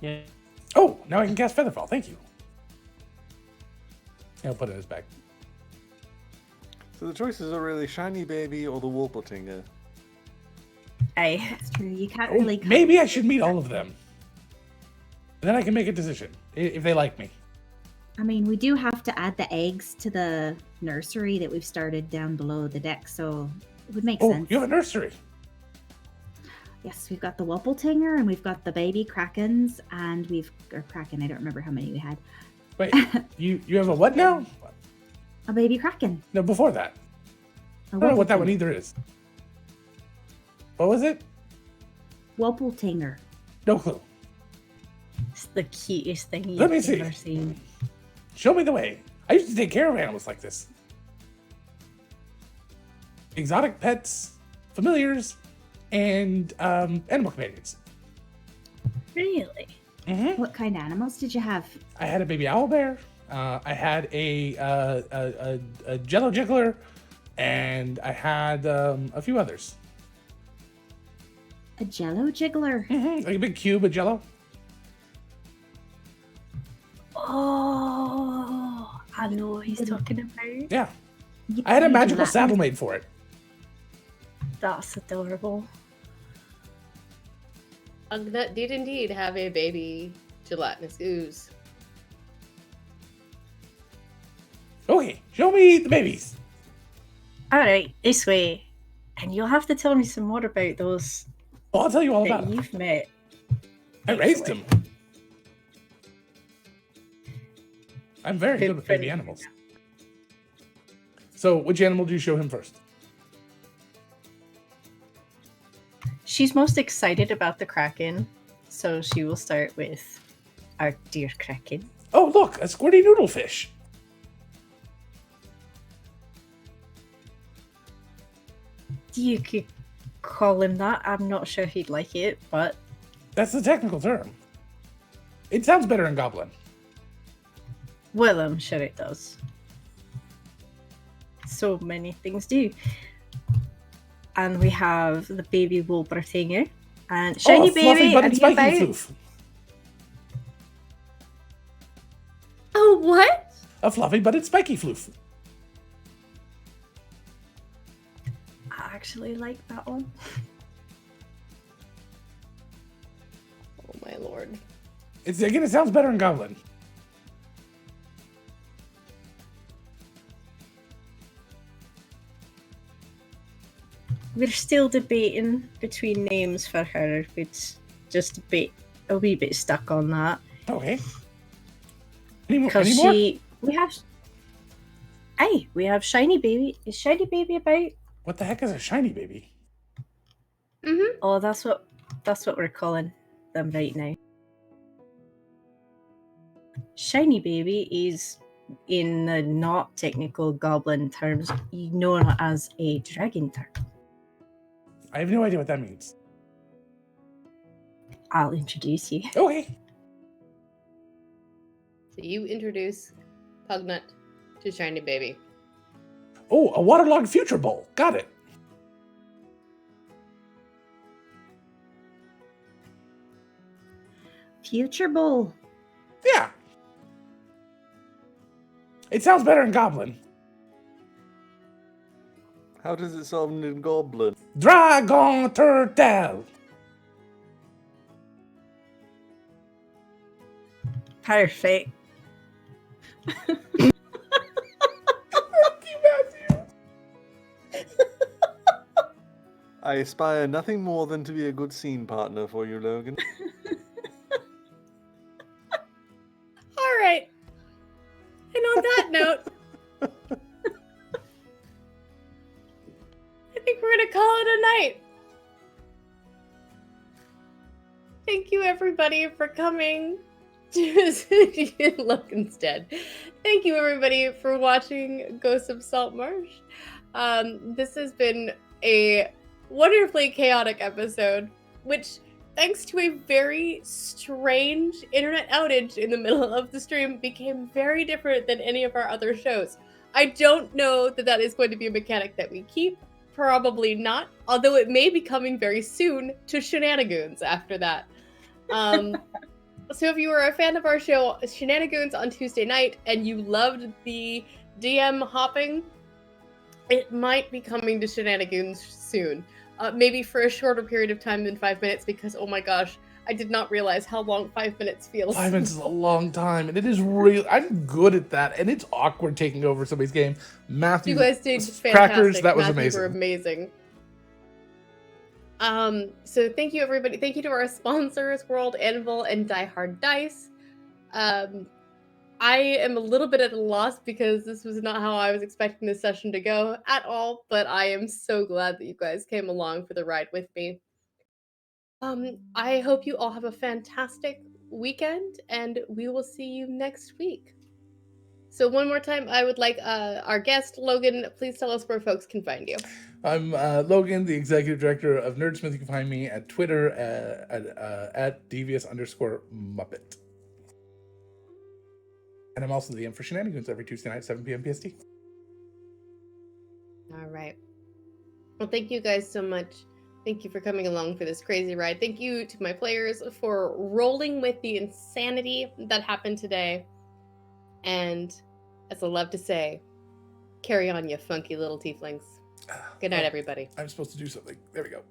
Yeah. Oh, now I can cast Featherfall. Thank you. I'll put it in his bag. So the choices are really Shiny Baby or the Wolpertinger. Aye. That's true. You can't Oh, really. maybe I should meet all of them. Then I can make a decision if they like me. I mean, we do have to add the eggs to the nursery that we've started down below the deck, so it would make Oh, sense. you have a nursery. Yes, we've got the Wuppletinger and we've got the baby Krakens, and or Kraken. I don't remember how many we had. Wait, you have a what now? A baby Kraken. No, before that. A I don't know what that Wuppletinger. one either is. What was it? Wuppletinger. No clue. It's the cutest thing Let me you've see. ever seen. Show me the way. I used to take care of animals like this. Exotic pets, familiars, and animal companions. Really? Mm-hmm. What kind of animals did you have? I had a baby owlbear. I had a Jello Jiggler, and I had a few others. A Jello Jiggler. Mm-hmm. Like a big cube of Jello. Oh, I know what he's talking about. Yeah, You I had a can do magical that. saddle made for it. That's adorable. Ugnut did indeed have a baby gelatinous ooze. Okay, show me the babies. Alright, this way. And you'll have to tell me some more about those Oh, I'll tell you all about that them. you've met. I raised them. I'm very good with baby animals. So, which animal do you show him first? She's most excited about the Kraken, so she will start with our dear Kraken. Oh, look, a squirty noodlefish. You could call him that. I'm not sure he'd like it, but That's the technical term. It sounds better in Goblin. well, I'm sure it does. So many things do. And we have the baby Wolpertinger and Shiny oh, a fluffy Baby. but Are it's you spiky about? floof. Oh, what? A fluffy but it's spiky floof. I actually like that one. Oh my lord. It's again, it sounds better in Goblin. We're still debating between names for her. It's just a wee bit stuck on that. Okay. Any more? Because Any more? we have Shiny Baby. Is Shiny Baby about? What the heck is a shiny baby? Mm-hmm. Oh, that's what we're calling them right now. Shiny Baby is, in the not technical goblin terms, known as a dragon turtle. I have no idea what that means. I'll introduce you. Okay. So you introduce Pugnut to Shiny Baby. Oh, a waterlogged future bowl. Got it. Future Bowl. Yeah. It sounds better in Goblin. How does it sound in Goblin? Dragon Turtle. Perfect. I aspire nothing more than to be a good scene partner for you, Logan. All right. And on that note, gonna call it a night. Thank you, everybody, for coming to Logan's dead. Thank you, everybody, for watching Ghosts of Saltmarsh. This has been a wonderfully chaotic episode, which, thanks to a very strange internet outage in the middle of the stream, became very different than any of our other shows. I don't know that that is going to be a mechanic that we keep. Probably not, although it may be coming very soon to Shenanigans after that. So if you were a fan of our show, Shenanigans on Tuesday night, and you loved the DM hopping, it might be coming to Shenanigans soon. Maybe for a shorter period of time than 5 minutes, because, oh my gosh, I did not realize how long 5 minutes feels. 5 minutes is a long time, and it is real. I'm good at that, and it's awkward taking over somebody's game. Matthew, You guys did fantastic. Crackers, that was Matthew, amazing. were amazing. So thank you, everybody. Thank you to our sponsors, World Anvil and Die Hard Dice. I am a little bit at a loss because this was not how I was expecting this session to go at all, but I am so glad that you guys came along for the ride with me. I hope you all have a fantastic weekend, and we will see you next week. So one more time, I would like our guest, Logan, please tell us where folks can find you. I'm Logan, the executive director of Nerdsmith. You can find me at Twitter at devious_Muppet. And I'm also the DM for Shenanigans every Tuesday night, 7 p.m. PST. All right. Well, thank you guys so much. Thank you for coming along for this crazy ride. Thank you to my players for rolling with the insanity that happened today. And as I love to say, carry on, you funky little tieflings. Good night, everybody. I'm supposed to do something. There we go.